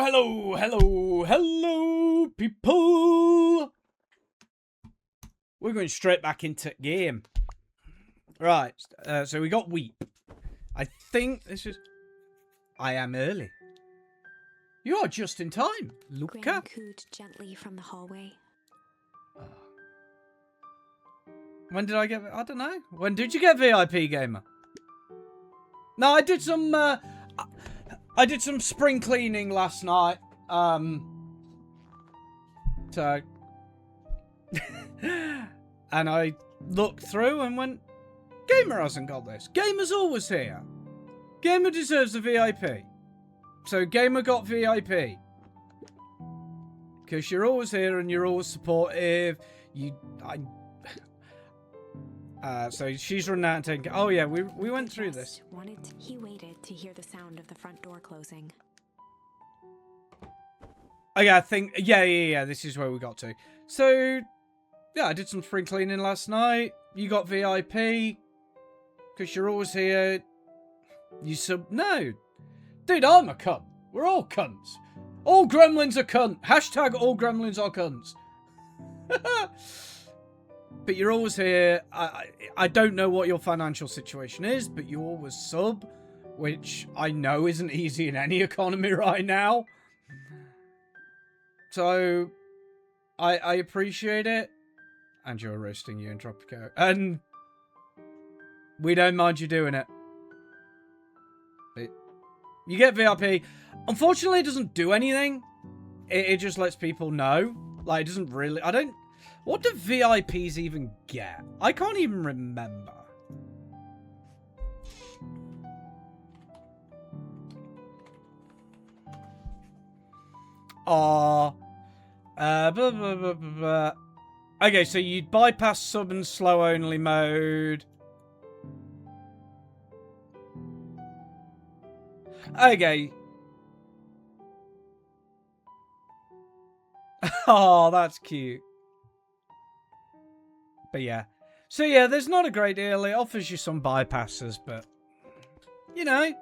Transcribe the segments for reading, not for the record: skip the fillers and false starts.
Hello, people. We're going straight back into game. Right, so we got Weep. I think this is... I am early. You are just in time, Luca. Graham cooed gently from the hallway. When did I get... I don't know. When did you get VIP, gamer? No, I did some... I did some spring cleaning last night. So... and I looked through and went, Gamer hasn't got this. Gamer's always here. Gamer deserves a VIP. So Gamer got VIP. Because you're always here and you're always supportive. So she's running out and taking... Oh yeah, we went through this. He waited to hear the sound of the front door closing. Oh yeah, I think... Yeah, this is where we got to. So... Yeah, I did some spring cleaning last night. You got VIP. Because you're always here. You sub... No. Dude, I'm a cunt. We're all cunts. All gremlins are cunt. Hashtag all gremlins are cunts. But you're always here. I don't know what your financial situation is, but you always sub. Which I know isn't easy in any economy right now. So... I appreciate it. And you're roasting you in Tropico. And we don't mind you doing it. You get VIP. Unfortunately, it doesn't do anything. It just lets people know. Like, it doesn't really... I don't... What do VIPs even get? I can't even remember. Okay, so you'd bypass sub and slow only mode. Okay. Oh, that's cute. But yeah. So yeah, there's not a great deal. It offers you some bypasses, but... You know.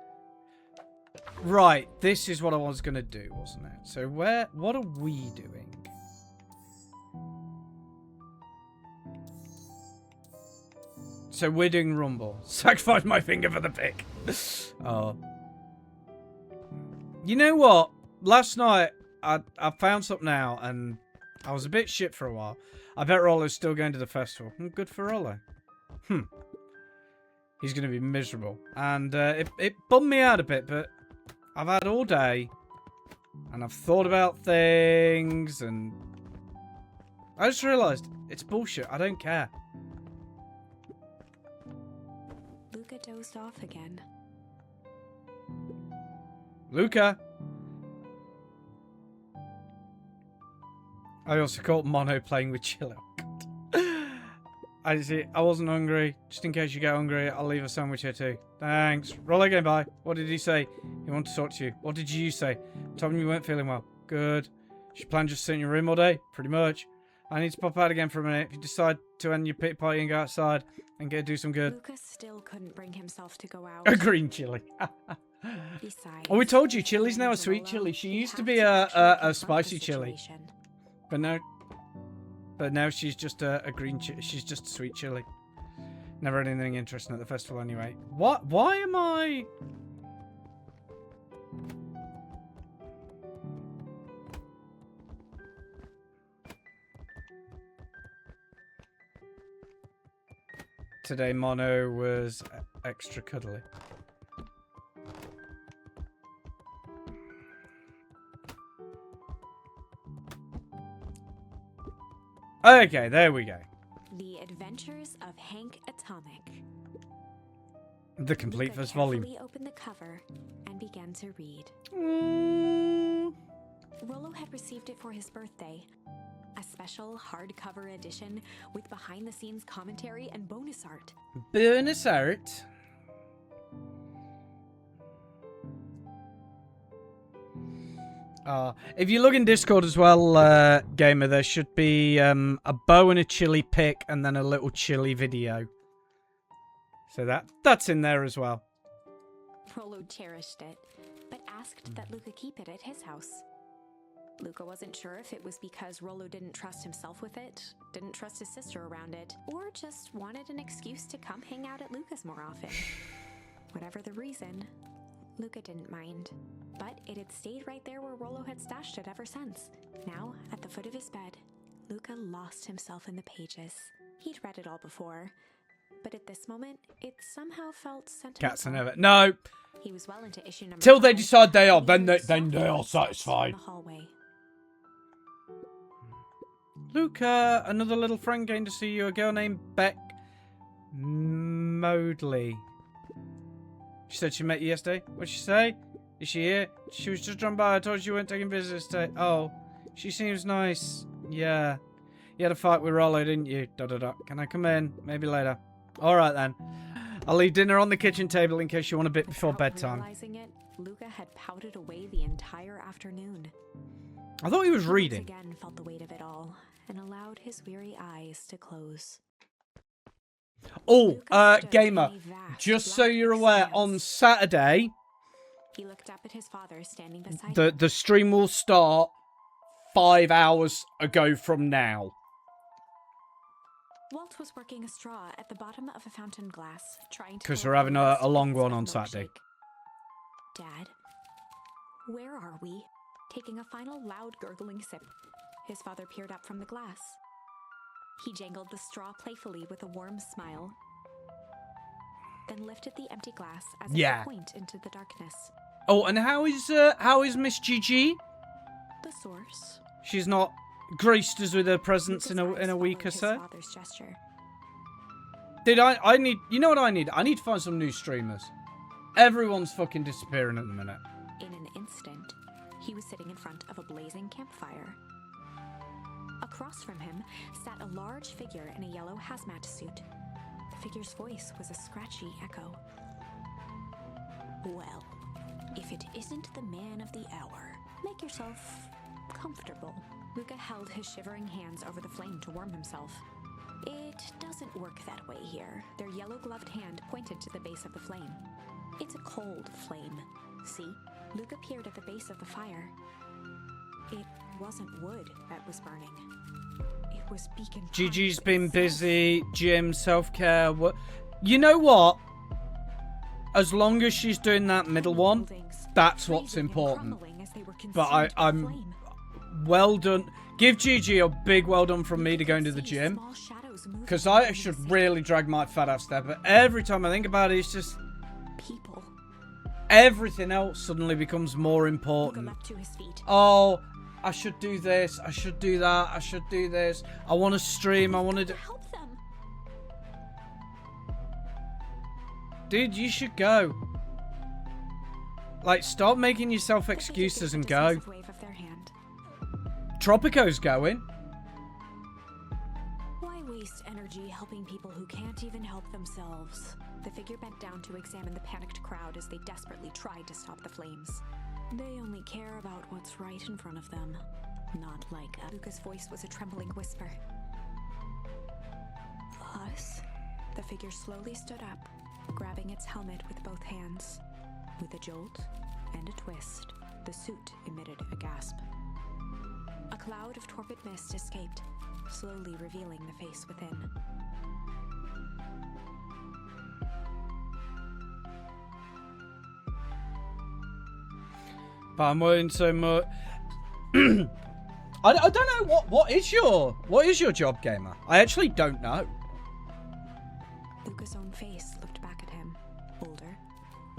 Right, this is what I was going to do, wasn't it? So what are we doing? So we're doing Rumble. Sacrifice my finger for the pick. Oh. You know what? Last night, I found something out, and I was a bit shit for a while. I bet Rollo's still going to the festival. Good for Rollo. He's going to be miserable. And it bummed me out a bit, but I've had all day, and I've thought about things, and I just realised it's bullshit. I don't care. Luca dozed off again. Luca. I also caught Mono playing with Chillo. I wasn't hungry. Just in case you get hungry, I'll leave a sandwich here too. Thanks. Roll again, bye. What did he say? He wanted to talk to you. What did you say? Told him you weren't feeling well. Good. You plan just sit in your room all day? Pretty much. I need to pop out again for a minute. If you decide to end your pit party and go outside and do some good. Lucas still couldn't bring himself to go out. A green chili. Besides, oh, we told you, chili's now a sweet chili. She used to be a spicy chili. But now she's just a green chili. She's just a sweet chili. Never anything interesting at the festival anyway. What? Why am I... Today Mono was extra cuddly. Okay, there we go. The Adventures of Hank Atomic. The complete Luca first volume. carefully opened the cover and began to read. Rollo had received it for his birthday. A special hardcover edition with behind-the-scenes commentary and bonus art. Bonus art? If you look in Discord as well, Gamer, there should be a bow and a chili pic and then a little chili video. So that's in there as well. Rollo cherished it, but asked that Luca keep it at his house. Luca wasn't sure if it was because Rollo didn't trust himself with it, didn't trust his sister around it, or just wanted an excuse to come hang out at Luca's more often. Whatever the reason, Luca didn't mind. But it had stayed right there where Rollo had stashed it ever since. Now, at the foot of his bed, Luca lost himself in the pages. He'd read it all before, but at this moment, it somehow felt sentimental. Cats are never. No. He was well into issue number Till they 5, decide they are, when then he they heard are soft footsteps satisfied. in the hallway. Luca, another little friend going to see you. A girl named Beck Modley. She said she met you yesterday. What'd she say? Is she here? She was just drunk by. I told you weren't taking visitors today. Oh, she seems nice. Yeah. You had a fight with Rollo, didn't you? Can I come in? Maybe later. All right, then. I'll leave dinner on the kitchen table in case you want a bit before Without bedtime. realizing it, Luca had pouted away the entire afternoon. I thought he was He reading. once again felt the weight of it all and allowed his weary eyes to close. Oh, Luca stood gamer, in a vast just so black you're aware, expanse. on Saturday, He looked up at his father standing beside him. the stream will start 5 hours ago from now. Walt was working a straw at the bottom of a fountain glass, trying to 'Cause pour we're having the last a long bits one of on Saturday. milkshake. Dad, where are we? Taking a final loud gurgling sip, his father peered up from the glass. He jangled the straw playfully with a warm smile, then lifted the empty glass as if Yeah. to point into the darkness. Oh, and how is Miss Gigi? The source. She's not graced us with her presence Lucas' in a eyes week or followed his so. father's gesture. I need, you know what I need? I need to find some new streamers. Everyone's fucking disappearing at the minute. In an instant, he was sitting in front of a blazing campfire. Across from him sat a large figure in a yellow hazmat suit. The figure's voice was a scratchy echo. Well, if it isn't the man of the hour, make yourself comfortable. Luca held his shivering hands over the flame to warm himself. It doesn't work that way here. Their yellow-gloved hand pointed to the base of the flame. It's a cold flame. See? Luca peered at the base of the fire. It wasn't wood that was burning. It was beacon. Gigi's fire been itself. busy, gym, self-care. What? You know what? As long as she's doing that middle one, Buildings, that's what's freezing and important. crumbling as they were But consumed by I'm flame. well done. Give Gigi a big well done from me to going to the See gym. small shadows moving Because around I the should city. really drag my fat ass there. But every time I think about it, it's just People. everything else suddenly becomes more Luca important. leapt to his feet. Oh, I should do this. I should do that. I should do this. I want to stream. I want to do... Help them. Dude, you should go. Like, stop making yourself The figure excuses gave a and go. dismissive wave of their hand. Tropico's going. Why waste energy helping people who can't even help themselves? The figure bent down to examine the panicked crowd as they desperately tried to stop the flames. They only care about what's right in front of them. Not like us. Luca's voice was a trembling whisper. Us? The figure slowly stood up, grabbing its helmet with both hands. With a jolt and a twist, the suit emitted a gasp. A cloud of torpid mist escaped, slowly revealing the face within. But I'm worrying so much. I don't know what is your job, gamer? I actually don't know. Luca's own face looked back at him, older,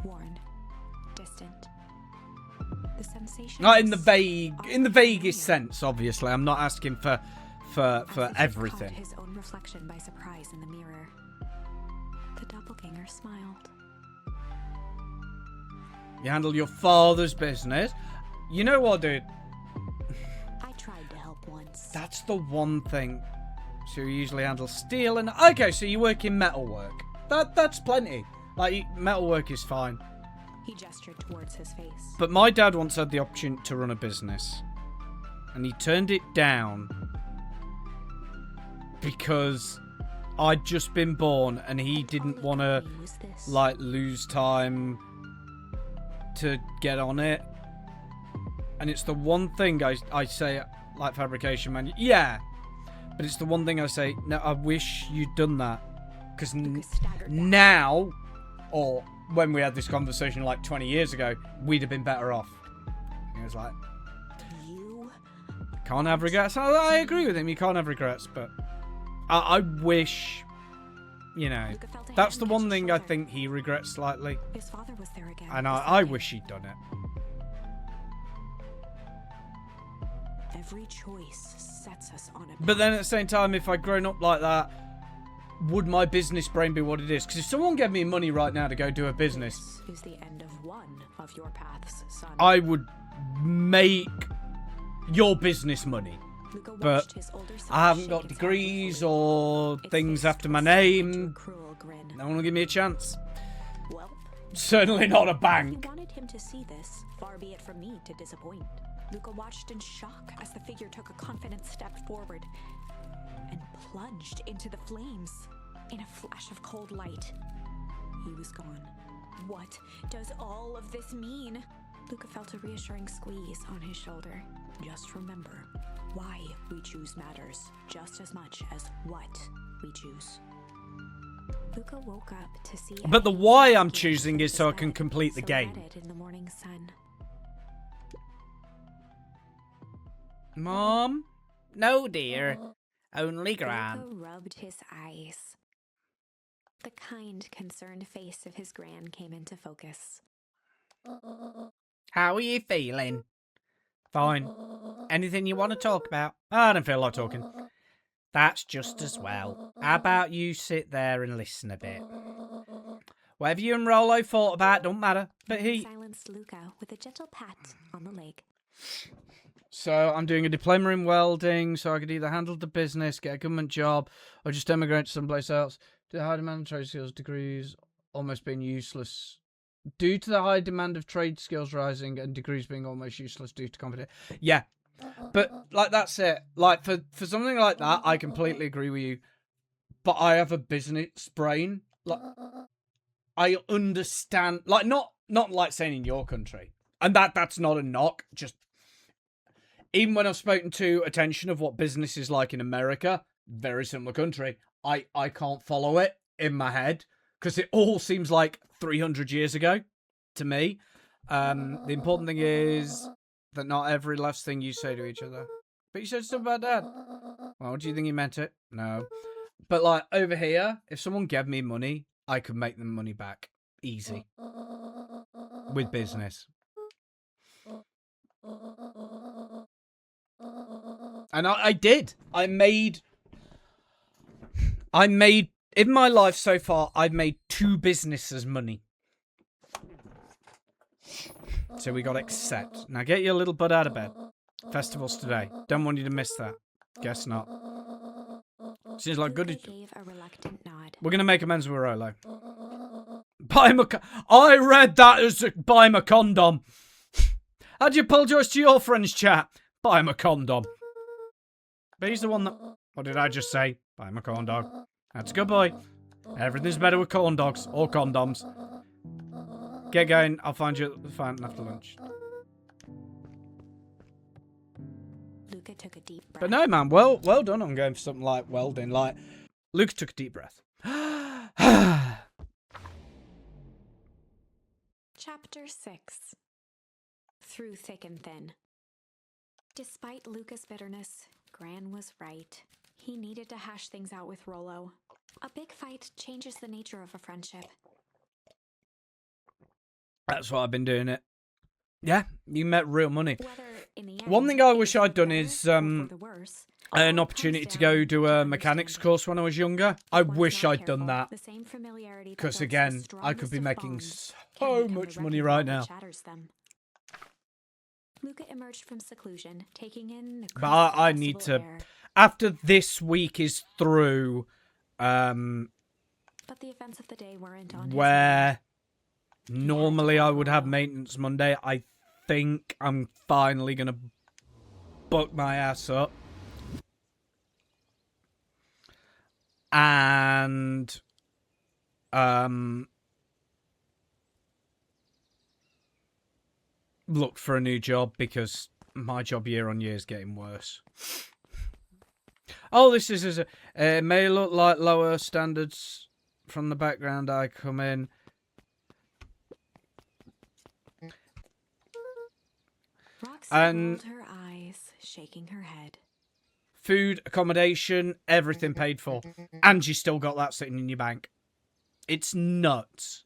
worn, distant. The sensation. Not in was the vaguest unfamiliar. sense, obviously. I'm not asking for As if he caught everything. his own reflection by surprise in the mirror. The doppelganger smiled. You handle your father's business. You know what, dude? I tried to help once. That's the one thing. So you usually handle steel and... Okay, so you work in metalwork. That's plenty. Like, metalwork is fine. He gestured towards his face. But my dad once had the option to run a business. And he turned it down. Because I'd just been born and he didn't If want to, only I knew this. like, lose time to get on it. And it's the one thing I say, like Fabrication Man. Yeah. But it's the one thing I say, no, I wish you'd done that. Because now, or when we had this conversation like 20 years ago, we'd have been better off. He was like, You can't have regrets. I agree with him, you can't have regrets, but I wish, you know, Luca felt a that's hand the catch one his thing I shoulder. think he regrets slightly. His father was there again. And beside I him. wish he'd done it. Every choice sets us on a path. But then at the same time, if I'd grown up like that, would my business brain be what it is? Because if someone gave me money right now to go do a business, This is the end of one of your paths, son. I would make your business money. Luca But watched his older son I haven't shake got its head degrees before or its things face after my twisted into a name. cruel grin. No one will give me a chance. Welp, Certainly not a he bank. wanted him to see this. Far be it from me to disappoint. Luca watched in shock as the figure took a confident step forward and plunged into the flames. In a flash of cold light, he was gone. What does all of this mean? Luca felt a reassuring squeeze on his shoulder. Just remember, why we choose matters just as much as what we choose. Luca woke up to see. But the Eddie why sitting I'm on choosing his is so I bed, can complete the game. silhouetted in the morning sun. Mom? No, dear. Only Gran. Luca rubbed his eyes. The kind, concerned face of his gran came into focus. How are you feeling? Fine. Anything you want to talk about? I don't feel like talking. That's just as well. How about you sit there and listen a bit? Whatever you and Rolo thought about, don't matter. But he... silenced Luca with a gentle pat on the leg. So I'm doing a diploma in welding, so I could either handle the business, get a government job, or just emigrate to someplace else. Due to the high demand of trade skills, degrees almost being useless. Due to the high demand of trade skills rising and degrees being almost useless due to competition. Yeah, but like that's it. Like for something like that, I completely agree with you. But I have a business brain. Like I understand. Like not like saying in your country, and that's not a knock. Just even when I've spoken to attention of what business is like in America, very similar country, I can't follow it in my head because it all seems like 300 years ago to me. The important thing is that not every last thing you say to each other. But you said stuff about Dad. Well, do you think he meant it? No. But like over here, if someone gave me money, I could make them money back. Easy. With business. And I did. I made in my life so far, I've made 2 businesses money. So we got accept. Now get your little butt out of bed. Festival's today. Don't want you to miss that. Guess not. Seems like Luca good. gave a reluctant nod. We're gonna make amends with Rolo. Buy him a. I read that as buy him a condom. How'd you apologise to your friend's chat? Buy him a condom. But he's the one that. What did I just say? Buy him a corn dog. That's a good boy. Everything's better with corn dogs or condoms. Get going. I'll find you at the fountain after lunch. Luca took a deep breath. But no, man. Well done on going for something like welding. Like, Luke took a deep breath. Chapter 6. Through thick and thin. Despite Luca's bitterness, Gran was right. He needed to hash things out with Rolo. A big fight changes the nature of a friendship. That's why I've been doing it. Yeah, you met real money. Whether in the One end thing I it wish was I'd done better is, or for the worse, I had an all opportunity comes to go down do to a mechanics understanding. course when I was younger. I If one's wish not I'd done careful, that. the same familiarity that Because builds the again, I could strongest be of making bonds so can become much the money wrecking right ball now. that shatters them. Luca emerged from seclusion, taking in the But crisp I need festival to, air. after this week is through, But the events of the day weren't on his mind. where normally I would have maintenance Monday, I think I'm finally going to buck my ass up. And, look for a new job because my job year on year is getting worse. Oh, this is may look like lower standards from the background I come in. Roxy And rolled her eyes, shaking her head. food, accommodation, everything paid for. And you still got that sitting in your bank. It's nuts.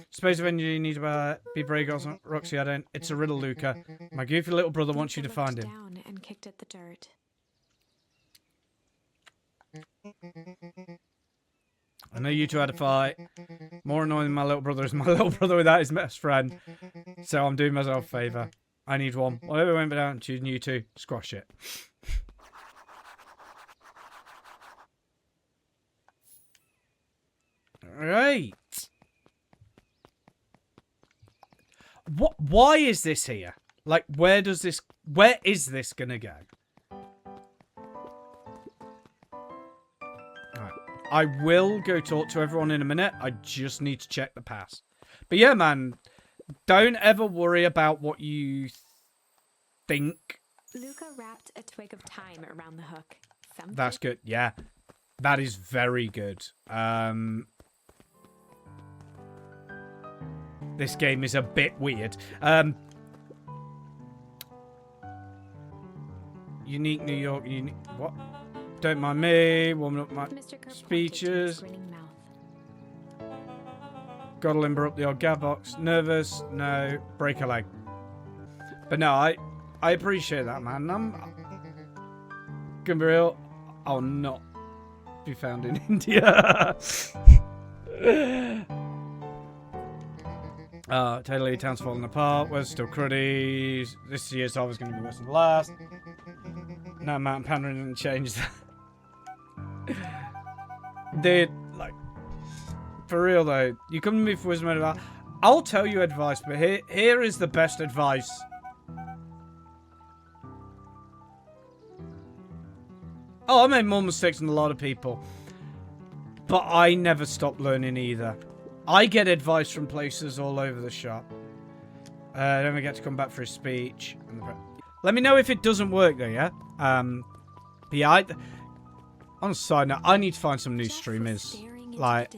Suppose if you need to be brave or something. Roxy, I don't. It's a riddle, Luca. My goofy little brother wants you to Luca find looked him. down and kicked at the dirt. I know you two had a fight. More annoying than my little brother is my little brother without his best friend. So I'm doing myself a favour. I need one. Whatever went down, choosing you two. Squash it. Right. What? Why is this here? Like, where is this gonna go? Right. I will go talk to everyone in a minute. I just need to check the pass. But yeah, man, don't ever worry about what you think. Luca wrapped a twig of thyme around the hook. That's good. Yeah, that is very good. This game is a bit weird. Unique New York. Unique. What? Don't mind me. Warming up my speeches. Gotta limber up the old gav box. Nervous? No. Break a leg. But no, I appreciate that, man. I'm gonna be real. I'll not be found in India. Totally, town's falling apart. We're still cruddy. This year's always going to be worse than the last. No, Mountain Pandering didn't change that. Dude, like, for real though, you come to me for wisdom and advice. I'll tell you advice, but here is the best advice. Oh, I made more mistakes than a lot of people. But I never stopped learning either. I get advice from places all over the shop. Don't forget to come back for a speech. Let me know if it doesn't work though, yeah? But yeah, on a side note, I need to find some new streamers. Like,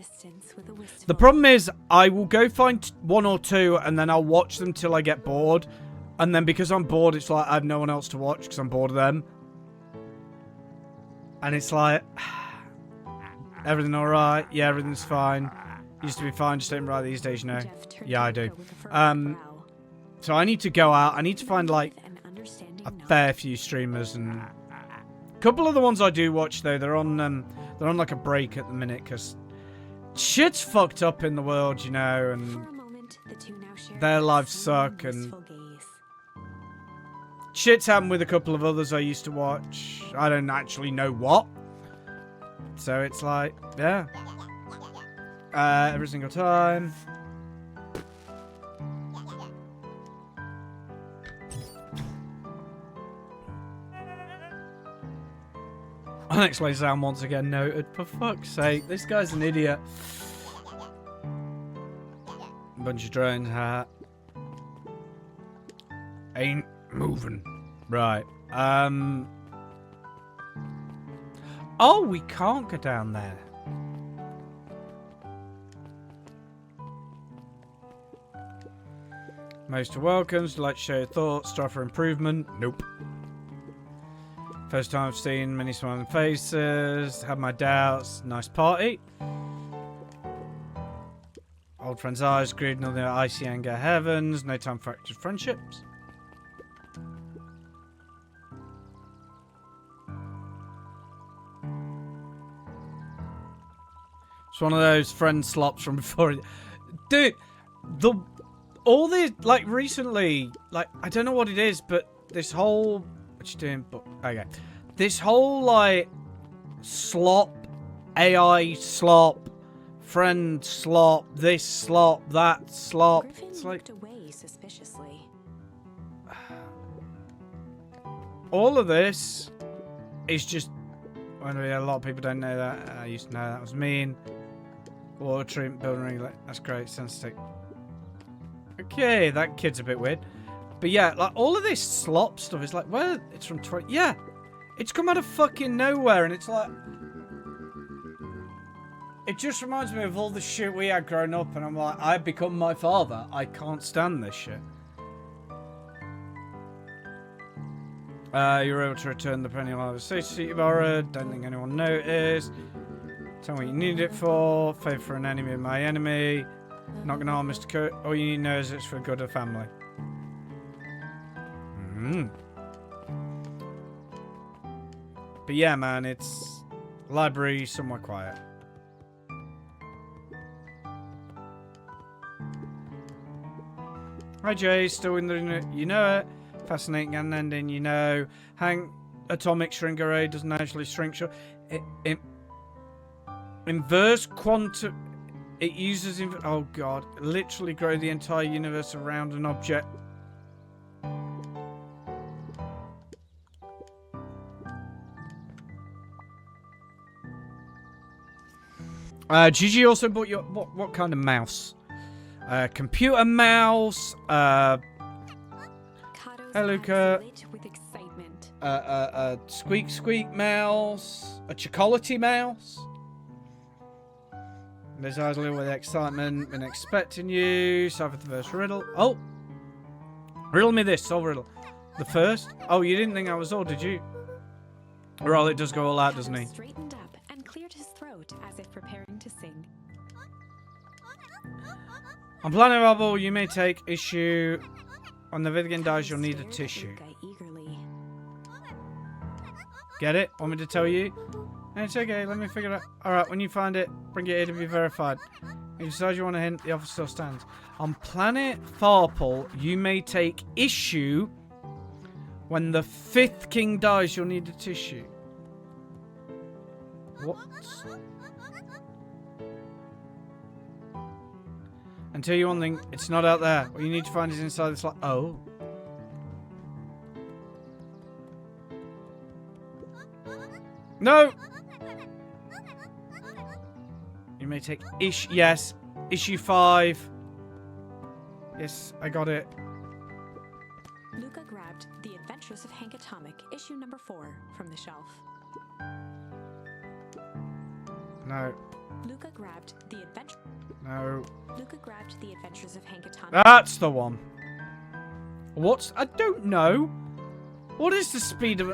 the problem is, I will go find one or two and then I'll watch them till I get bored. And then because I'm bored, it's like I have no one else to watch because I'm bored of them. And it's like, everything alright? Yeah, everything's fine. Used to be fine, just ain't right these days, you know. Yeah, I do. So I need to go out. I need to find, like, a fair few streamers. And a couple of the ones I do watch, though, they're on like, a break at the minute, because shit's fucked up in the world, you know, and their lives suck, and shit's happened with a couple of others I used to watch. I don't actually know what. So it's like, yeah. Every single time. Unexplained sound once again noted. For fuck's sake, this guy's an idiot. Bunch of drones, ha. Ain't moving. Right. Oh, we can't go down there. Most are welcome. Would you like to share your thoughts? Strive for improvement? Nope. First time I've seen many smiling faces. Had my doubts. Nice party. Old friends' eyes. Grieved on the icy anger heavens. No time for fractured friendships. It's one of those friend slops from before. Dude, all the, like, recently, like, I don't know what it is, but this whole, what you doing? But, okay. This whole, like, slop, AI slop, friend slop, this slop, that slop. Griffin It's like, looked away suspiciously. all of this is just, well, a lot of people don't know that. I used to know that was mean. Water treatment, building regulate. That's great. Sensitive. Okay, that kid's a bit weird. But yeah, like all of this slop stuff is like, well, it's from 20. Yeah, it's come out of fucking nowhere, and it's like, it just reminds me of all the shit we had growing up, and I'm like, I've become my father. I can't stand this shit. You were able to return the penny while I was safety you borrowed. Don't think anyone noticed. Tell me what you need it for. Favor for an enemy of my enemy. Not gonna harm Mr. Cook. All you need to know is it's for the good of the family. But yeah, man, it's library somewhere quiet. Hi Jay, still in the, you know it. Fascinating and ending, you know. Hang atomic shrink array doesn't actually shrink. Inverse quantum. It uses. Oh god, literally grow the entire universe around an object. Gigi also bought your what kind of mouse? Computer mouse. Hey Luca. Squeak squeak mouse. A chocolatey mouse. There's eyes a little with excitement. Been expecting you. Solve the first riddle. Oh! Riddle me this. Solve riddle. The first? Oh, you didn't think I was old, did you? Well, it does go all out, doesn't he? Straightened up and cleared his throat as if preparing to sing. On Planet Bubble, you may take issue. On the Vivian dies, you'll need a tissue. Get it? Want me to tell you? It's okay, let me figure it out. Alright, when you find it, bring it here to be verified. If you decide you want a hint, the offer still stands. On Planet Farple, you may take issue. When the 5th king dies, you'll need a tissue. What? And tell you one thing, it's not out there. What you need to find is inside this oh. No! You may take yes. Issue 5. Yes, I got it. Luca grabbed The Adventures of Hank Atomic, issue number 4, from the shelf. No. Luca grabbed The Adventure. No. Luca grabbed The Adventures of Hank Atomic. That's the one. What's... I don't know. What is the speed of...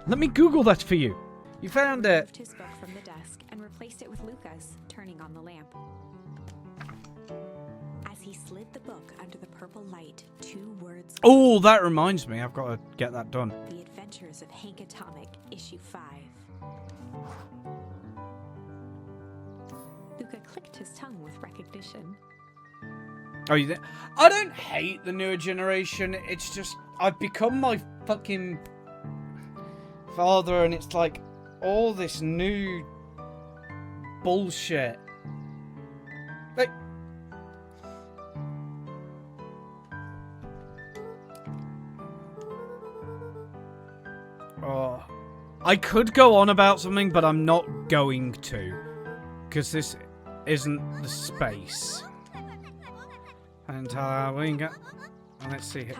Let me Google that for you. You found it. Moved his book from the desk and replaced it with Luca's, turning on the lamp. As he slid the book under the purple light, 2 words... Oh, that reminds me. I've got to get that done. The Adventures of Hank Atomic, issue 5. Luca clicked his tongue with recognition. Oh, you think? I don't hate the newer generation. It's just I've become my fucking father, and it's like all this new bullshit. Like, oh, I could go on about something, but I'm not going to, because this isn't the space. And we can get. Let's see here.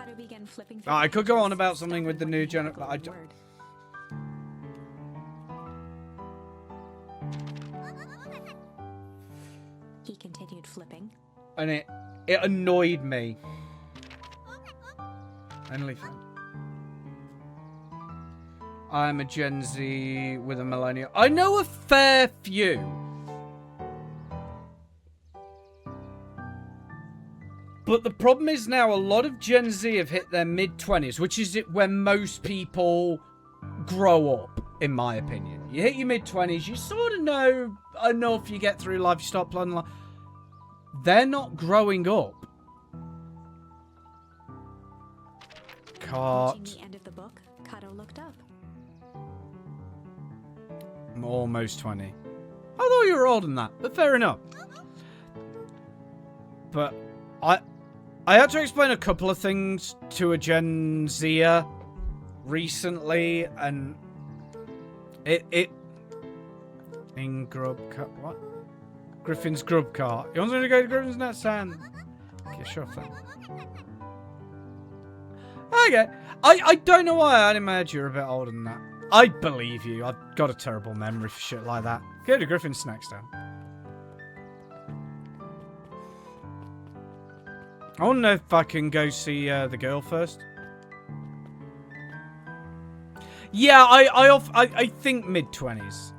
Oh, I could go on about something with the new generation. He continued flipping. And it annoyed me. OnlyFans. I'm a Gen Z with a millennial. I know a fair few. But the problem is now a lot of Gen Z have hit their mid-20s, which is when most people grow up, in my opinion. You hit your mid-20s, you sort of know enough, you get through life, you start planning life. They're not growing up. Cart. Reaching the end of the book, Kato looked up. I'm almost 20. I thought you were older than that, but fair enough. But I had to explain a couple of things to a Gen Zer recently, and it in grub cart, what? Griffin's grub cart. You want me to go to Griffin's net stand? Okay, sure thing. Okay. I don't know why I had in my head you're a bit older than that. I believe you. I've got a terrible memory for shit like that. Go to Griffin's next time. I want to know if I can go see the girl first. Yeah, I think mid-20s.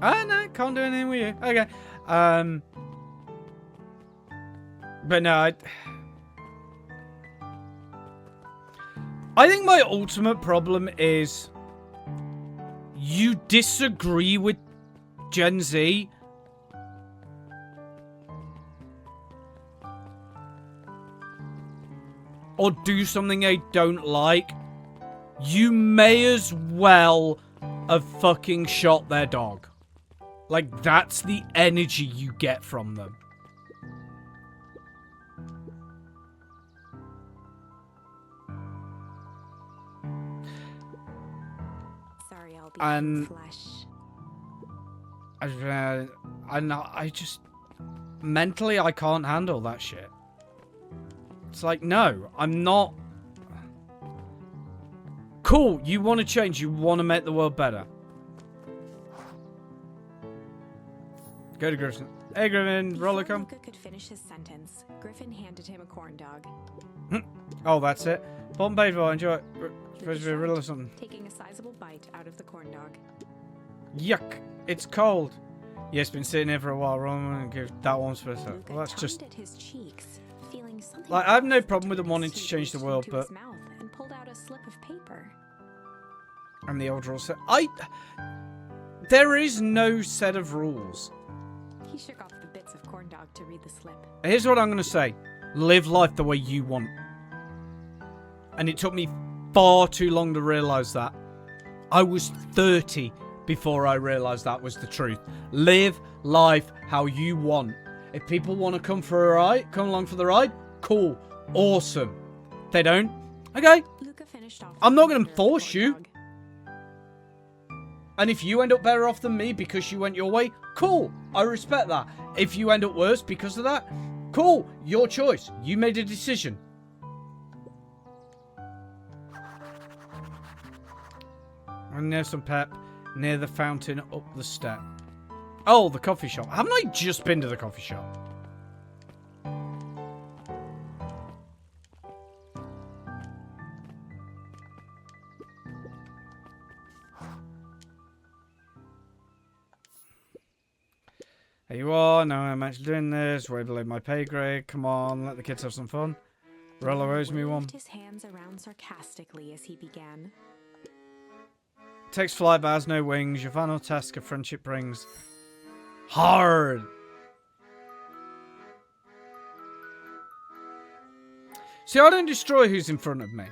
Ah, no, can't do anything with you. Okay. But no, I think my ultimate problem is you disagree with Gen Z. Or do something they don't like. You may as well have fucking shot their dog. Like, that's the energy you get from them. Sorry, I'll be And flesh. I just mentally I can't handle that shit. It's like, no, I'm not. Cool, you want to change, you want to make the world better. Go to Griffin. Hey, Griffin, roller come. Luca could finish his sentence. Griffin handed him a corn dog. Oh, that's it. Bon Bayville, enjoy it. Supposed to be a riddle or something. Taking a sizable bite out of the corn dog. Yuck, it's cold. Yeah, it's been sitting here for a while. That one's for herself. Luca Well, that's just... at his cheeks, feeling something Like, I have no else problem with them as wanting to he change the reached world, into but... his mouth and pulled out a slip of paper. And the old rules. There is no set of rules. He shook off the bits of corn dog to read the slip. Here's what I'm going to say. Live life the way you want. And it took me far too long to realise that. I was 30 before I realised that was the truth. Live life how you want. If people want to come along for the ride, cool. Awesome. If they don't, okay. Luca finished off I'm not going the to force you. corn dog. And if you end up better off than me because you went your way, cool. I respect that. If you end up worse because of that, cool. Your choice. You made a decision. And there's some pep near the fountain up the step. Oh, the coffee shop. Haven't I just been to the coffee shop? There you are. Now I'm actually doing this. Way below my pay grade. Come on, let the kids have some fun. Rollo owes me one. Waved his hands around sarcastically as he began. Takes flight but has no wings. Your final task of friendship brings. Hard. See, I don't destroy who's in front of me.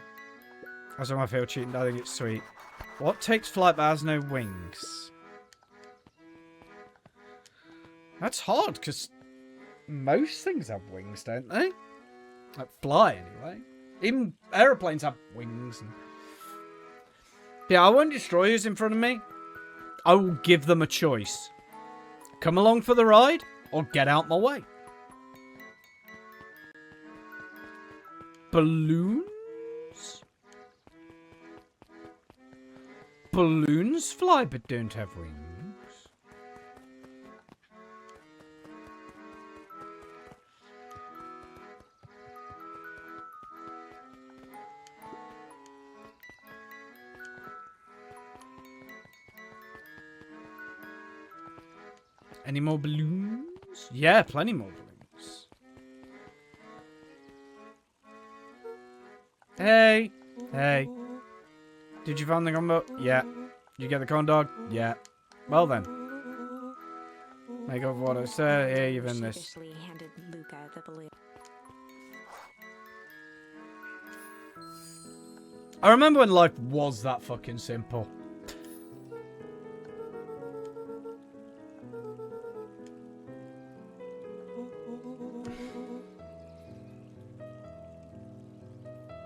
That's why I feel cheating. I think it's sweet. What takes flight but has no wings? That's hard, because most things have wings, don't they? Like fly, anyway. Even aeroplanes have wings. And... yeah, I won't destroy who's in front of me. I will give them a choice. Come along for the ride, or get out my way. Balloons? Balloons fly but don't have wings. Any more balloons? Yeah, plenty more balloons. Hey. Hey. Did you find the combo? Yeah. Did you get the corn dog? Yeah. Well then. Make up what I said. Here, you've in this. Sheepishly handed Luca the balloon. I remember when life was that fucking simple.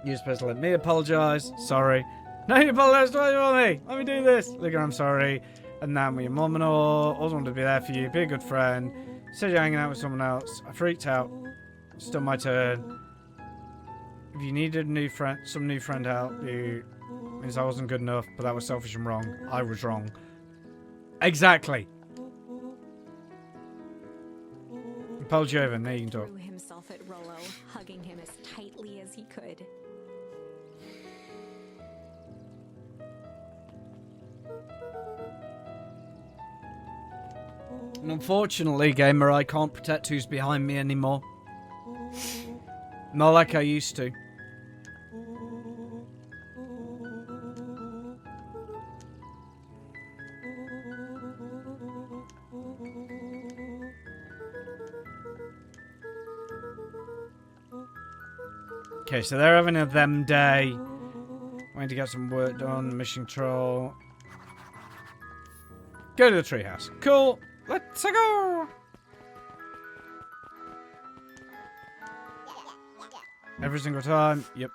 You're supposed to let me apologise. Sorry. No, you apologise to me. Let me do this. Look, I'm sorry. And now with your mum and all. Always wanted to be there for you. Be a good friend. Said you're hanging out with someone else. I freaked out. Still my turn. If you needed a new friend, some new friend help, you means I wasn't good enough, but that was selfish and wrong. I was wrong. Exactly. Pulled you over, now you can talk. Threw himself at Rollo, hugging him as tightly as he could. And unfortunately, gamer, I can't protect who's behind me anymore. Not like I used to. Okay, so they're having a them day. Waiting to get some work done. Mission control. Go to the treehouse. Cool. Let's go. Every single time. Yep.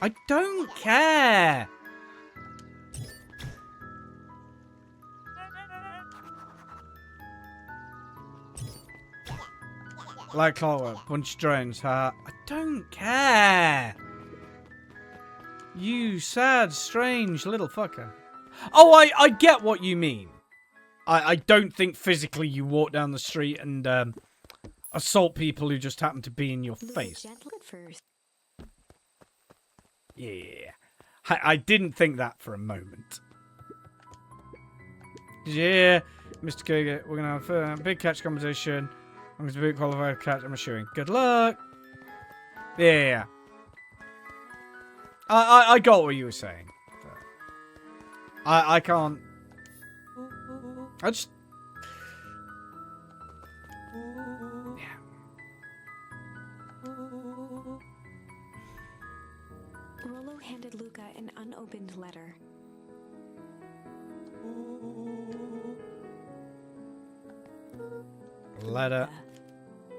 I don't care. Like clockwork. Punch drones. I don't care. You sad, strange little fucker. Oh, I get what you mean. I don't think physically you walk down the street and assault people who just happen to be in your face. Yeah. I didn't think that for a moment. Yeah, Mr. Cougar, we're going to have a big catch competition. I'm going to be a qualified catch. I'm assuming. Good luck. Yeah. I got what you were saying. I can't. I just. Yeah. Rollo handed Luca an unopened letter. Letter.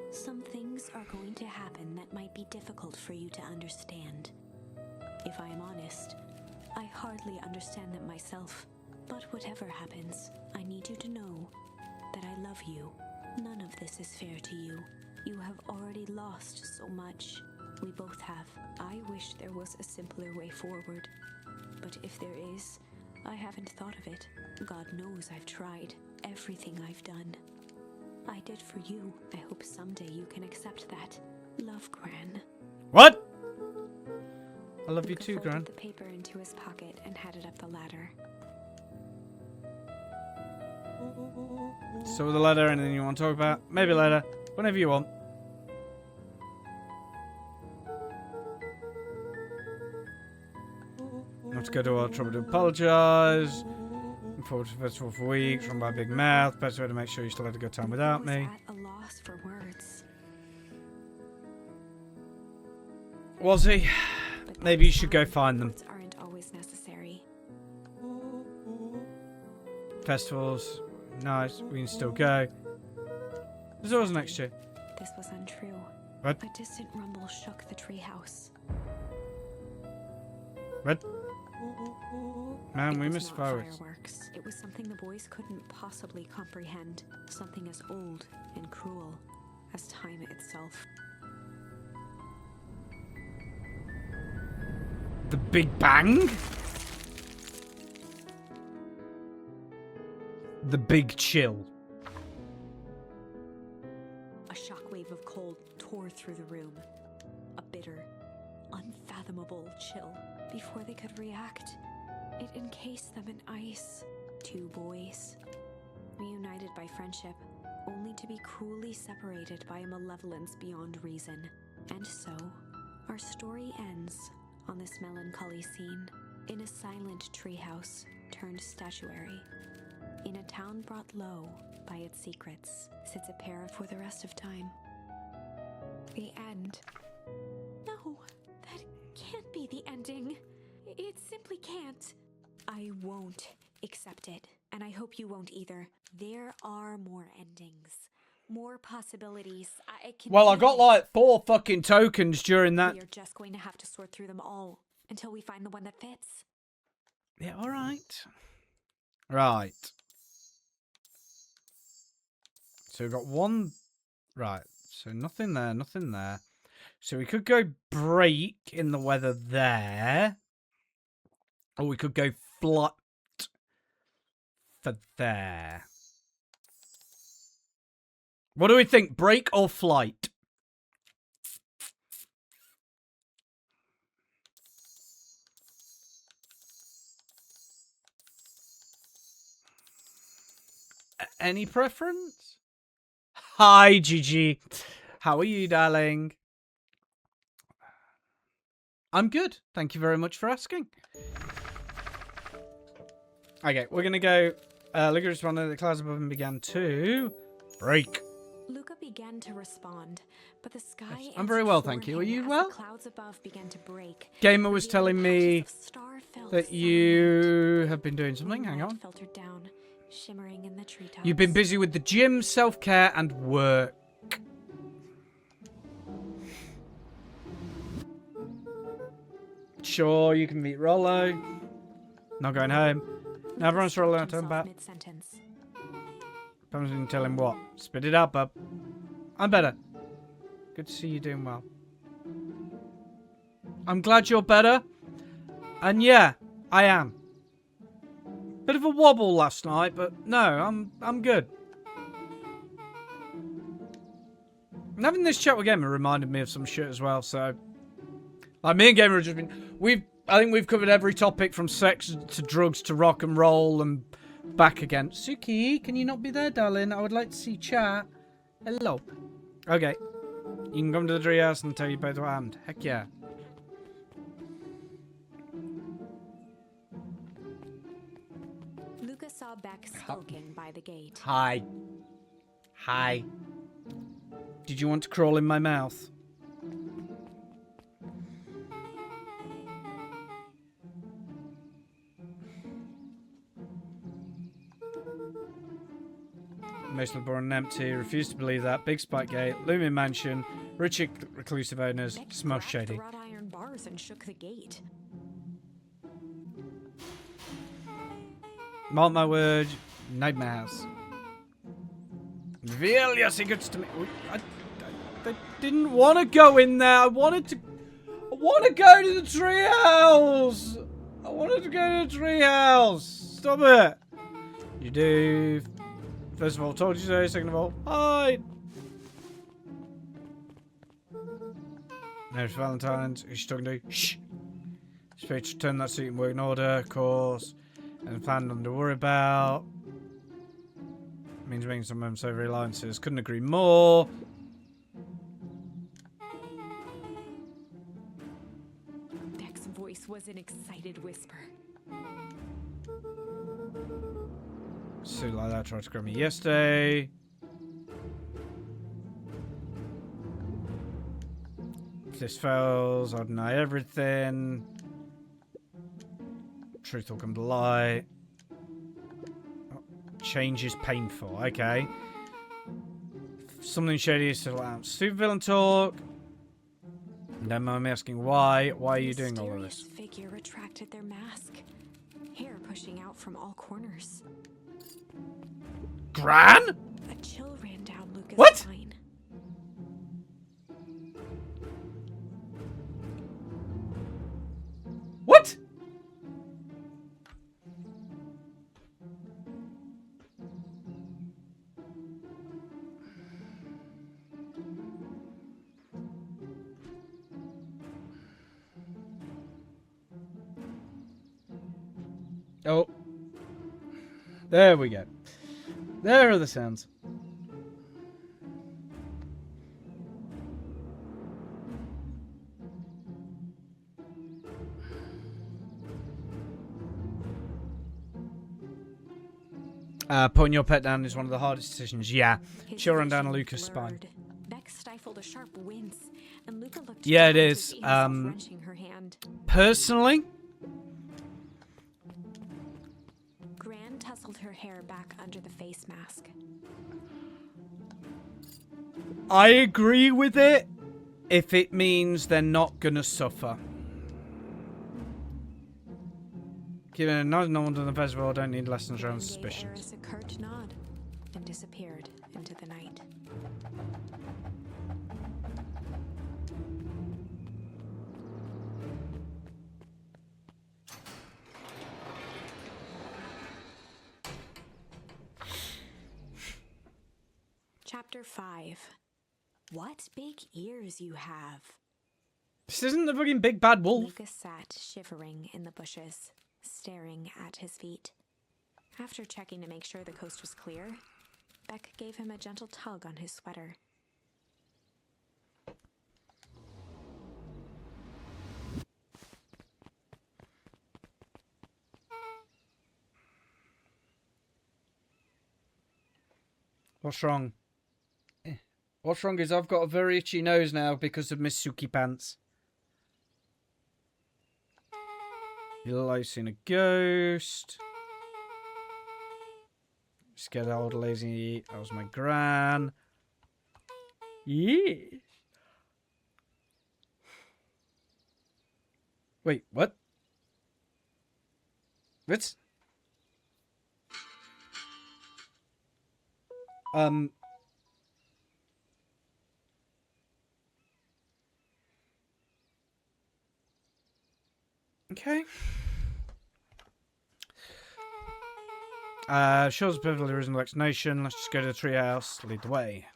Some things are going to happen that might be difficult for you to understand. If I am honest, I hardly understand them myself. But whatever happens, I need you to know that I love you. None of this is fair to you. You have already lost so much. We both have. I wish there was a simpler way forward. But if there is, I haven't thought of it. God knows I've tried. Everything I've done, I did for you. I hope someday you can accept that. Love, Gran. What? I love you Luca too, folded Gran. the paper into his pocket and headed up the ladder. So with the letter, anything you want to talk about? Maybe later. Whenever you want. Not to go to all trouble to apologise. Looking forward to the festival for weeks. Run by Big Mouth. Best way to make sure you still had a good time without me. At a loss for words. Was he? But Maybe you that's should go fine. find them. Words aren't always necessary. Festivals. Nice. We can still go. There's always next year. This was untrue. What? A distant rumble shook the treehouse. What? Man, It we was missed not fireworks. fireworks. It was something the boys couldn't possibly comprehend. Something as old and cruel as time itself. The Big Bang? The Big Chill. A shockwave of cold tore through the room. A bitter, unfathomable chill. Before they could react, it encased them in ice. Two boys, reunited by friendship, only to be cruelly separated by a malevolence beyond reason. And so, our story ends on this melancholy scene. In a silent treehouse turned statuary. In a town brought low by its secrets, sits a pair for the rest of time. The end. No, that can't be the ending. It simply can't. I won't accept it, and I hope you won't either. There are more endings, more possibilities. I can. Well, I feel got it. like 4 fucking tokens during that. We are just going to have to sort through them all until we find the one that fits. Yeah, alright. Right. So we've got one... Right. So nothing there, nothing there. So we could go break in the weather there. Or we could go flight for there. What do we think? Break or flight? Any preference? Hi, Gigi. How are you, darling? I'm good. Thank you very much for asking. Okay, we're going to go... Luca responded, the clouds above him began to... break. Luca began to respond, but the sky... Yes, I'm very well, thank you. Are you well? The clouds above began to break. Gamer was telling me that you have been doing something. Hang on. Filtered down, shimmering in the treetops. You've been busy with the gym, self-care, and work. Sure, you can meet Rollo. Not going home. Now everyone's Rollo out turn back. Mid-sentence. Comes and tell him what? Spit it out, bub. I'm better. Good to see you doing well. I'm glad you're better. And yeah, I am. Bit of a wobble last night, but no, I'm good. And having this chat with Gamer reminded me of some shit as well, so... Like, me and Gamer have just been... I think we've covered every topic from sex to drugs to rock and roll and back again. Suki, can you not be there, darling? I would like to see chat. Hello. Okay. You can come to the treehouse and tell you both what happened. Heck yeah. Luca saw Beck skulking by the gate. Hi. Hi. Did you want to crawl in my mouth? Mostly boring and empty. Refused to believe that. Big spike gate. Looming mansion. Rich reclusive owners. Beck Smells cracked shady. the wrought iron bars and shook the gate. Mark my word. Nightmare house. Reveal your secrets to me. I didn't want to go in there. I want to go to the treehouse. I wanted to go to the treehouse. Stop it. You do. First of all, told you so. Second of all, hide. There's Valentine's. Who's she talking to? Shh. Supposed to turn that suit and work in order, of course. And plan them to worry about. Means making some moments over alliances. Couldn't agree more. Beck's voice was an excited whisper. Suit like that tried to grab me yesterday. If this fails, I'll deny everything. Truth will come to light. Oh, change is painful. Okay. Something shady is still out. Super villain talk. Don't mind me asking why. Why are you doing all of this? A mysterious figure retracted their mask. Hair pushing out from all corners. Gran? A chill ran down Luca's What? spine. What? Oh. There we go. There are the sounds. Putting your pet down is one of the hardest decisions. Yeah. His She'll run down vision Luca's spine. blurred. Beck stifled a sharp wince, and Luca looked Yeah, it down to is. see herself wrenching her hand. Personally, Gran tousled her hair back under the face mask. I agree with it if it means they're not gonna suffer. Given a nice no one to the festival, I don't need lessons around Gave suspicions. Eris a curt nod and disappeared into the night. Chapter 5. What big ears you have. This isn't the fucking big bad wolf. Lucas sat shivering in the bushes, staring at his feet. After checking to make sure the coast was clear, Beck gave him a gentle tug on his sweater. What's wrong? What's wrong is I've got a very itchy nose now because of Miss Suki Pants. You like seeing a ghost. Scared old lazy. That was my gran. Yeah. Wait, what? What? Okay. Shows perfectly reasonable explanation. Let's just go to the treehouse. Lead the way.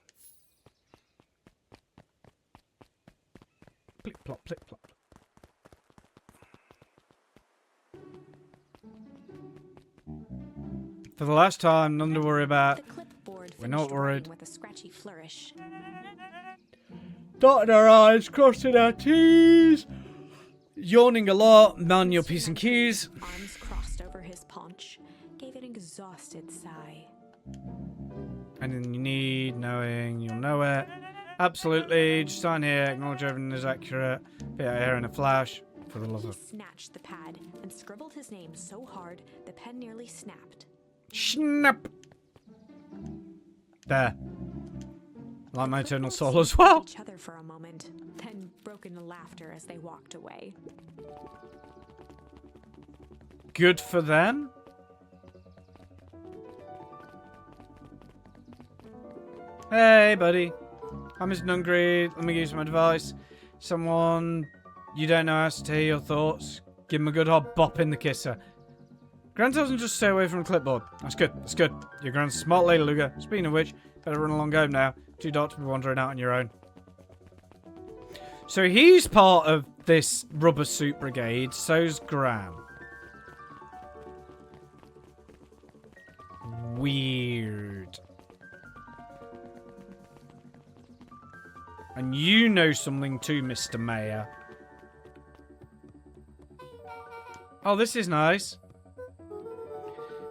Plick plop, plick plop. For the last time, nothing to worry about. The clipboard We're not finished writing worried. with a scratchy flourish. Dotting our I's, crossing our T's. Yawning a lot. Man your P's and Q's. Arms crossed over his paunch, gave an exhausted sigh. Anything you need, knowing, you'll know it. Absolutely. Just sign here, acknowledge everything is accurate. Be out here in a flash. For the love He of... snatched the pad and scribbled his name so hard the pen nearly snapped. Snap! There. Like my eternal soul as well. Each other for a moment, then broke into laughter as they walked away. Good for them. Hey, buddy. I'm Mr. Hungry. Let me give you some advice. Someone you don't know has to hear your thoughts. Give him a good hard bop in the kisser. Gran doesn't just stay away from the clipboard. That's good. That's good. Your Gran's a smart lady, Luga. Speaking of which, better run along home now. Too dark to be wandering out on your own. So he's part of this rubber suit brigade. So's Gran. Weird. And you know something too, Mr. Mayor. Oh, this is nice.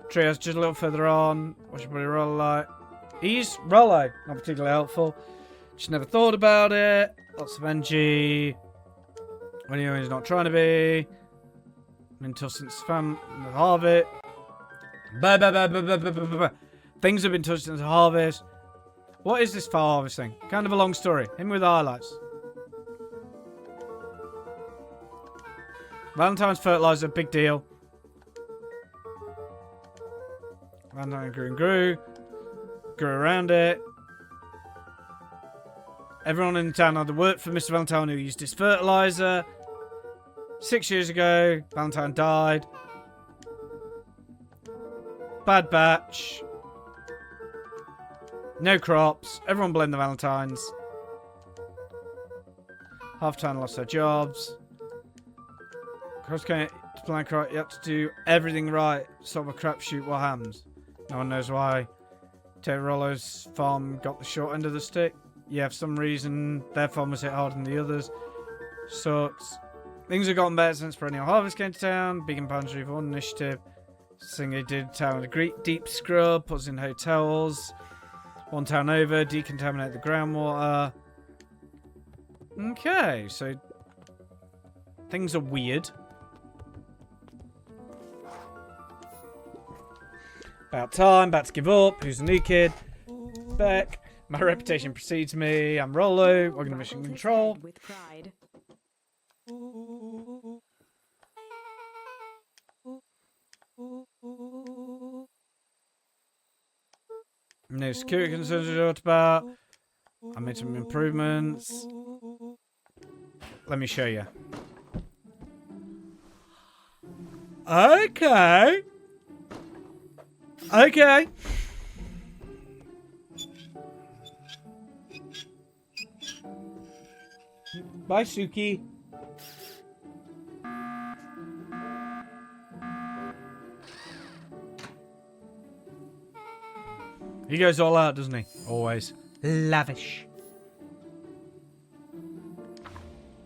Treehouse just a little further on. What's your buddy Rollo like? He's Rollo. Not particularly helpful. Just never thought about it. Lots of energy. When he's not trying to be. Been tough since the harvest. Things have been touched since the harvest. What is this far harvest thing? Kind of a long story. Him with highlights. Valentine's fertilizer, big deal. Valentine grew and grew. Grew around it. Everyone in the town either worked for Mr. Valentine who used his fertilizer. 6 years ago, Valentine died. Bad batch. No crops. Everyone blamed the Valentines. Half town lost their jobs. Cross to plan correct. You have to do everything right. Sort of a crapshoot. What happens? No one knows why. Terry Rollo's farm got the short end of the stick. Yeah, for some reason, their farm was hit harder than the others. Sucks. Things have gotten better since Perennial Harvest came to town. Beacon Pantry for one initiative. Thing they did town with a great deep scrub. Puts in hotels. One town over. Decontaminate the groundwater. Okay, so things are weird. About time, about to give up. Who's the new kid? Beck. My reputation precedes me. I'm Rollo. We're going to mission Ruffled his control. head with pride. No security concerns we talked about. I made some improvements. Let me show you. Okay. Okay. Bye, Suki. He goes all out, doesn't he? Always. Lavish.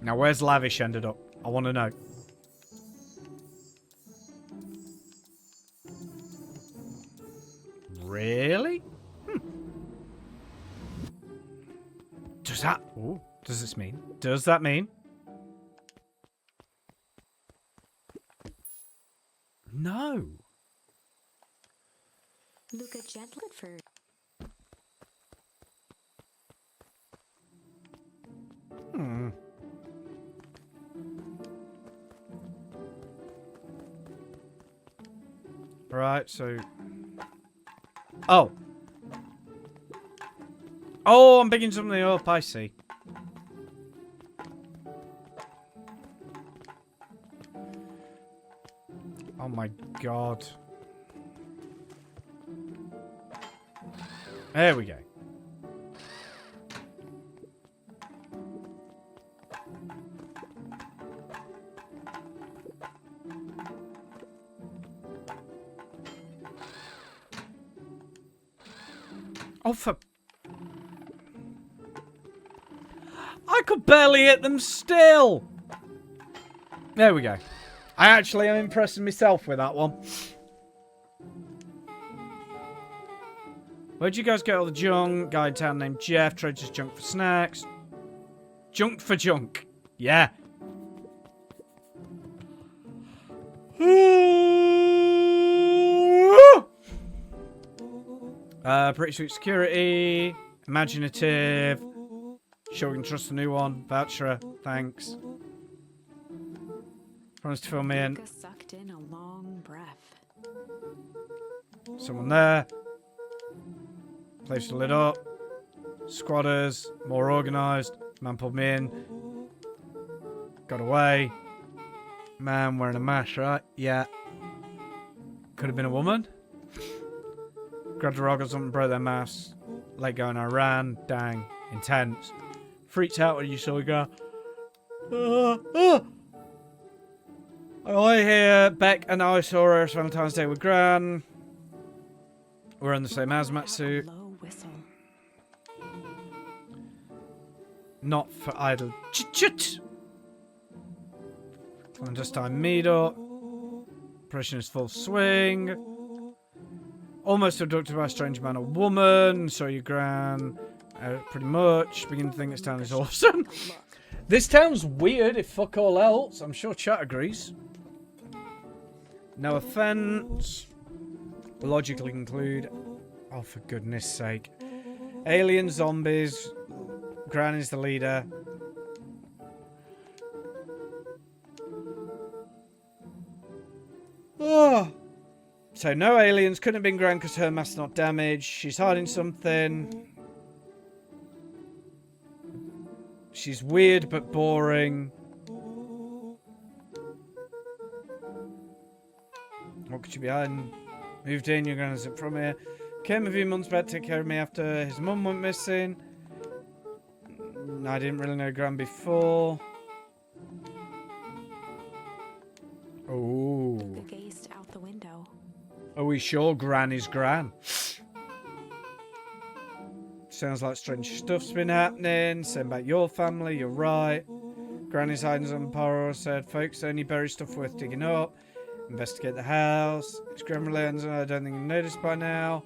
Now, where's Lavish ended up? I want to know. Really? Does that... Ooh, does this mean? Does that mean? No. Luca Gentleford. Right, so... Oh. Oh, I'm picking something up, I see. Oh my god. There we go. Oh, for... I could barely hit them still! There we go. I actually am impressing myself with that one. Where'd you guys get all the junk? Guy in town named Jeff trades his junk for snacks. Junk for junk. Yeah. Pretty sweet security. Imaginative. Sure we can trust the new one. Voucher. Thanks. Promise to fill me in. Luca sucked in a long breath. Someone there. Place lit up. Squatters. More organised. Man pulled me in. Got away. Man wearing a mask, right? Yeah. Could have been a woman. Grabbed a rock or something, broke their mask. Let go and I ran. Dang. Intense. Freaked out when you saw a guy. I hear Beck and I saw her Valentine's Day with Gran. We're in the same hazmat suit. Low whistle. Not for idle chit. Clandestine meet-up. Operation is full swing. Almost abducted by a strange man or woman. Saw you, Gran. Pretty much. Begin to think this town is awesome. This town's weird if fuck all else. I'm sure chat agrees. No offense. Logically conclude. Oh, for goodness sake. Alien zombies. Gran is the leader. Oh. So no aliens. Couldn't have been Gran because her mask's not damaged. She's hiding something. She's weird but boring. What could you be hiding? Moved in, you're going to zip from here. Came a few months back to take care of me after his mum went missing. I didn't really know Gran before. Oh. Luca gazed out the window. Are we sure Gran is Gran? Sounds like strange stuff's been happening. Same about your family, you're right. Granny's hiding some power, said folks only bury stuff worth digging up. Investigate the house. It's Gran Relenz, I don't think you noticed by now.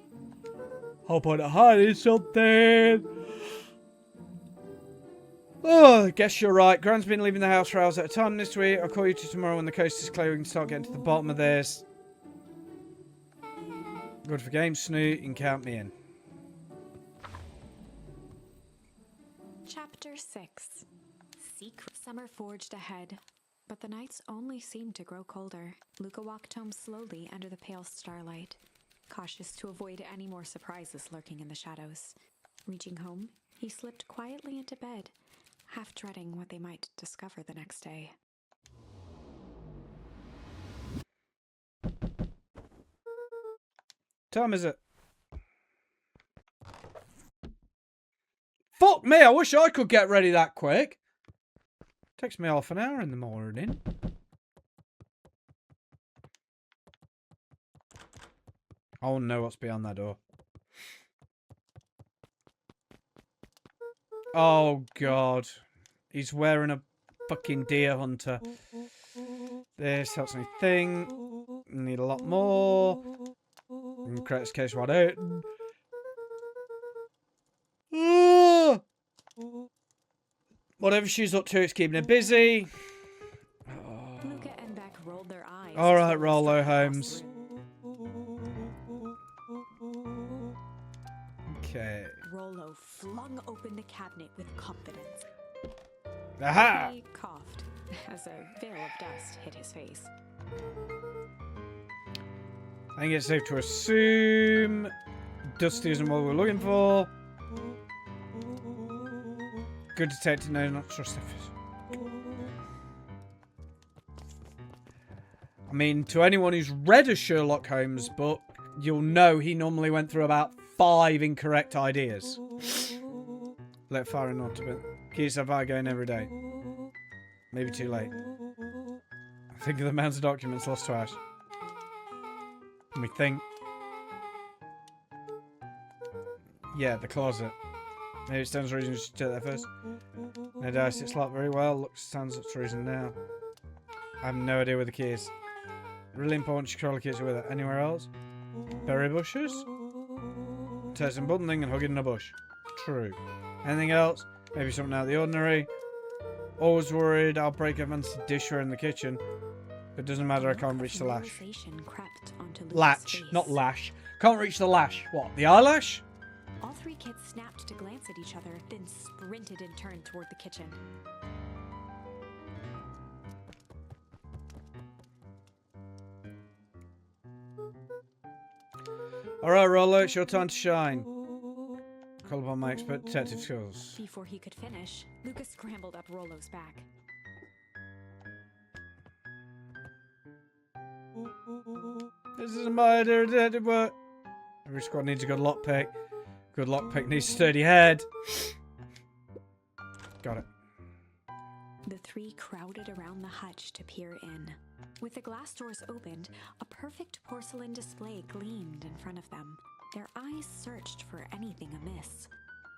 Hope I'm hiding something. Oh, I guess you're right. Gran's been leaving the house for hours at a time this week. I'll call you tomorrow when the coast is clear. We can start getting to the bottom of this. Good for game, Snoot. You can count me in. Chapter 6. Secret. Summer forged ahead. But the nights only seemed to grow colder. Luca walked home slowly under the pale starlight, cautious to avoid any more surprises lurking in the shadows. Reaching home, he slipped quietly into bed, half dreading what they might discover the next day. Time is it? Fuck me, I wish I could get ready that quick. Takes me half an hour in the morning. I want to know what's behind that door. Oh, God. He's wearing a fucking deer hunter. This helps me think. Need a lot more. Create this case wide open. Ah! Whatever she's up to, it's keeping her busy. Luca and Beck rolled their eyes. All right, Rollo Holmes. Okay. Rollo flung open the cabinet with confidence. Aha! He coughed as a veil of dust hit his face. I think it's safe to assume Dusty isn't what we're looking for. Good detective, no, not trust it. I mean, to anyone who's read a Sherlock Holmes book, you'll know he normally went through about 5 incorrect ideas. Let fire and not to bit. Keep yourself fire going every day. Maybe too late. Think of the amount of documents lost to Ash. Let me think. Yeah, the closet. Maybe it stands to reason you should take that first. No dice, it's locked very well. Looks stands up to reason now. I have no idea where the key is. Really important to control the keys with it. Anywhere else? Berry bushes? Testing bundling and hugging in a bush. True. Anything else? Maybe something out of the ordinary. Always worried I'll break everyone's dishware in the kitchen. It doesn't matter, I can't reach the lash. Latch, not lash. Can't reach the lash. What, the eyelash? All 3 kids snapped to glance at each other, then sprinted in turn toward the kitchen. Alright, Rollo, it's your time to shine. Call upon my expert detective skills. Before he could finish, Lucas scrambled up Rollo's back. This isn't my idea of detective work. Every squad needs a good lockpick. Good lockpick needs a sturdy head. Got it. The 3 crowded around the hutch to peer in. With the glass doors opened, a perfect porcelain display gleamed in front of them. Their eyes searched for anything amiss.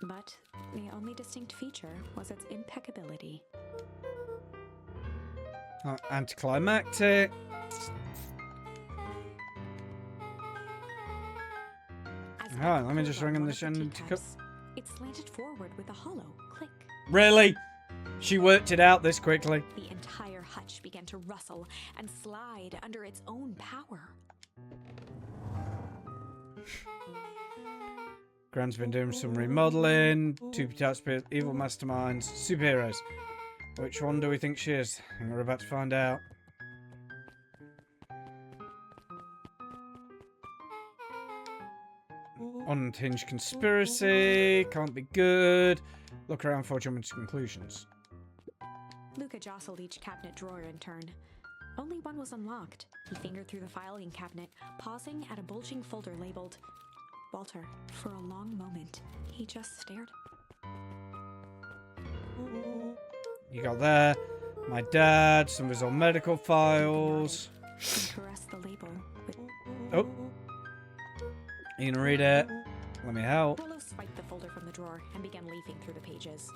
But the only distinct feature was its impeccability. Anticlimactic. Alright, let me just ring in the Shannon to cup. It slanted forward with a hollow click. Really? She worked it out this quickly. The entire hutch began to rustle and slide under its own power. Grant's been doing some remodeling. 2 types of evil masterminds. Superheroes. Which one do we think she is? I think we're about to find out. Unhinged conspiracy. Can't be good. Look around for jumping to conclusions. Luca jostled each cabinet drawer in turn. Only one was unlocked. He fingered through the filing cabinet, pausing at a bulging folder labeled Walter. For a long moment, he just stared. You got there. My dad, some of his old medical files. He caressed the label with... Oh. You gonna read it? Let me help. Rollo swiped the folder from the drawer and began leafing through the pages.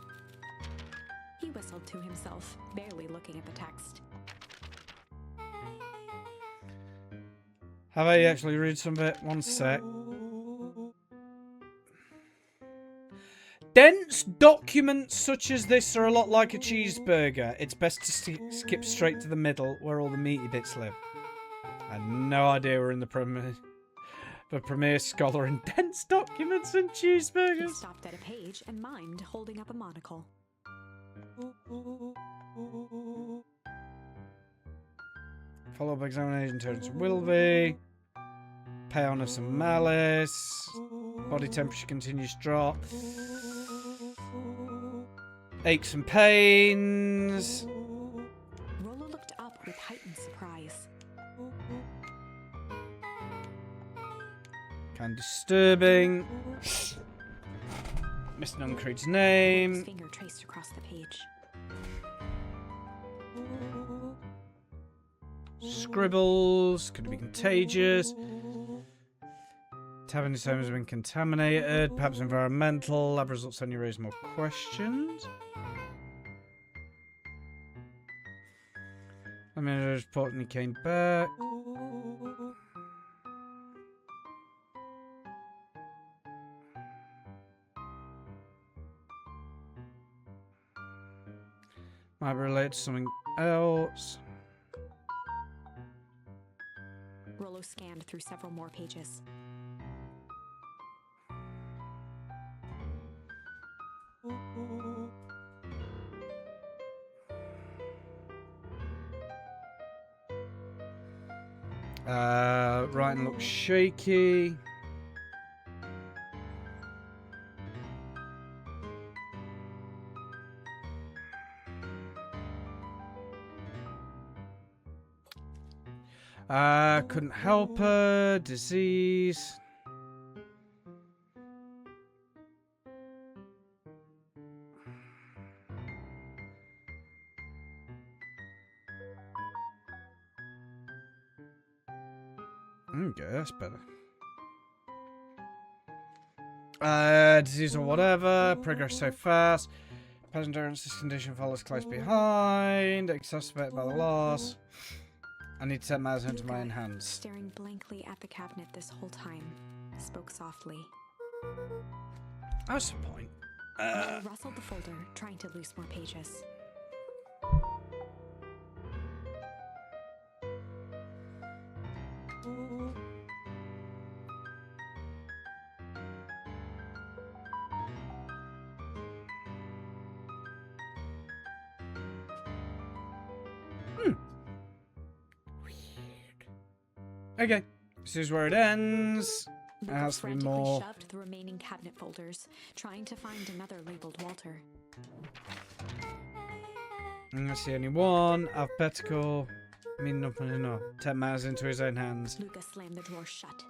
He whistled to himself, barely looking at the text. How about you actually read some of it? One sec. Dense documents such as this are a lot like a cheeseburger. It's best to skip straight to the middle where all the meaty bits live. I had no idea we're in the premier scholar in dense documents and cheeseburgers. He stopped at a page and mimed, holding up a monocle. Follow-up examination turns Willoughby. Pay honor some malice. Body temperature continues to drop. Aches and pains. Rollo looked up with heightened surprise. Kind of disturbing. Mr. Uncreed's His name. finger traced across the page. Scribbles. Could be contagious. Tavern's home has been contaminated. Perhaps environmental. Lab results only raise more questions. I mean, I report when he came back. Might be related to something else. Rollo scanned through several more pages. Writing looks shaky. Couldn't help her. Disease. Okay, that's better. Disease or whatever. Progress so fast. Present endurance, this condition follows close behind. Exacerbated by the loss. I need to set matters into my own hands. Staring blankly at the cabinet this whole time, spoke softly. That's the point. Rollo rustled the folder, trying to loose more pages. Okay, this is where it ends. There Luca has to be frantically more. shoved the remaining cabinet folders, trying to find another labeled Walter. That's the only one. Alphabetical. Mean nothing enough. 10 matters into his own hands. Luca slammed the drawer shut.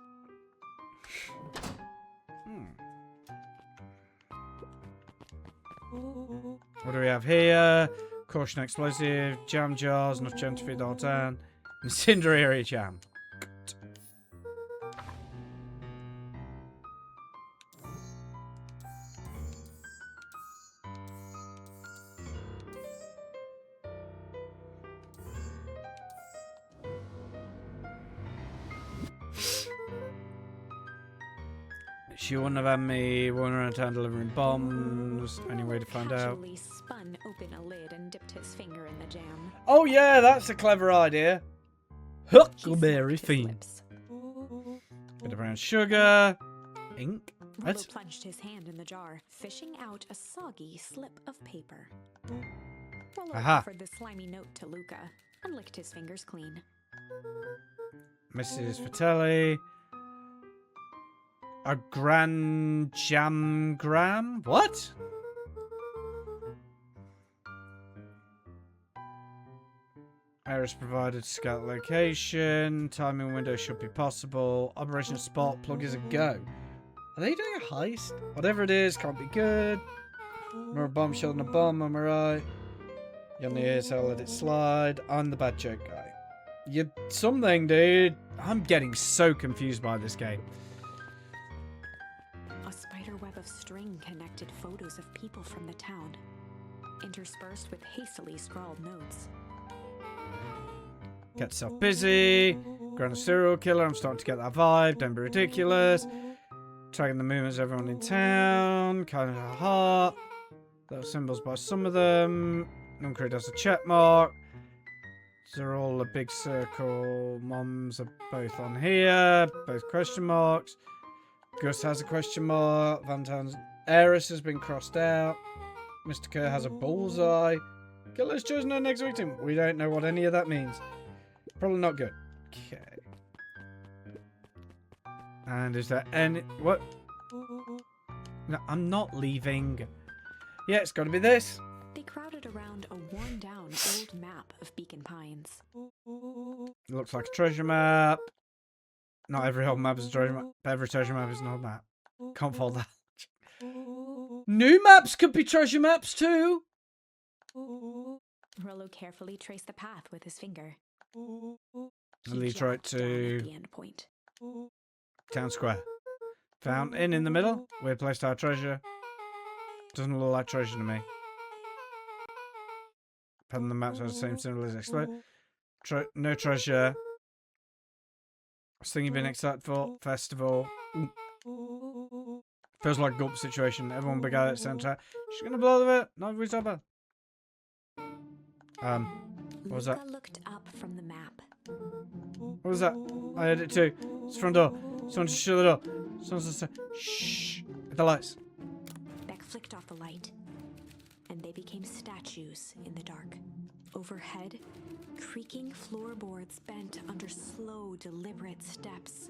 What do we have here? Caution explosive, jam jars, enough jam to feed the whole town. Incendiary jam. She wouldn't have had me running around town delivering bombs. Any way to find out? Casually spun open a lid and dipped his finger in the jam. Oh yeah, that's a clever idea. He Huckleberry smacked his fiend. lips. Bit of brown sugar. Ink. Rollo What? plunged his hand in the jar, fishing out a soggy slip of paper. Rollo Aha. offered the slimy note to Luca and licked his fingers clean. Mrs. Fratelli. A grand jamgram? What? Iris provided scout location. Timing window should be possible. Operation Spot. Plug is a go. Are they doing a heist? Whatever it is, can't be good. More bombshell than a bomb, am I right? You're on the ear, so I'll let it slide. I'm the bad joke guy. You're something, dude. I'm getting so confused by this game. A spider web of string connected photos of people from the town, interspersed with hastily scrawled notes. Get yourself busy. Ground a serial killer. I'm starting to get that vibe. Don't be ridiculous. Tracking the movements of everyone in town. Kind of a heart. Little symbols by some of them. Uncreed has a check mark. These are all a big circle. Moms are both on here. Both question marks. Gus has a question mark. Van Taun's heiress has been crossed out. Mr. Kerr has a bullseye. Killer's chosen our next victim. We don't know what any of that means. Probably not good. Okay. And is there any... What? No, I'm not leaving. Yeah, it's got to be this. They crowded around a worn-down old map of Beacon Pines. It looks like a treasure map. Not every old map is a treasure map, but every treasure map is an old map. Can't follow that. New maps could be treasure maps too. Rollo carefully traced the path with his finger. And leads right jumped down to at the end point. Town Square. Fountain in the middle. Weird place to hide treasure. Doesn't look like treasure to me. Pattern the maps has the same symbol as explode. No treasure. Thing you've been excited for. Festival. Ooh. Feels like a gulp situation. Everyone began at the same time. She's gonna blow the bit. No, we stop her. What was that? Luca looked up from the map. What was that? I heard it too. It's the front door. Someone just shut the door. Someone's just shh. Hit the lights. Beck flicked off the light, and they became statues in the dark. Overhead, creaking floorboards bent under slow, deliberate steps.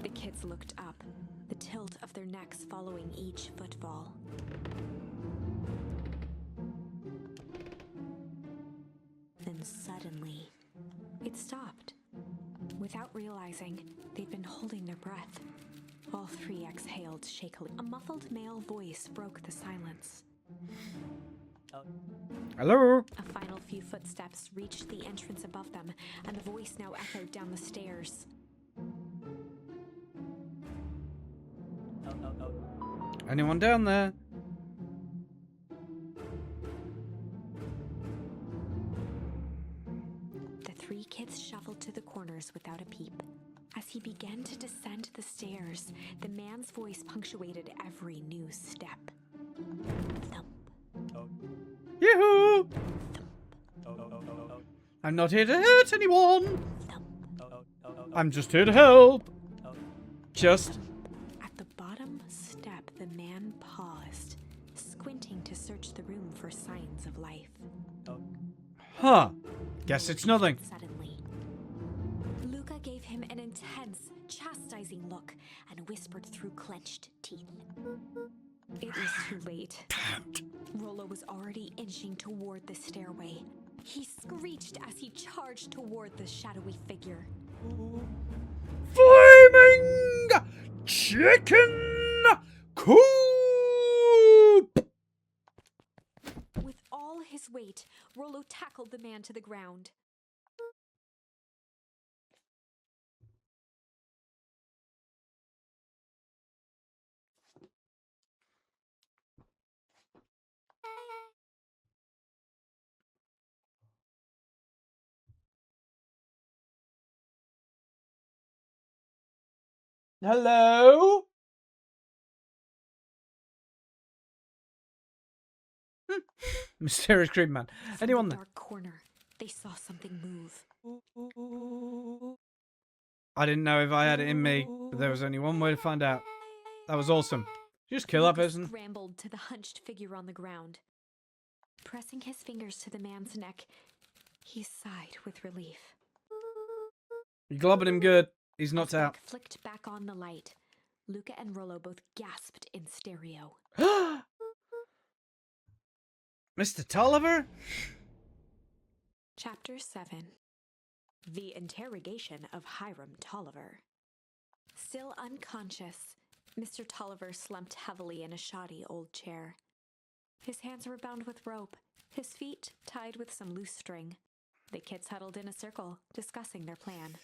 The kids looked up, the tilt of their necks following each footfall. Then suddenly, it stopped. Without realizing, they'd been holding their breath. All three exhaled shakily. A muffled male voice broke the silence. Hello? A final few footsteps reached the entrance above them, and the voice now echoed down the stairs. Anyone down there? The three kids shuffled to the corners without a peep. As he began to descend the stairs, the man's voice punctuated every new step. Thump. Yoo-hoo! I'm not here to hurt anyone. I'm just here to help. Just. At the bottom step, the man paused, squinting to search the room for signs of life. Huh. Guess it's nothing. Suddenly, Luca gave him an intense, chastising look and whispered through clenched teeth. It was too late. Rollo was already inching toward the stairway. He screeched as he charged toward the shadowy figure. Flaming chicken coop! With all his weight, Rollo tackled the man to the ground. Hello? Mysterious creep man. From Anyone the there? dark corner, they saw something move. I didn't know if I had it in me, but there was only one way to find out. That was awesome. Just kill that person. Scrambled to the hunched figure on the ground. Pressing his fingers to the man's neck, he sighed with relief. You globbing him good. He's knocked As out. Beck flicked back on the light. Luca and Rollo both gasped in stereo. Mr. Tolliver? Chapter 7. The Interrogation of Hiram Tolliver. Still unconscious, Mr. Tolliver slumped heavily in a shoddy old chair. His hands were bound with rope, his feet tied with some loose string. The kids huddled in a circle, discussing their plan.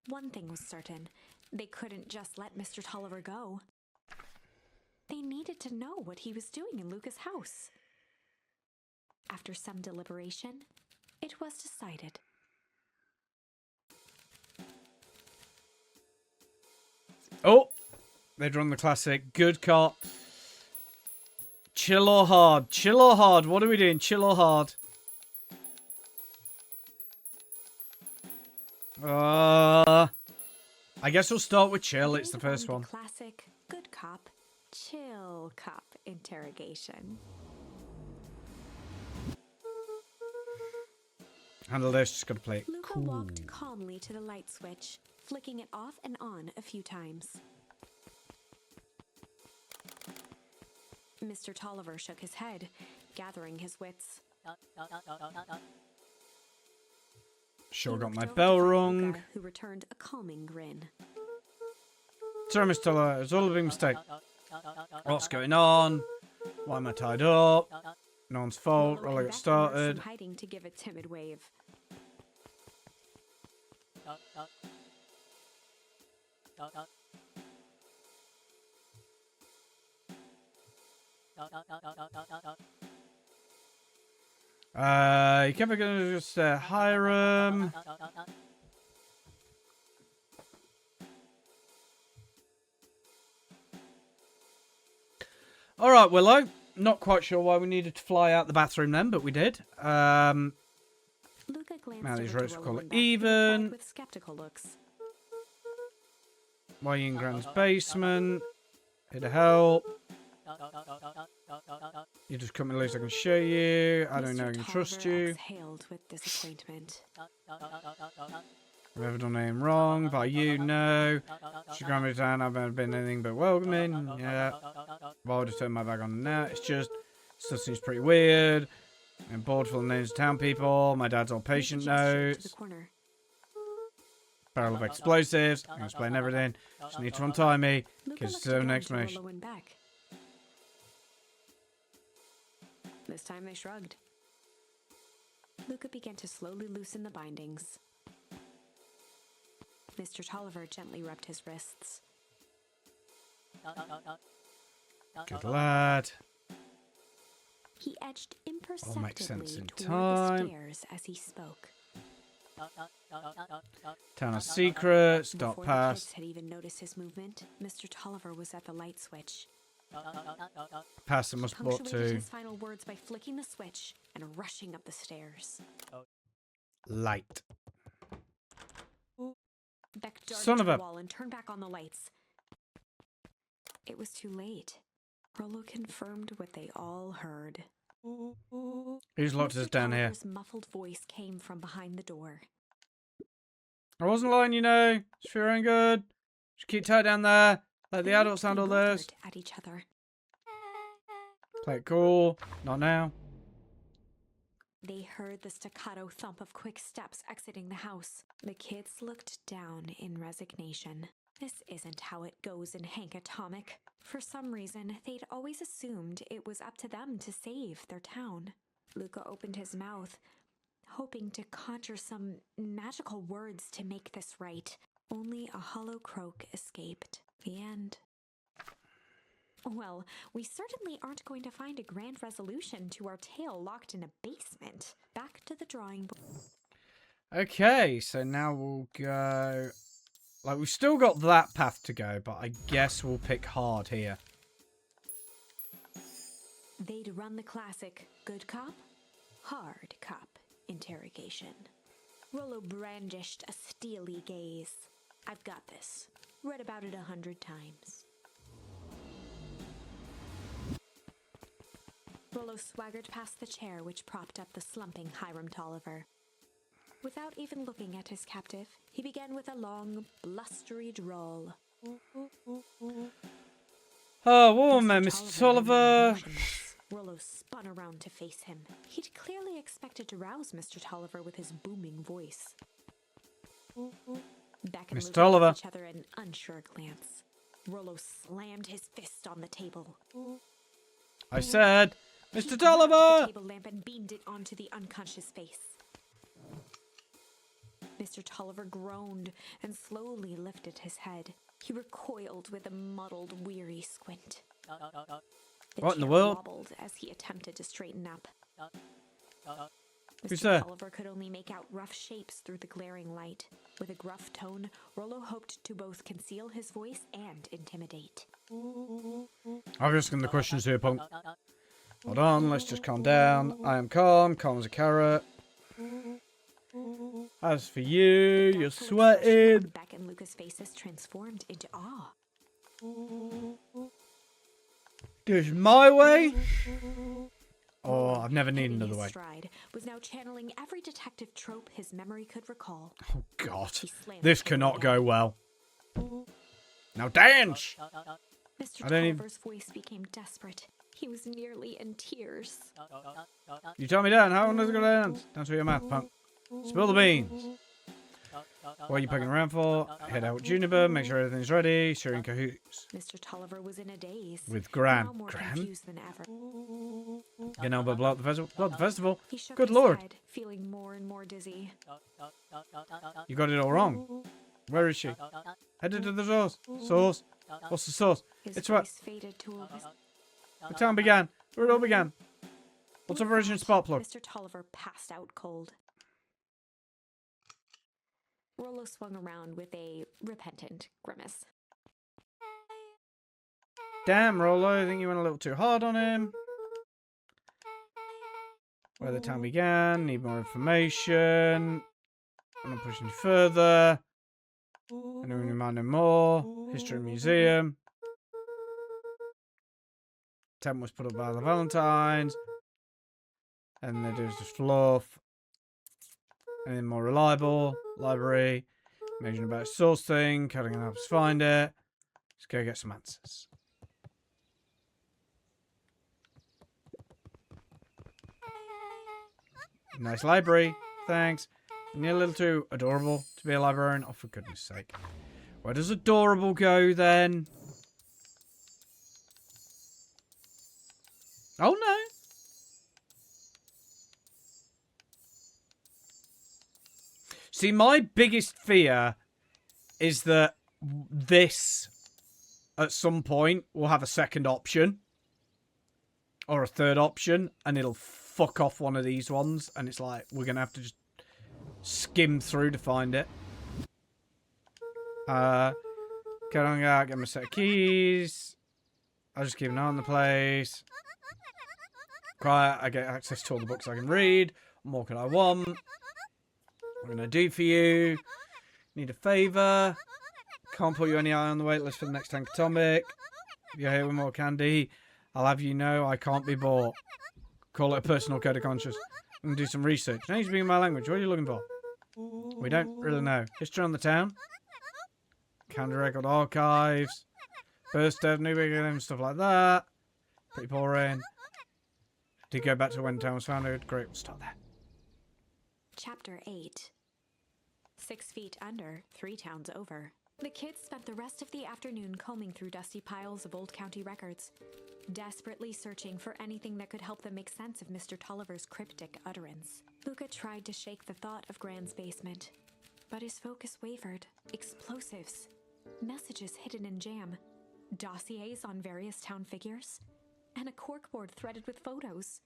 One thing was certain, they couldn't just let Mr. Tolliver go. They needed to know what he was doing in Luca's house. After some deliberation, it was decided. Oh! They'd run the classic. Good cop. Chill or hard? Chill or hard? What are we doing? Chill or hard? I guess we'll start with chill. It's the first one. Classic good cop, chill cop interrogation. Handle this. Just gotta play it Luca cool. walked calmly to the light switch, flicking it off and on a few times. Mr. Tolliver shook his head, gathering his wits. Sure He got looked my over to bell find rung. Luca, who returned a calming grin. Sorry, Mr. Tolliver. It's all a big mistake. What's going on? Why am I tied up? No one's fault. Rollo Rollo and got Beck emerged started. from hiding to give a timid wave. You kept gonna just hire him. All right, Willow. Not quite sure why we needed to fly out the bathroom then, but we did. Luca glanced Now these over roads to will Rollo call and it Beck, who replied even. with skeptical looks. Why are you in Grand's basement? Here to help. You just come in loose, I can show you. I don't know, I can trust Tolliver you. exhaled with disappointment. I've ever done anything wrong by you? No. She grabbed me down, I've never been anything but welcoming. Yeah. Why would I turn my back on now? It's just, stuff seems pretty weird. I'm bored full of names of town people. My dad's old patient Luca gestured to the notes. corner. Barrel of explosives. I can explain everything. Just need to untie me. Luca Kids looked deserve an again to explanation. Rollo and Beck. This time they shrugged. Luca began to slowly loosen the bindings. Mr. Tolliver gently rubbed his wrists. Good lad. He edged All makes sense imperceptibly in toward time. the stairs as he spoke. Town of secrets. Before Dot the past. kids had even noticed his movement, Mr. Tolliver was at the light switch. Past it must He bought punctuated to his final words by flicking the switch and rushing up the stairs. light. Beck darted Son to of the a- wall and turned back on the lights. It was too late. Rollo confirmed what they all heard. Who's locked us down here? Tolliver's muffled voice came from behind the door. I wasn't lying, you know. It's for your own good. Just keep tight down there. Let the They adults looked handle this. bewildered at each other. Play it cool. Not now. They heard the staccato thump of quick steps exiting the house. The kids looked down in resignation. This isn't how it goes in Hank Atomic. For some reason, they'd always assumed it was up to them to save their town. Luca opened his mouth, hoping to conjure some magical words to make this right. Only a hollow croak escaped. The end. Well, we certainly aren't going to find a grand resolution to our tale locked in a basement. Back to the drawing board. Okay, so now we'll go... Like, we've still got that path to go, but I guess we'll pick hard here. They'd run the classic good cop, hard cop interrogation. Rollo brandished a steely gaze. I've got this. Read about it 100 times. Rollo swaggered past the chair which propped up the slumping Hiram Tolliver. Without even looking at his captive, he began with a long, blustery drawl. Oh, woman, Mr. Tolliver Tolliver. remained motionless. Rollo spun around to face him. He'd clearly expected to rouse Mr. Tolliver with his booming voice. Beck and Mr. Luke Tolliver. looked at each other in an unsure glance. Rollo slammed his fist on the table. I said, He Mr. grabbed Tolliver! the table lamp and beamed it onto the unconscious face. Mr. Tolliver groaned and slowly lifted his head. He recoiled with a muddled, weary squint. What in the chair world? wobbled as he attempted to straighten up. Who's Mr. there? Tolliver could only make out rough shapes through the glaring light. With a gruff tone, Rollo hoped to both conceal his voice and intimidate. I'm asking the questions here, punk. Hold on, let's just calm down. I am calm as a carrot. As for you, you're Doubtful expression on sweating. Beck and Luca's faces transformed into awe. Do it my way, Oh, I've never needed Hitting another his way. stride, was now channeling every detective trope his memory could recall. Oh, God. He slammed This the table cannot again. go well. Now dance! Mr. I don't even- Tolliver's voice became desperate. He was nearly in tears. You tell me, Dan, how long does it go to dance? Dance with your mouth, punk. Spill the beans. What are you poking around for? Head out with Juniper, make sure everything's ready. Sure in cahoots. Mr. Tolliver was in a daze. With now Gran. more Gran? confused than ever. You know, but blow up the festival. Blow up the festival. He shook Good his lord. head, feeling more and more dizzy. You got it all wrong. Where is she? Headed to the source. Source. What's the source? His It's what voice faded to a whisper. the town began. Where it all began. What's With Operation that, Spark Plug? Mr. Tolliver passed out cold. Rollo swung around with a repentant grimace. Damn, Rollo, I think you went a little too hard on him. Where the town began. Need more information. I'm not pushing you further. Anyone who might know more. History Museum. Tent was put up by the Valentines. And they do is just fluff. Anything more reliable. Library. Imagine about source thing. Cutting it up to find it. Let's go get some answers. Nice library. Thanks. You're a little too adorable to be a librarian. Oh, for goodness sake. Where does adorable go then? Oh, no. See, my biggest fear is that this, at some point, will have a second option. Or a third option. And it'll fuck off one of these ones. And it's like, we're going to have to just skim through to find it. Get on out, get my set of keys. I'll just keep an eye on the place. Quiet, I get access to all the books I can read. What more can I want? What can I do for you? Need a favour? Can't put you any eye on the wait list for the next Tank Atomic. If you're here with more candy, I'll have you know I can't be bought. Call it a personal code of conscience. I'm going to do some research. Now you're speaking my language. What are you looking for? We don't really know. History on the town? Candy record archives. Birth death, new beginning, stuff like that. Pretty boring. Did go back to when the town was founded. Great, we'll start there. Chapter 8. 6 feet under, 3 towns over. The kids spent the rest of the afternoon combing through dusty piles of old county records, desperately searching for anything that could help them make sense of Mr. Tolliver's cryptic utterance. Luca tried to shake the thought of Gran's basement, but his focus wavered. Explosives, messages hidden in jam, dossiers on various town figures, and a corkboard threaded with photos.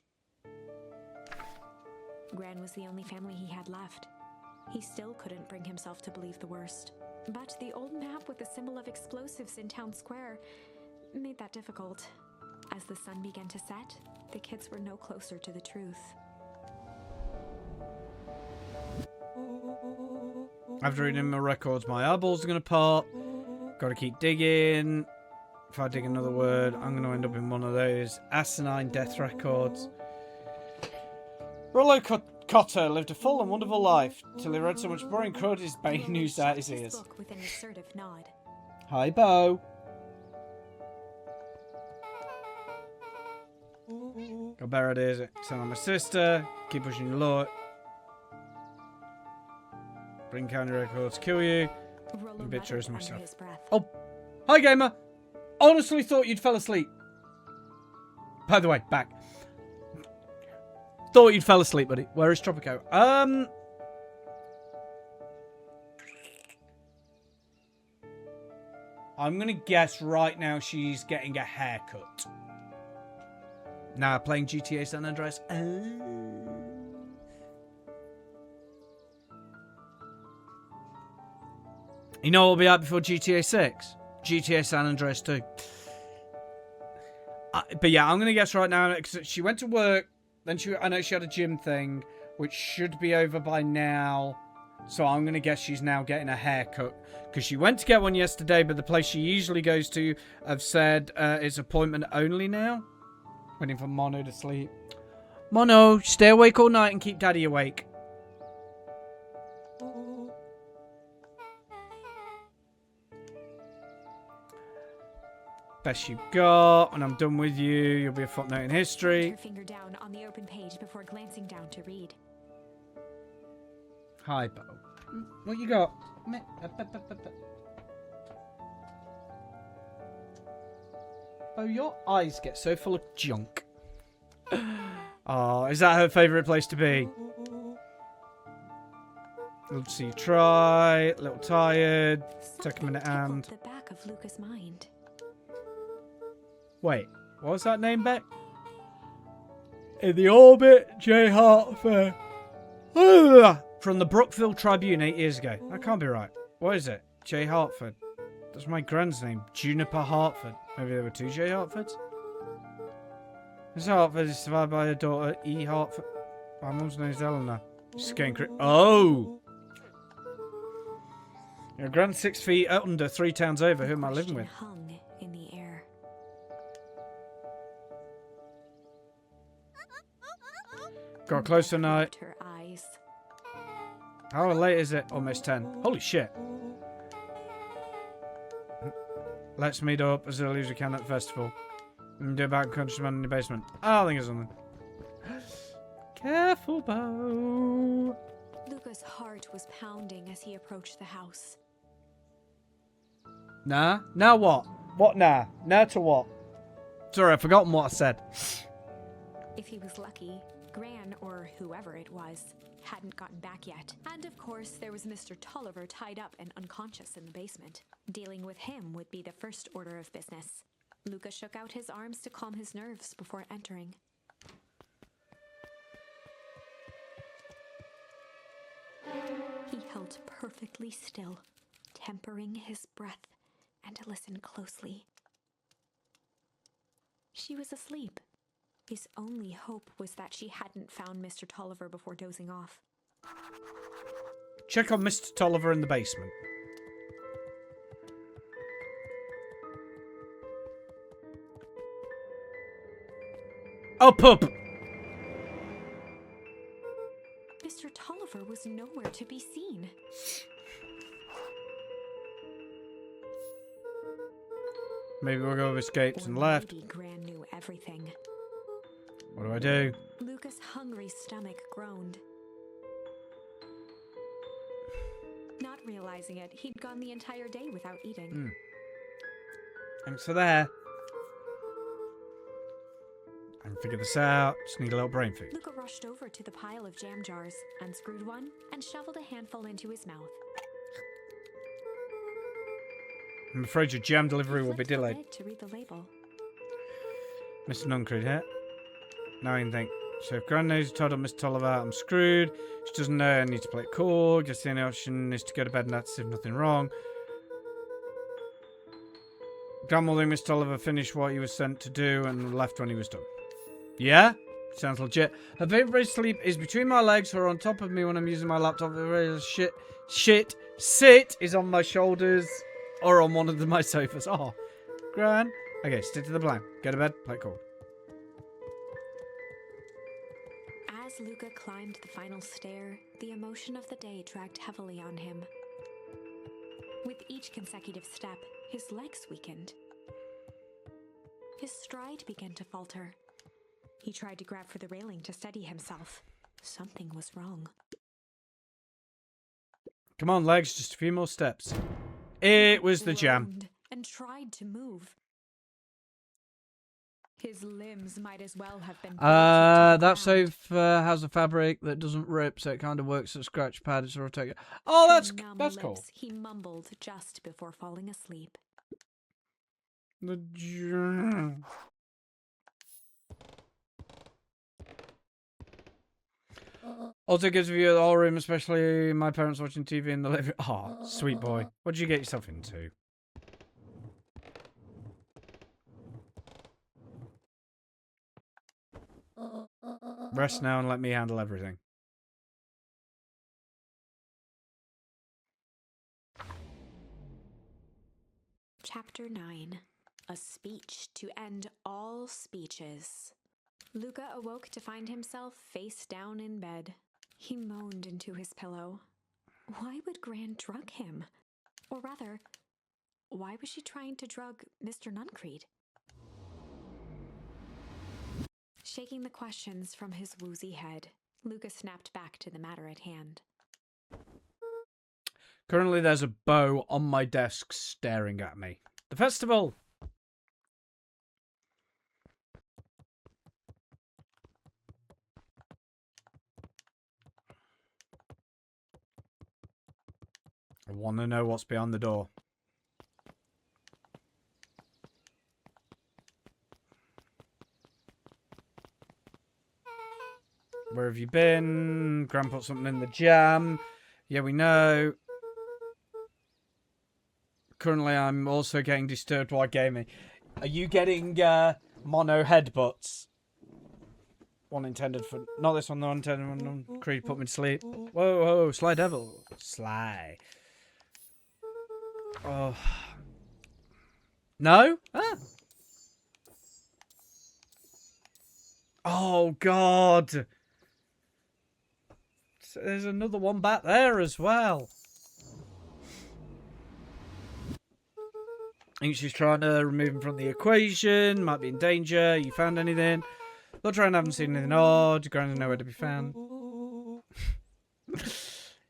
Gran was the only family he had left. He still couldn't bring himself to believe the worst. But the old map with the symbol of explosives in town square made that difficult. As the sun began to set, the kids were no closer to the truth. After reading my records, my eyeballs are going to pop. Got to keep digging. If I dig another word, I'm going to end up in one of those asinine death records. Rollo Cotter lived a full and wonderful life till he read so much boring crud his bane news out his ears. Book with an assertive nod. Hi, Bo. Got better ideas. Sound like my sister. Keep pushing your luck. Bring county records, kill you. Rollo A bit muttered chosen under myself. his breath. Oh, hi, gamer. Honestly thought you'd fell asleep. By the way, back. Thought you'd fell asleep, buddy. Where is Tropico? I'm gonna guess right now she's getting a haircut. Nah, playing GTA San Andreas. You know what will be out before GTA 6? GTA San Andreas 2. But yeah, I'm going to guess right now, because she went to work, then I know she had a gym thing, which should be over by now. So I'm going to guess she's now getting a haircut. Because she went to get one yesterday, but the place she usually goes to have said it's appointment only now. Waiting for Mono to sleep. Mono, stay awake all night and keep Daddy awake. Best you got. When I'm done with you, you'll be a footnote in history. Her finger down on the open page before glancing down to read. Hi, Bo. What you got? Oh, your eyes get so full of junk. Oh, is that her favourite place to be? Let's see you try. A little tired. Take a minute and... The back of Luca's mind. Wait, what was that name back? In the orbit, J. Hartford. From the Brookville Tribune 8 years ago. That can't be right. What is it? J. Hartford. That's my grand's name. Juniper Hartford. Maybe there were two J. Hartfords? Miss Hartford is survived by her daughter, E. Hartford. My mum's name is Eleanor. She's getting Oh! Your grand's 6 feet under, 3 towns over. Who am I living with? Hung in the air. Got close tonight. Her eyes. How late is it? Almost 10. Holy shit. Let's meet up as early as we can at the festival. And do a back countryman in the basement. I'll think of something. Careful, Bo. Luca's heart was pounding as he approached the house. Nah? Now what? What nah? Nah to what? Sorry, I've forgotten what I said. If he was lucky, Gran, or whoever it was, hadn't gotten back yet. And of course, there was Mr. Tolliver tied up and unconscious in the basement. Dealing with him would be the first order of business. Luca shook out his arms to calm his nerves before entering. He held perfectly still, tempering his breath, and listened closely. She was asleep. His only hope was that she hadn't found Mr. Tolliver before dozing off. Check on Mr. Tolliver in the basement. Oh, pup! Mr. Tolliver was nowhere to be seen. Maybe we'll go over escapes and Or left. maybe Gran knew everything. What do I do? Luca's hungry stomach groaned. Not realizing it, he'd gone the entire day without eating. Thanks for there. I can figure this out. Just need a little brain food. Luca rushed over to the pile of jam jars, unscrewed one, and shoveled a handful into his mouth. I'm afraid your jam delivery will be Flipped the delayed. lid to read the label. Mr. Nuncred here. Now I can think. So if Gran knows told up Miss Tolliver I'm screwed. She doesn't know I need to play it cool. Guess the only option is to go to bed and that's if nothing wrong. Gran will think Miss Tolliver finished what he was sent to do and left when he was done. Yeah? Sounds legit. Her favourite place to sleep is between my legs or on top of me when I'm using my laptop. Sit is on my shoulders or on one of my sofas. Oh, Gran. Okay, stick to the plan. Go to bed, play it cool. As Luca climbed the final stair, the emotion of the day dragged heavily on him. With each consecutive step, his legs weakened. His stride began to falter. He tried to grab for the railing to steady himself. Something was wrong. Come on, legs, just a few more steps. It was the jam. Groaned and tried to move. His limbs might as well have been. That sofa has a fabric that doesn't rip, so it kind of works as a scratch pad. It's rotating. Oh, that's cool. He mumbled just before falling asleep. The jam. Also gives a view of the whole room, especially my parents watching TV in the living room. Oh, sweet boy. What did you get yourself into? Rest now and let me handle everything. Chapter 9. A speech to end all speeches. Luca awoke to find himself face down in bed. He moaned into his pillow. Why would Gran drug him? Or rather, why was she trying to drug Mr. Nuncreed? Shaking the questions from his woozy head, Luca snapped back to the matter at hand. Currently, there's a bow on my desk staring at me. The festival! I want to know what's behind the door. Where have you been? Gran put something in the jam. Yeah, we know. Currently, I'm also getting disturbed while gaming. Are you getting mono headbutts? One intended for... Not this one, the one intended for Creed put me to sleep. Whoa, whoa, Sly Devil. Sly. Oh. No? Ah. Oh, God. So there's another one back there as well. I think she's trying to remove him from the equation. Might be in danger. You found anything? They'll try and haven't seen anything odd. Gran's nowhere to be found.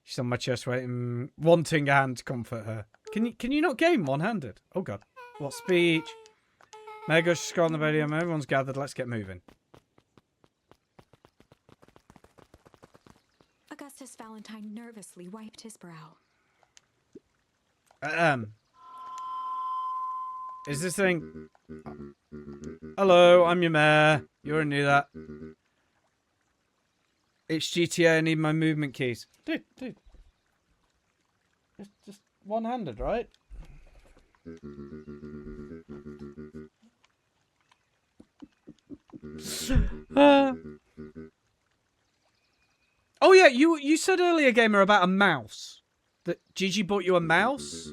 She's on my chest waiting, wanting a hand to comfort her. Can you not game one-handed? Oh, God. What speech? Mega just got on the podium. Everyone's gathered. Let's get moving. Augustus Valentine nervously wiped his brow. Is this thing... Hello, I'm your mayor. You already knew that. It's GTA, I need my movement keys. Dude. Just one-handed, right? Oh yeah, you said earlier, Gamer, about a mouse. That Gigi bought you a mouse?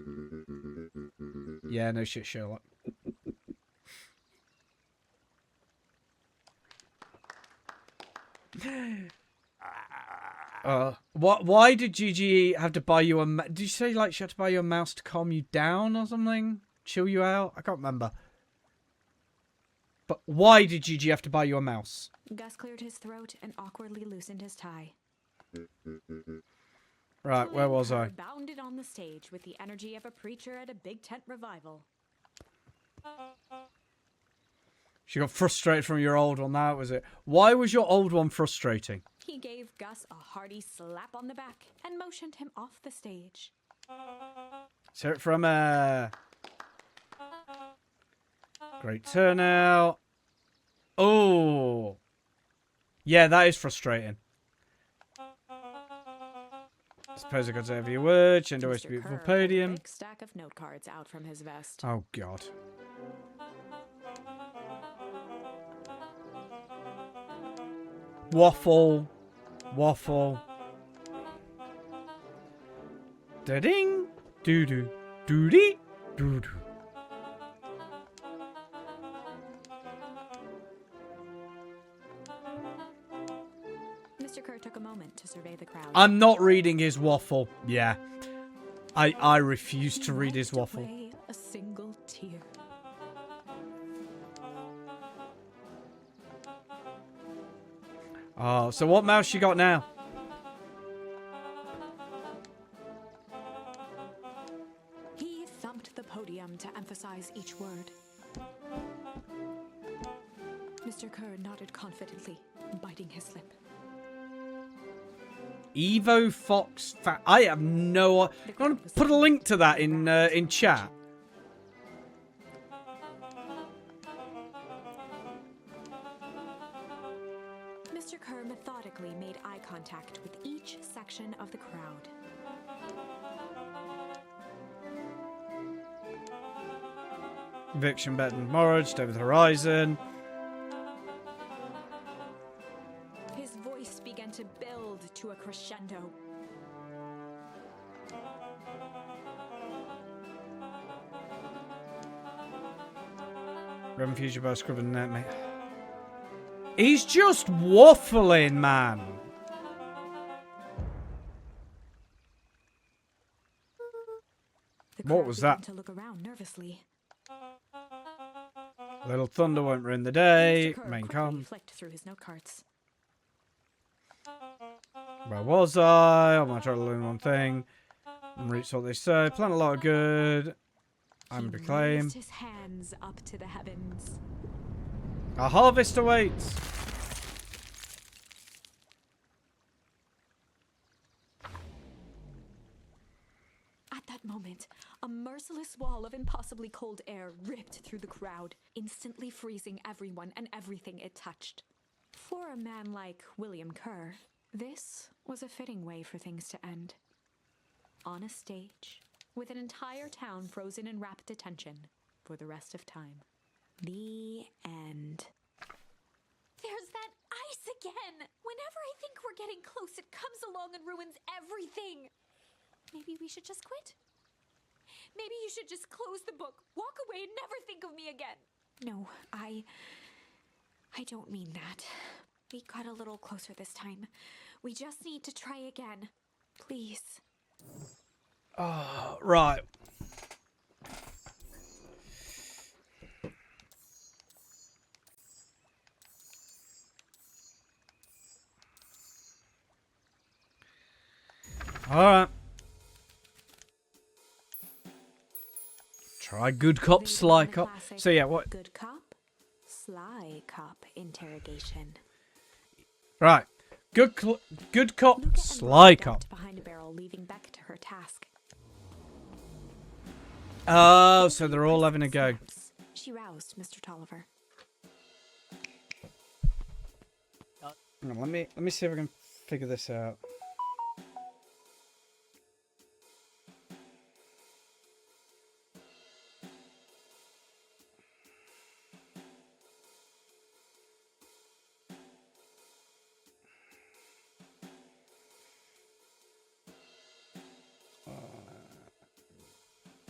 Yeah, no shit, Sherlock. Why did Gigi have to buy you a... Did you say, like, she had to buy you a mouse to calm you down or something? Chill you out? I can't remember. But why did Gigi have to buy you a mouse? Gus cleared his throat and awkwardly loosened his tie. Right, where was I? Bounded on the stage with the energy of a preacher at a big tent revival. She got frustrated from your old one, that was it. Why was your old one frustrating? He gave Gus a hearty slap on the back and motioned him off the stage. Let's hear it from great turnout. Oh. Yeah, that is frustrating. Suppose I got to have your word. She enjoys a beautiful podium. A big stack of note cards out from his vest. Oh, God. Waffle. Da-ding. Doo-doo. Doo-dee. Doo-doo. Mr. Kerr took a moment to survey the crowd. I'm not reading his waffle. Yeah. I refuse to read his waffle. Away a single tear. Oh, so what mouse you got now? He thumped the podium to emphasize each word. Mr. Kerr nodded confidently, biting his lip. Evo Fox Fat. I have no. I want to put a link to that in chat. Mr. Kerr methodically made eye contact with each section of the crowd. Eviction Bet and Morridge, David Horizon. His voice began to build to a crescendo. Reverend Future by Scribbling Net, mate. He's just waffling, man. The What crowd was began that? to look around nervously. Little thunder won't ruin the day. Mr. Kerr Main quickly com. flicked through his note cards. Where was I? I'm not trying to learn one thing. Reach what they say. Plan a lot of good. I'm He reclaim. raised his hands up to the heavens. A harvest awaits. At that moment, a merciless wall of impossibly cold air ripped through the crowd, instantly freezing everyone and everything it touched. For a man like William Kerr, this was a fitting way for things to end. On a stage, with an entire town frozen in rapt attention for the rest of time. The end. There's that ice again! Whenever I think we're getting close, it comes along and ruins everything! Maybe we should just quit? Maybe you should just close the book, walk away, and never think of me again. No, I don't mean that. We got a little closer this time. We just need to try again. Please. Oh, right. Alright. Try good cop, These are sly the cop. classic So yeah, what? Good cop, sly cop interrogation. Right. Good cop, Luca and sly Rory cop. ducked behind a barrel, leaving Beck to her task. Oh, so they're all having a go. Snaps. She roused Mr. Tolliver. Hang on, let me see if I can figure this out.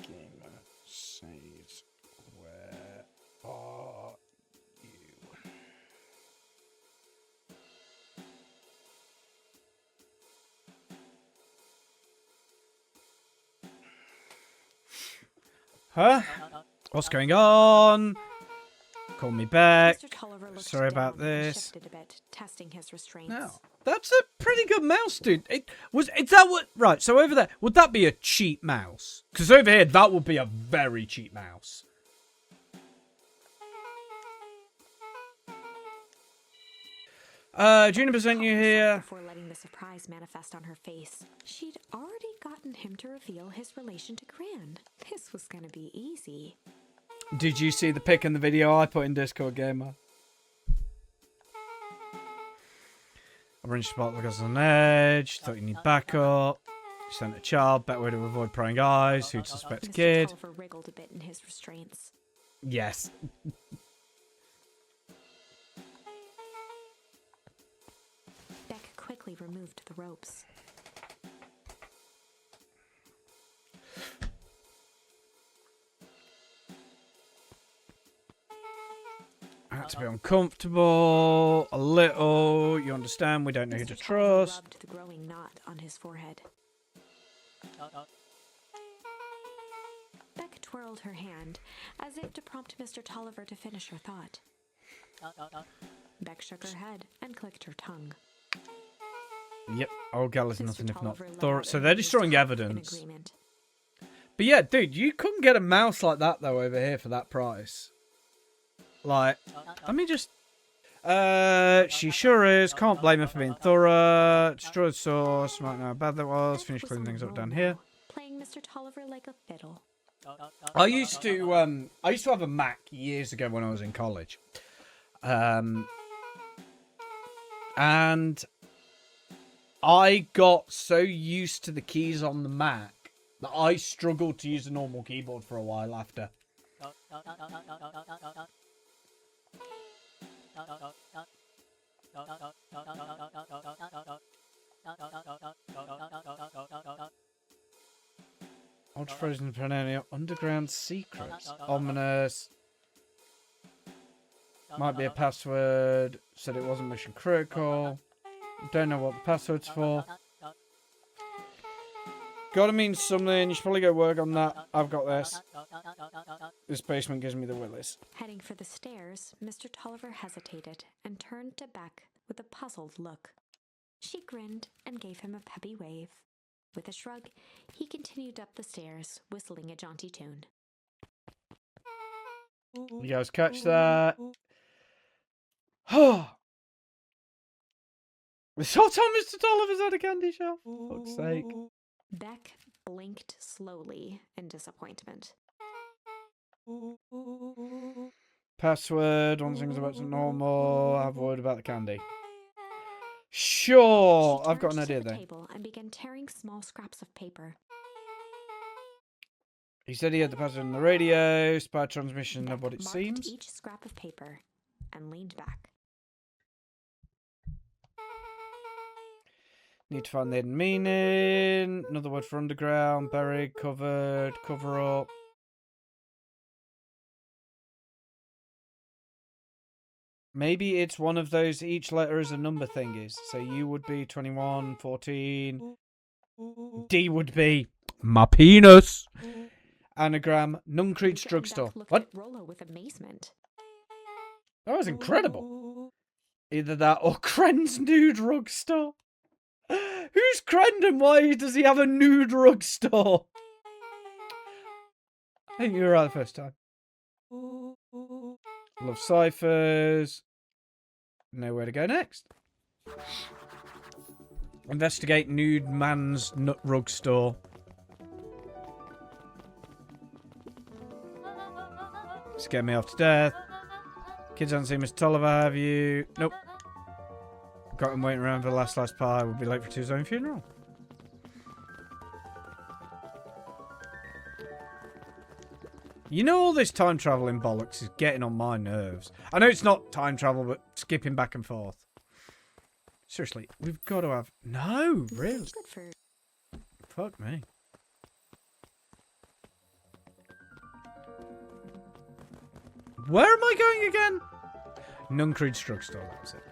Gamer says, where are you? Huh? What's going on? Call me back. Mr. Tolliver looked Sorry about down and this. shifted a bit, testing his restraints. No. That's a pretty good mouse, dude. Is that what... Right, so over there, would that be a cheap mouse? Because over here, that would be a very cheap mouse. Juniper sent you here. Before letting the surprise manifest on her face, she'd already gotten him to reveal his relation to Gran. This was gonna be easy. Did you see the pic in the video I put in Discord, Gamer? Orange spot because on edge. Thought you need backup. You sent a child. Better way to avoid prying eyes. Who'd suspect a Mr. kid? Tolliver wriggled a bit in his restraints. Yes. Beck quickly removed the ropes. I had to be uncomfortable. A little. You understand? We don't know who to Mr. Tolliver trust. rubbed the growing knot on his forehead. Beck twirled her hand, as if to prompt Mr. Tolliver to finish her thought. Beck shook her head and clicked her tongue. Yep. Old gal is Mr. nothing if not Tolliver let thorough. out So a they're raised destroying cough in evidence. agreement. But yeah, dude, you couldn't get a mouse like that though over here for that price. Like, let me just. She sure is. Can't blame her for being thorough. Destroyed source. Might know how bad that was. Beck Finish was cleaning on a things up roll down now, here. playing Mr. Tolliver like a fiddle. I used to have a Mac years ago when I was in college. And I got so used to the keys on the Mac that I struggled to use a normal keyboard for a while after. Ultra Frozen Perennial Underground Secrets. Ominous. Might be a password. Said it wasn't mission critical. Don't know what the password's for. Gotta mean something. You should probably go work on that. I've got this. This basement gives me the willies. Heading for the stairs, Mr. Tolliver hesitated and turned to Beck with a puzzled look. She grinned and gave him a peppy wave. With a shrug, he continued up the stairs, whistling a jaunty tune. You guys catch that? This whole time Mr. Tolliver's at a candy shop. For fuck's sake. Beck blinked slowly in disappointment. Password, one thing's about to normal. I've worried about the candy. Sure, I've got an idea there. Table and began tearing small scraps of paper. He said he had the password on the radio, spy transmission Beck of what it marked seems. each scrap of paper and leaned back. Need to find the hidden meaning. Another word for underground, buried, covered, cover up. Maybe it's one of those each letter is a number thingies. So U would be 21, 14. D would be my penis. Anagram, Nuncreed's drugstore. Beck looked What? at Rollo with amazement. That was incredible. Either that or Kren's new drugstore. Who's Kren and why does he have a new drugstore? I think you were right the first time. Love ciphers. Know where to go next. Investigate nude man's nut rug store. Scare me off to death. Kids haven't seen Mr. Tolliver, have you? Nope. Got him waiting around for the last slice pie. We'll be late for his own funeral. You know, all this time traveling bollocks is getting on my nerves. I know it's not time travel, but skipping back and forth. Seriously, we've got to have... No, really? Good for... Fuck me. Where am I going again? Nuncreed's drugstore, that was it.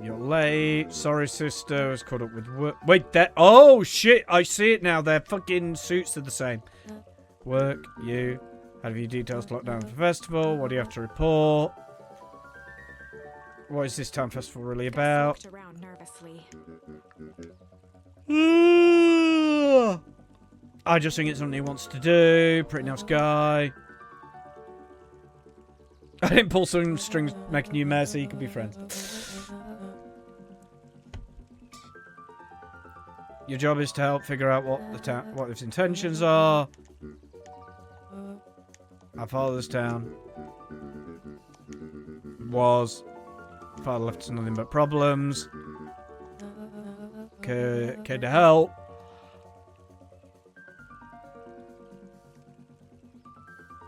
You're late. Sorry, sister. I was caught up with work. Wait, that. Oh, shit. I see it now. Their fucking suits are the same. Work, you. Have your details locked down for the festival? What do you have to report? What is this town festival really about? Looked around nervously. I just think it's something he wants to do. Pretty nice guy. I didn't pull some strings making you mad so you could be friends. Your job is to help figure out what his intentions are. Our father's town was. Father left us nothing but problems. Care to help.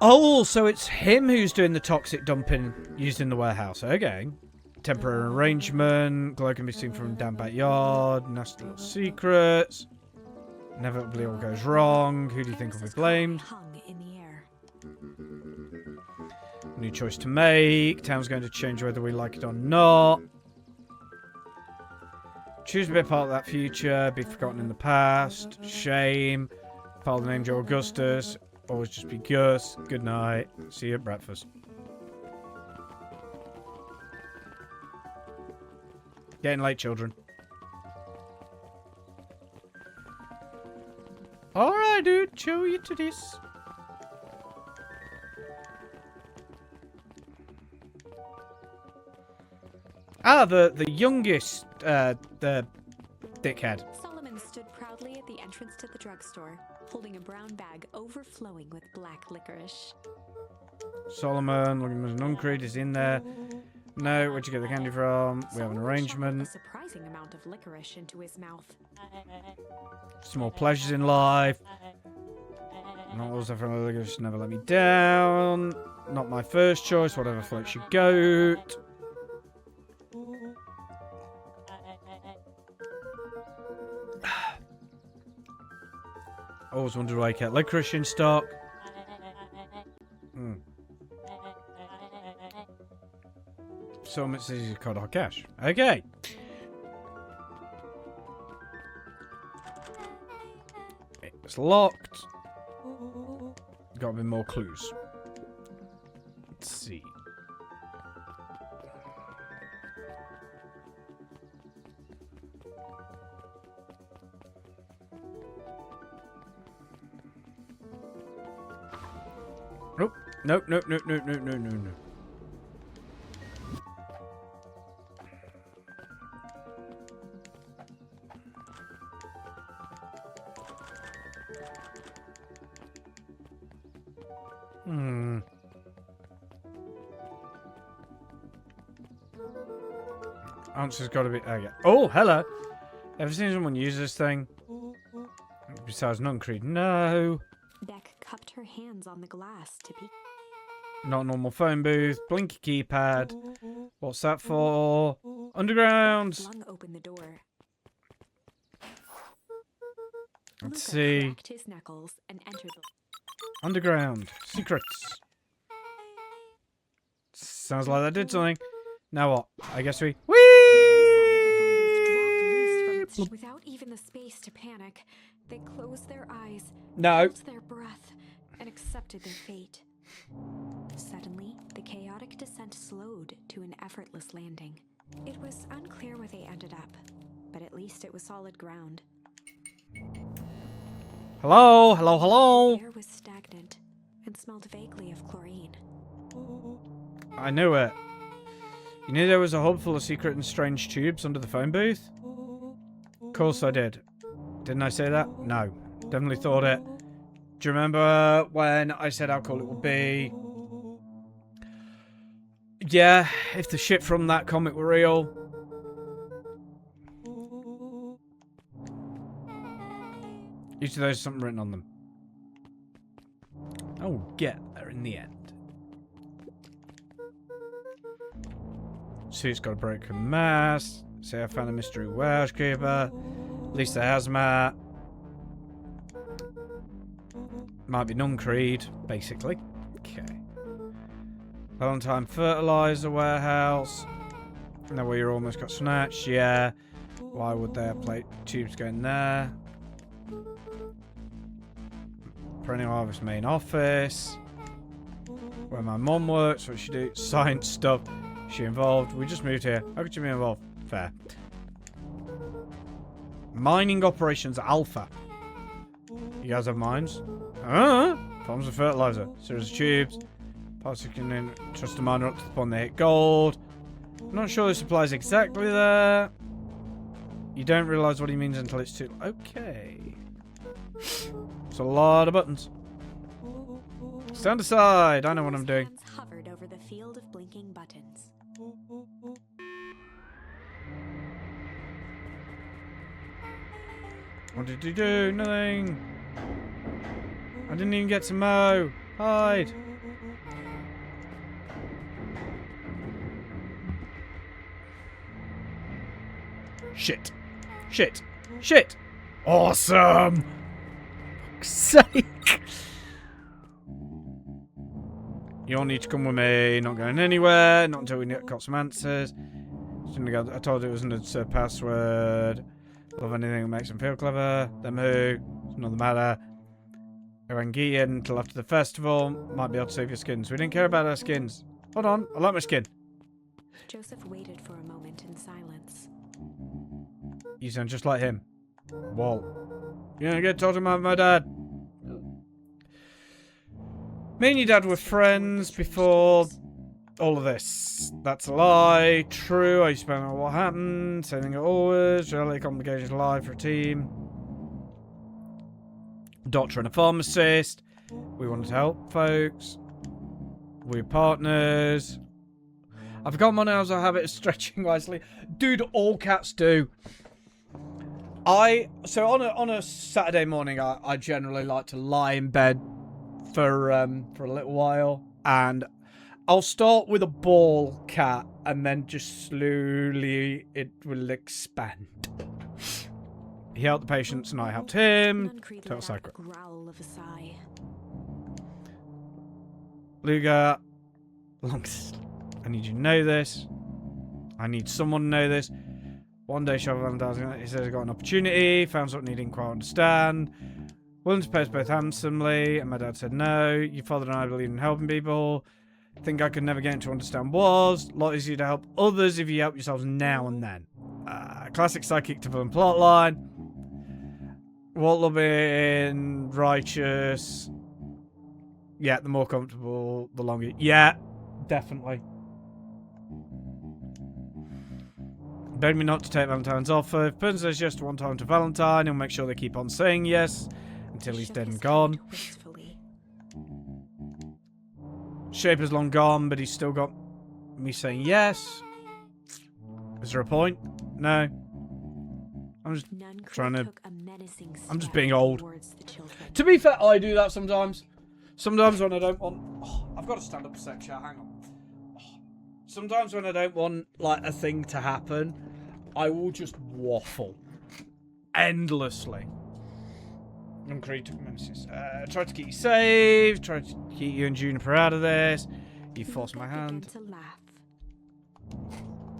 Oh, so it's him who's doing the toxic dumping used in the warehouse. Okay. Temporary arrangement. Glow can be seen from down backyard. Nasty little secrets. Inevitably all goes wrong. Who do you think will be blamed? Hung in the air. New choice to make. Town's going to change whether we like it or not. Choose to be a part of that future. Be forgotten in the past. Shame. Father named Joe Augustus. Always just be Gus. Good night. See you at breakfast. Getting late, children. Alright, dude. Show you to this. Ah, the youngest, the dickhead. Solomon stood proudly at the entrance to the drugstore, holding a brown bag overflowing with black licorice. Solomon, looking at Nuncreed, is in there. No, where'd you get the candy from? We have an Solomon arrangement. shoveled a surprising amount of licorice into his mouth. Small pleasures in life. Not also from the licorice, never let me down. Not my first choice, whatever floats your goat. Always wondered why he kept licorice in stock. So much easier to cut our cash. Okay. It's locked. Got to be more clues. Let's see. Nope. Nope, nope, nope, nope, nope, nope, nope, nope. Answer's got to be... Okay. Oh, hello. Ever seen someone use this thing? Besides Nuncreed? No. Beck cupped her hands on the glass to peek. Not a normal phone booth. Blinky keypad. What's that for? Underground. Flung open the door. Let's Luca see. cracked his knuckles and entered the... Underground. Secrets. Sounds like that did something. Now what? I guess we... Whee! Without even the space to panic, they closed their eyes, No. held their breath, and accepted their fate. Suddenly, the chaotic descent slowed to an effortless landing. It was unclear where they ended up, but at least it was solid ground. Hello? Hello, hello? The air was stagnant and smelled vaguely of chlorine. I knew it. You knew there was a hub full of secret and strange tubes under the phone booth? Of course I did. Didn't I say that? No. Definitely thought it. Do you remember when I said how cool it would be? Yeah, if the shit from that comic were real. Each of those has something written on them. Oh, get there in the end. Suit's got a broken mask. Say I found a mystery Welsh keeper. Lisa hazmat. Might be Nuncreed, basically. Okay. Valentine fertilizer warehouse. Now where you almost got snatched, yeah. Why would their plate tubes go in there? Perennial Harvest main office. Where my mom works, what she do? Science stuff. She involved? We just moved here. How could you be involved? Fair. Mining operations alpha. You guys have mines? Forms of fertilizer. Series of tubes. Parts you can trust a miner up to the point they hit gold. I'm not sure this applies exactly there. You don't realise what he means until it's too... Okay. It's a lot of buttons. Stand aside. I know what I'm doing. Hands hovered over the field of blinking buttons. What did you do? Nothing. I didn't even get to mow. Hide. Shit. Shit. Shit. Awesome. For fuck's sake. You all need to come with me. Not going anywhere. Not until we got some answers. I told you it wasn't a password. Love anything that makes them feel clever. Them who? It's another matter. Erangian until after the festival. Might be able to save your skins. We didn't care about our skins. Hold on. I like my skin. Joseph waited for a moment in silence. You sound just like him. Walt. You don't get told about my dad. Me and your dad were friends before all of this. That's a lie. True. I used to spend on what happened. Same thing always. Really complicated life for a team. Doctor and a pharmacist. We wanted to help folks. We're partners. I've got my nails. I have it stretching wisely. Dude, all cats do. So on a Saturday morning, I generally like to lie in bed for a little while, and I'll start with a ball cat, and then just slowly it will expand. He helped the patients and I helped him. Nuncreed Total let out a secret. growl of a sigh. Luger, I need you to know this. I need someone to know this. One day, Shava Valentine's, he says I got an opportunity, found something he didn't quite understand. Willing to pay us both handsomely, and my dad said no. Your father and I believe in helping people. Think I could never get him to understand was. A lot easier to help others if you help yourselves now and then. Classic psychic to villain plotline. Walt loving, righteous. Yeah, the more comfortable, the longer. Yeah, definitely. Begged me not to take Valentine's offer. If person says yes to one time to Valentine, he'll make sure they keep on saying yes until he's dead and gone. Shape is long gone, but he's still got me saying yes. Is there a point? No. I'm just trying to... I'm just being old. To be fair, I do that sometimes. Sometimes when I don't want... Oh, I've got to stand up a sec, chat. Hang on. Sometimes when I don't want, like, a thing to happen, I will just waffle. Endlessly. Nuncreed took menaces. Tried to keep you safe. Tried to keep you and Juniper out of this. You forced my hand.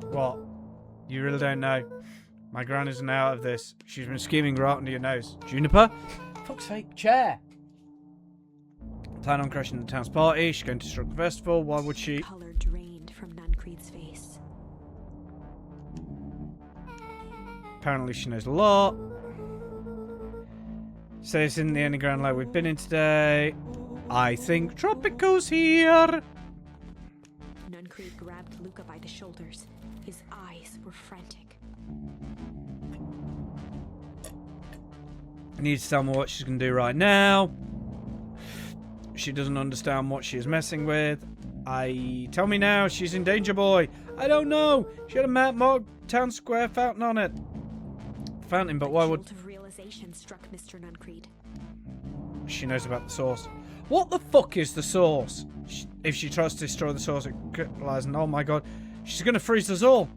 What? You really don't know. My gran isn't out of this. She's been scheming right under your nose. Juniper? Fuck's sake, chair. Plan on crashing the town's party. She's going to disrupt the festival. Why would she? Color drained from Nuncreed's face. Apparently she knows a lot. Say it's in the only ground layer we've been in today. I think Tropico's here. Nuncreed grabbed Luca by the shoulders. His eyes were frantic. I need to tell me what she's going to do right now. She doesn't understand what she is messing with. Tell me now, she's in danger, boy. I don't know. She had a map marked town square fountain on it. Fountain, but why would... A jolt of realization struck Mr. Nuncreed. She knows about the source. What the fuck is the source? If she tries to destroy the source, it crystallizes. Oh my god, she's gonna freeze us all.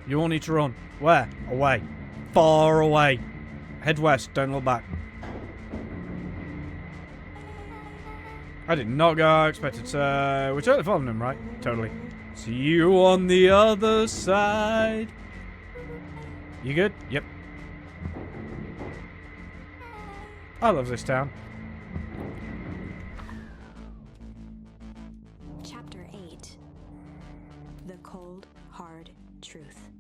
You all need to run. Where? Away. Far away. Head west. Don't look back. I did not go how I expected, so we're totally following him, right? Totally. See you on the other side. You good? Yep. I love this town. Chapter 8. The Cold, Hard Truth.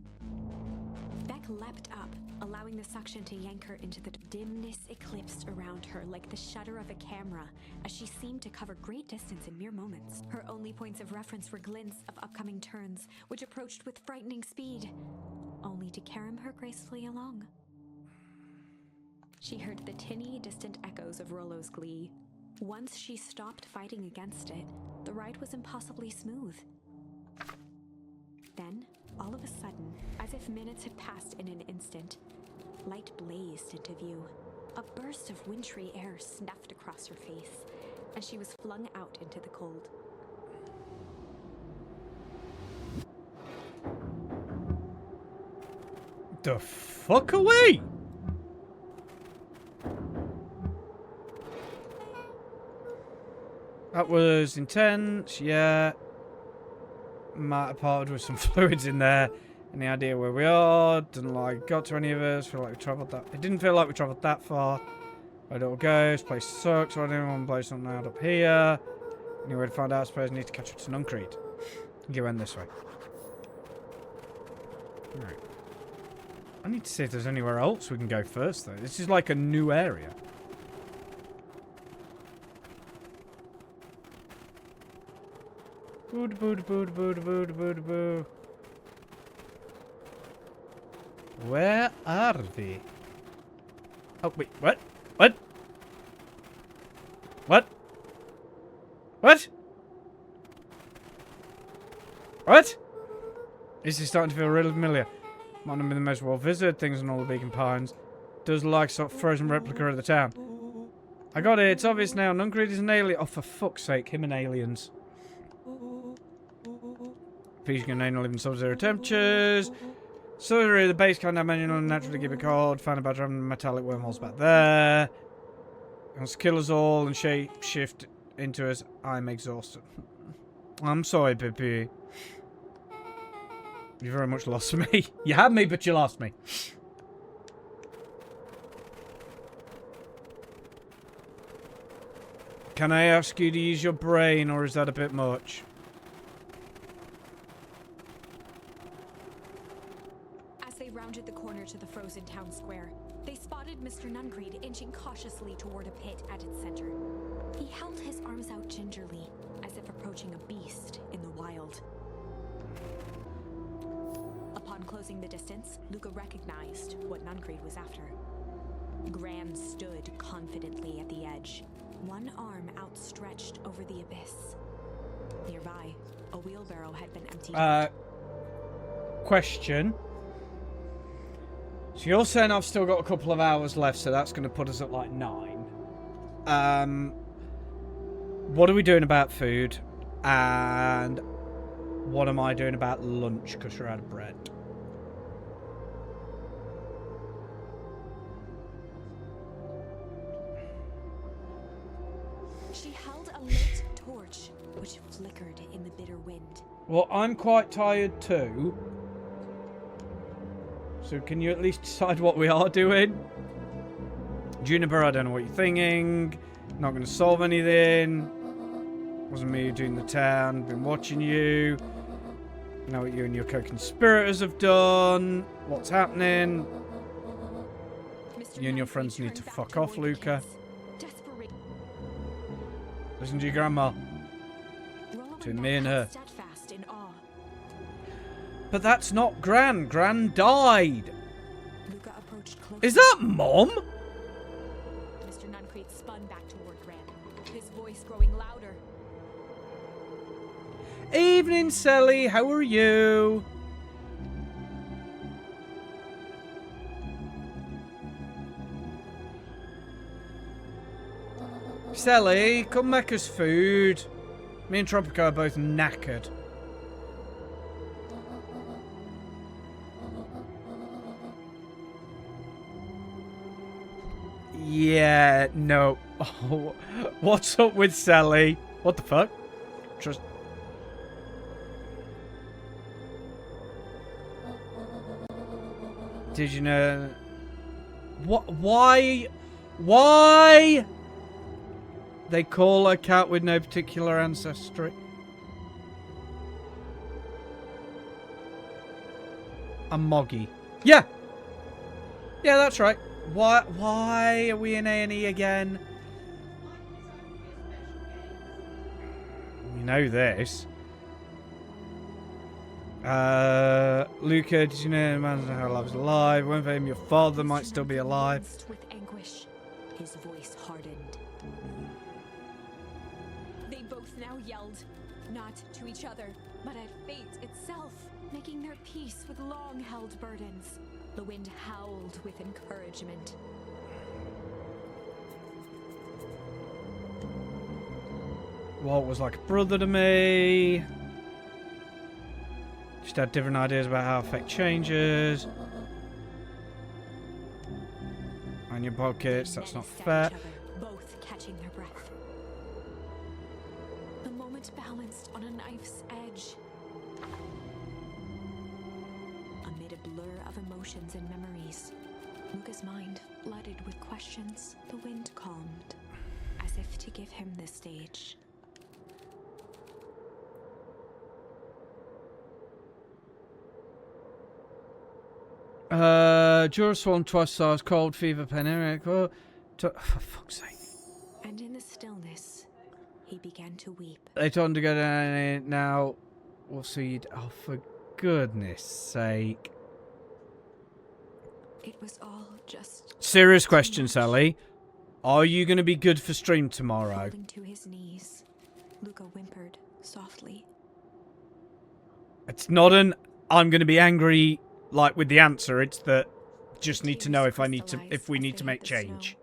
Beck leapt up, allowing the suction to yank her into the dimness eclipsed around her like the shutter of a camera, as she seemed to cover great distance in mere moments. Her only points of reference were glints of upcoming turns, which approached with frightening speed, only to carom her gracefully along. She heard the tinny, distant echoes of Rollo's glee. Once she stopped fighting against it, the ride was impossibly smooth. Then, all of a sudden, as if minutes had passed in an instant, light blazed into view. A burst of wintry air snuffed across her face, and she was flung out into the cold. The fuck away! That was intense, yeah. Might have parted with some fluids in there. Any idea where we are? Didn't like got to any of us. Feel like we travelled that. It didn't feel like we travelled that far. Where it all goes. Place sucks. Why didn't anyone blow something out up here? Anyway to find out. I suppose I need to catch up to Nuncreed. Go in this way. Alright. I need to see if there's anywhere else we can go first though. This is like a new area. Bood, bood, bood, bood, bood, bood, bood. Where are we? Oh, wait, what? What? What? What? What? This is starting to feel really familiar. Might not be the most well-visited things in all the Beacon Pines. Does like sort of frozen replica of the town. I got it. It's obvious now. Nuncreed is an alien. Oh, for fuck's sake. Him and aliens. Peace can only live in sub-zero temperatures. So the base can't have manual naturally keep it cold. Found about having metallic wormholes back there. Wants to kill us all and shape shift into us. I'm exhausted. I'm sorry, Pippi. You very much lost me. You had me, but you lost me. Can I ask you to use your brain, or is that a bit much? As they rounded the corner to the frozen town square, they spotted Mr. Nungreed inching cautiously toward a pit at its center. He held his arms out gingerly, as if approaching a beast in the wild. Upon closing the distance, Luca recognized what Nungreed was after. Gran stood confidently at the edge, one arm outstretched over the abyss. Nearby, a wheelbarrow had been emptied. Question. So you're saying I've still got a couple of hours left, so that's going to put us at like 9. What are we doing about food? And what am I doing about lunch, because we're out of bread? She held a lit torch, which flickered in the bitter wind. Well, I'm quite tired too. So can you at least decide what we are doing? Juniper, I don't know what you're thinking. Not going to solve anything. Wasn't me doing the town. Been watching you. Know what you and your co-conspirators have done. What's happening? You and your friends need to fuck off, Luca. Listen to your grandma. Between me and her. But that's not Gran. Gran died. Is that Mom? Mr. Nungreed spun back toward Gran, his voice growing louder. Evening, Sally. How are you? Sally, come make us food. Me and Tropico are both knackered. Yeah, no. Oh, what's up with Sally? What the fuck? Just... Did you know... What? Why? Why? They call a cat with no particular ancestry. A Moggy. Yeah! Yeah, that's right. Why are we in A&E again? You know this. Luca, did you know man how love's alive? One of them, your father might still be alive. With anguish, his voice hardened. They both now yelled, not to each other, but at fate itself, making their peace with long-held burdens. The wind howled with encouragement. Walt was like a brother to me. Just had different ideas about how effect changes. On your pockets, that's not fair. Both catching their breath. The moment balanced on a knife's edge. Amid a blur of emotions and memories, Luca's mind flooded with questions. The wind calmed, as if to give him the stage. Duraswarm twice size, cold, fever, pandemic. For fuck's sake. And in the stillness, he began to weep. They told him to go down now. We'll see. Oh, for goodness sake. It was all just... Serious question, Sally. Are you going to be good for stream tomorrow? Falling to his knees, Luca whimpered softly. It's not an I'm going to be angry like with the answer. It's that just need to know if we need to make change.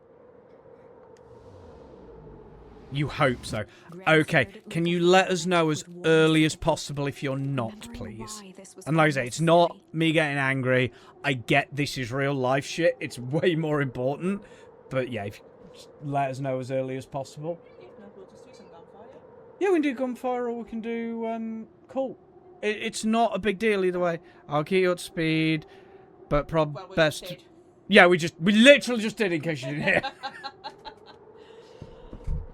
You hope so. Gran Okay, stared at can Luca you for a let us moment know with as warm early as sympathy, possible if you're not, remembering please? why this was And like I say, it's not unnecessary. me getting angry. I get this is real life shit. It's way more important. But yeah, if you just let us know as early as possible. If not, we'll just do some gunfire. Yeah, we can do gunfire or we can do cool. It's not a big deal either way. I'll keep you up to speed, but Well, we best. just did. Yeah, we literally just did in case you didn't hear.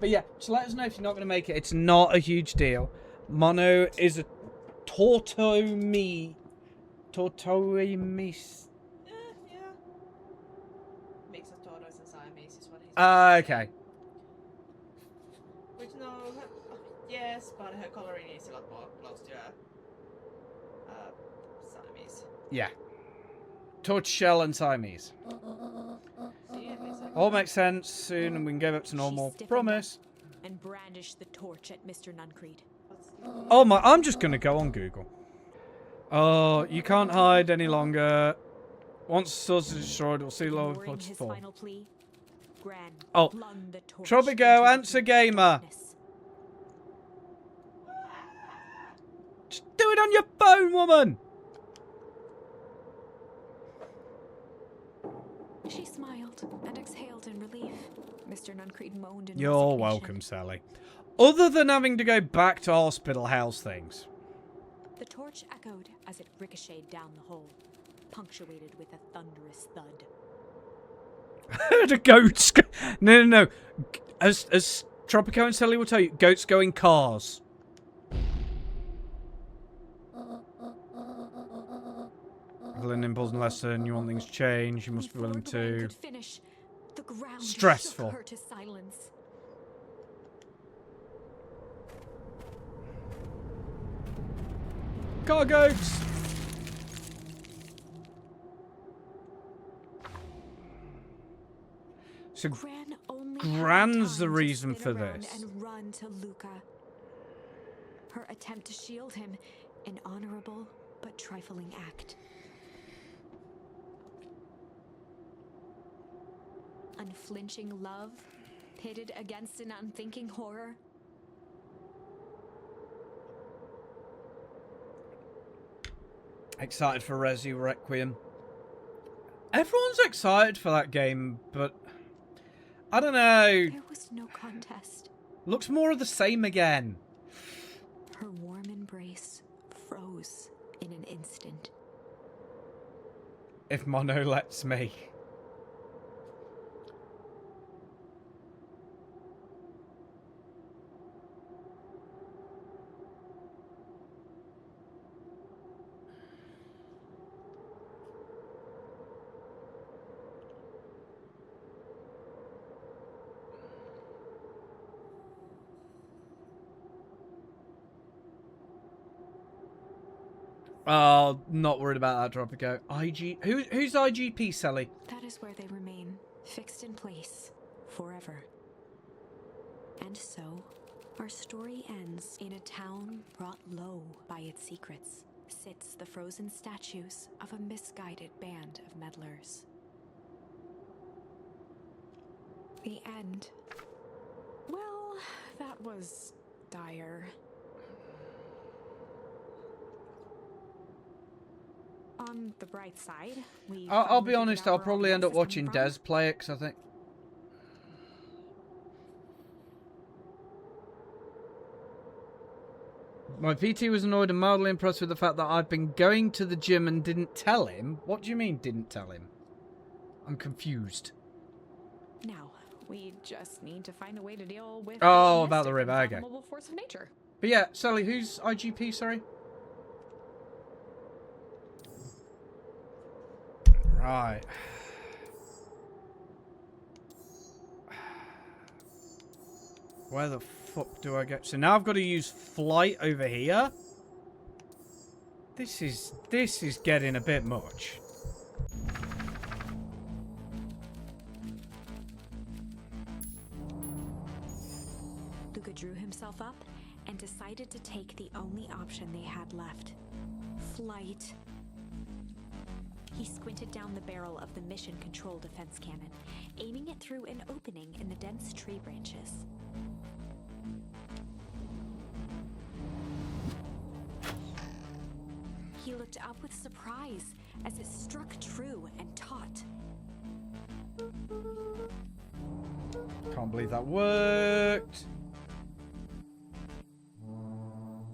But yeah, just let us know if you're not going to make it. It's not a huge deal. Mono is a Tortoimis. Yeah. Mix of tortoise and Siamese is what he's Okay. Which no, yes, but her coloring is a lot more close to Siamese. Yeah. Tortoiseshell and Siamese. See, it makes sense. All makes sense soon, and we can go back to normal. She stiffened Promise. up and brandished the torch at Mr. Nuncreed. Oh my! I'm just gonna go on Google. Oh, you can't hide any longer. Once the source is destroyed, we'll see lower Ignoring reports his fall. final plea, Gran Oh, flung the torch Tropico, into the answer deep gamer. darkness. Just do it on your phone, woman. She smiled and exhaled in relief. Mr. Nuncreed moaned in You're resignation. welcome, Sally. Other than having to go back to hospital, how's things? The torch echoed as it ricocheted down the hole, punctuated with a thunderous thud. The goats. No. As Tropico and Sally will tell you, goats go in cars. An impulse and lesson. You want things to change. You must be willing Before Gran to. could finish, the ground Stressful. shook her to silence. Car goats. So Gran only Gran's had the time reason to for spin around this. and run to Luca. Her attempt to shield him, an honorable but trifling act. Unflinching love, pitted against an unthinking horror. Excited for Resi Requiem. Everyone's excited for that game, but I don't know. There was no contest. Looks more of the same again. Her warm embrace froze in an instant. If Mono lets me. Oh, not worried about that, Tropico. Who's IGP, Sally? That is where they remain, fixed in place, forever. And so, our story ends in a town brought low by its secrets. Sits the frozen statues of a misguided band of meddlers. The end. Well, that was dire. On the bright side, we I'll finally be figured honest, out I'll where all probably the end up mess is coming watching from. Des play it, 'cause I think... My PT was annoyed and mildly impressed with the fact that I've been going to the gym and didn't tell him. What do you mean, didn't tell him? I'm confused. Now, we just need to find a way to deal with Oh, the about the mystic river, and okay. fathomable force of nature. But yeah, Sally, who's IGP, sorry? Right. Where the fuck do I get? So now I've got to use flight over here? This is getting a bit much. Luca drew himself up and decided to take the only option they had left. Flight. He squinted down the barrel of the mission control defense cannon, aiming it through an opening in the dense tree branches. He looked up with surprise as it struck true and taut. Can't believe that worked.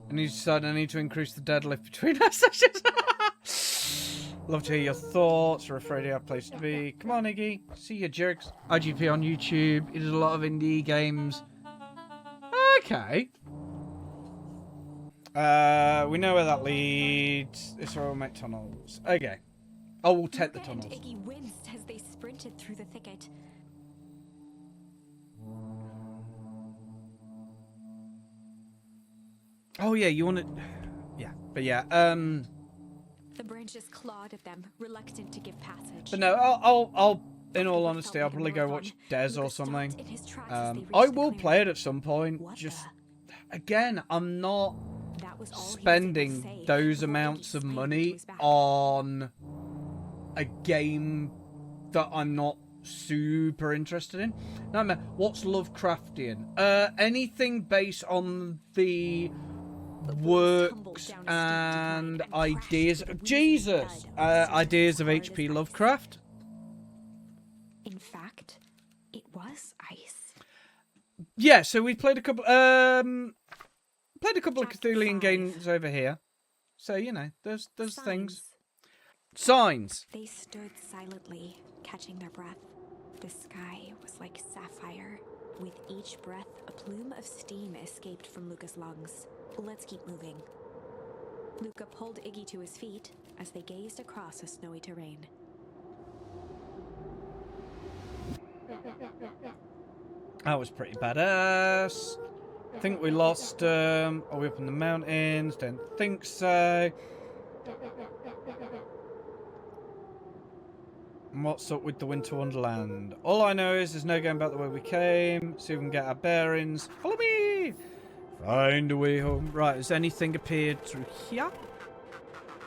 And you decided I need to increase the deadlift between our sessions. Love to hear your thoughts. We're afraid you have a place to be. Come on, Iggy. See you, jerks. IGP on YouTube. He does a lot of indie games. Okay. We know where that leads. This will make tunnels. Okay. Oh, we'll take the Luca and tunnels. Iggy winced as they sprinted through the thicket. Oh, yeah, you want to... Yeah, but yeah, The branches clawed at them, reluctant to give passage. But no, I'll in all honesty, I'll probably go watch Des or something. I will play it at some point. Just, again, I'm not spending those amounts of money on a game that I'm not super interested in. No, man, what's Lovecraftian? Anything based on the works and ideas of Jesus, ideas of H.P. Lovecraft. In fact, it was ice. Yeah, so we played a couple of Cthulhian games over here. So you know, there's things. Signs. They stood silently, catching their breath. The sky was like sapphire. With each breath, a plume of steam escaped from Luca's lungs. Let's keep moving. Luca pulled Iggy to his feet as they gazed across a snowy terrain. That was pretty badass. I think we lost, are we up in the mountains? Don't think so. And what's up with the Winter Wonderland? All I know is there's no going back the way we came. See if we can get our bearings. Follow me! Find a way home. Right, has anything appeared through here?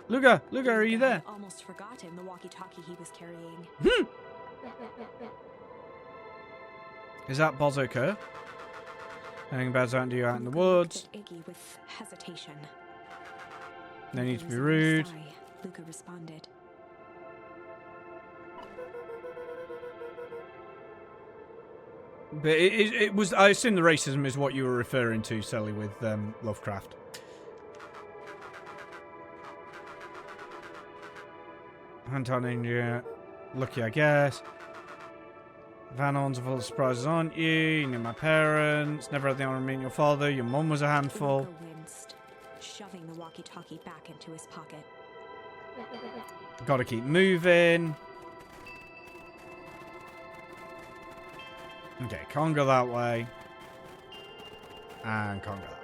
Luca, are you there? I almost forgotten the walkie-talkie he was carrying. Is that Bozo Kerr? Anything bad's happened to you out in the woods? Luca looked at Iggy with hesitation. No need to be With a rude. sigh, Luca responded. But it was, I assume the racism is what you were referring to, Sally, with Lovecraft. Hunting, yeah. Lucky, I guess. Van Horns are full of surprises, aren't you? You knew my parents. Never had the honor of meeting your father. Your mum was a handful. Luca winced, shoving the walkie-talkie back into his pocket. Gotta keep moving. Okay, can't go that way. And can't go that way.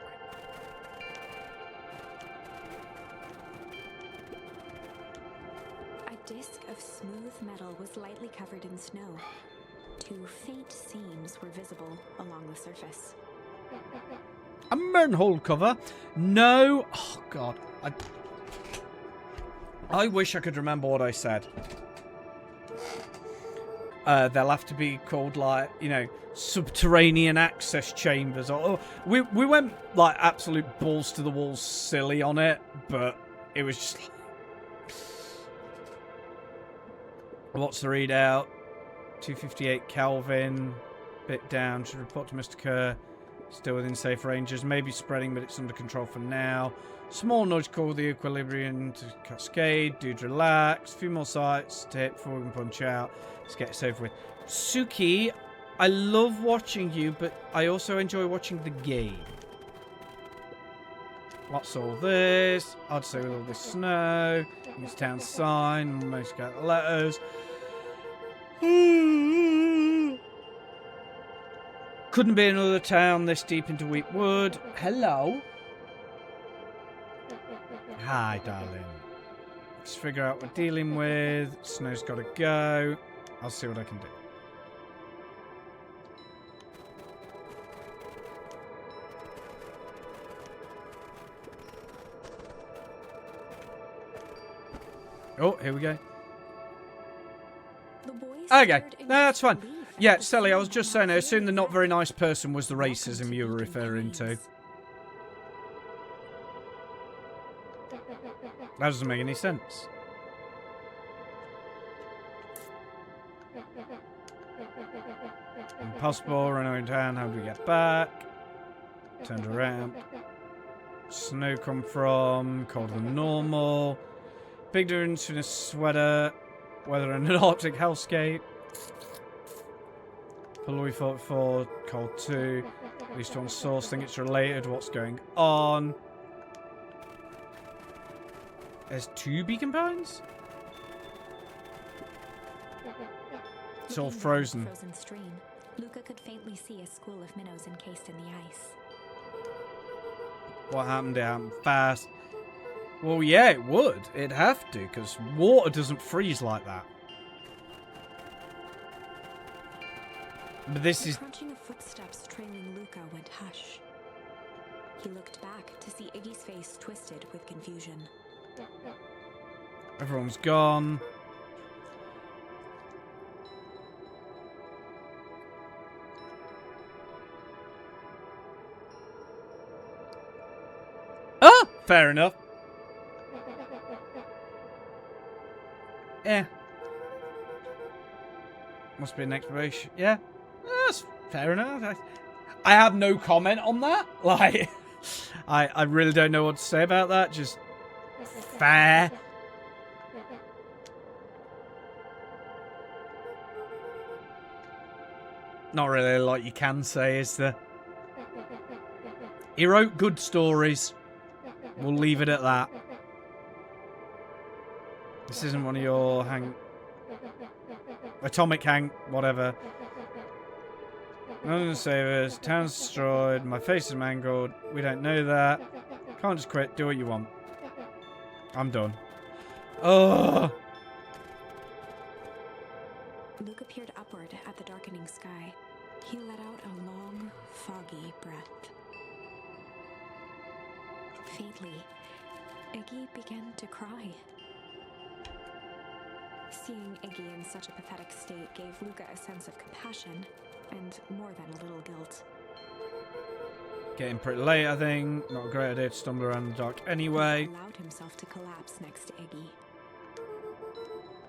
A disc of smooth metal was lightly covered in snow. Two faint seams were visible along the surface. A manhole cover? No. Oh, God. I wish I could remember what I said. They'll have to be called, like, you know, subterranean access chambers. Or we went, like, absolute balls to the walls silly on it, but it was just like... What's the readout? 258 Kelvin. Bit down. Should report to Mr. Kerr. Still within safe ranges. Maybe spreading, but it's under control for now. Small nudge call the equilibrium to cascade. Dude, relax. A few more sites to hit before we can punch out. Let's get this over with. Suki, I love watching you, but I also enjoy watching the game. What's all this? I'd say with all this snow. Use town sign. Most got the letters. Couldn't be another town this deep into Wheatwood. Hello. Hi, darling. Let's figure out what we're dealing with. Snow's got to go. I'll see what I can do. Oh, here we go. The boys Okay, stared in no, that's fine. disbelief at Yeah, the Sally, I was smooth just saying, I metal assume the not ceiling. very nice person was the Welcome racism to you were Beacon referring to. Plains. That doesn't make any sense. Impossible, run away in town, how do we get back? Turned around. Snow come from, colder than normal. Big difference in a sweater, weather and an Arctic hellscape. Poloi 44, cold 2. At least one source think it's related, what's going on? There's 2 beacon pines? It's all Looking down the frozen. frozen stream, Luca could faintly see a school of minnows encased in the ice. What happened? It happened fast. Well, yeah, it would. It'd have to, because water doesn't freeze like that. But this The is... crunching of footsteps trailing Luca went hush. He looked back to see Iggy's face twisted with confusion. Everyone's gone. Ah! Fair enough. Yeah. Must be an explanation. Yeah. That's fair enough. I have no comment on that. Like, I really don't know what to say about that. Just fair. Not really a lot you can say, is there? He wrote good stories. We'll leave it at that. This isn't one of your Atomic Hank, whatever. None of the savers. Town's destroyed. My face is mangled. We don't know that. Can't just quit. Do what you want. I'm done. Oh. Luca peered upward at the darkening sky. He let out a long, foggy breath. Faintly, Iggy began to cry. Seeing Iggy in such a pathetic state gave Luca a sense of compassion and more than a little guilt. Getting pretty late, I think. Not a great idea to stumble around in the dark anyway. He allowed himself to collapse next to Iggy.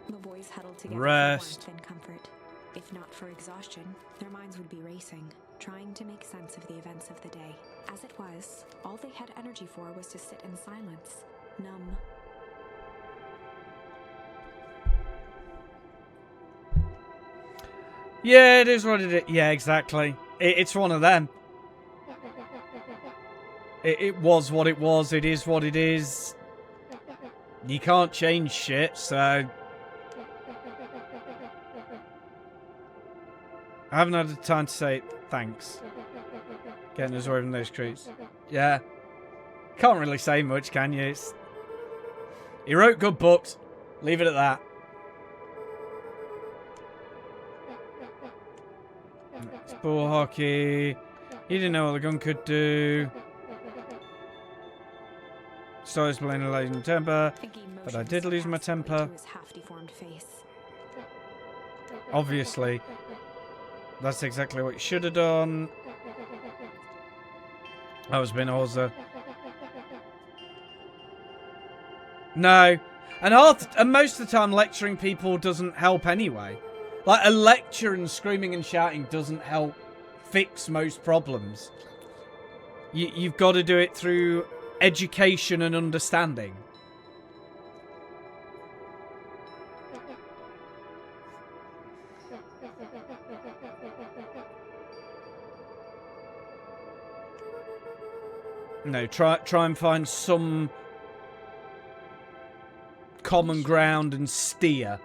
The boys huddled together Rest. for warmth and comfort. If not for exhaustion, their minds would be racing, trying to make sense of the events of the day. As it was, all they had energy for was to sit in silence, numb. Yeah, it is what it is. Yeah, exactly. It's one of them. It was what it was. It is what it is. You can't change shit, so... I haven't had the time to say thanks. Getting us away from those creeps. Yeah. Can't really say much, can you? He wrote good books. Leave it at that. It's ball hockey. He didn't know what the gun could do. Started playing a losing temper. But I did lose my temper. His half-deformed face. Obviously. That's exactly what you should have done. I was being Orza. No. And most of the time lecturing people doesn't help anyway. Like, a lecture and screaming and shouting doesn't help fix most problems. You've got to do it through education and understanding. No, try and find some common ground and steer.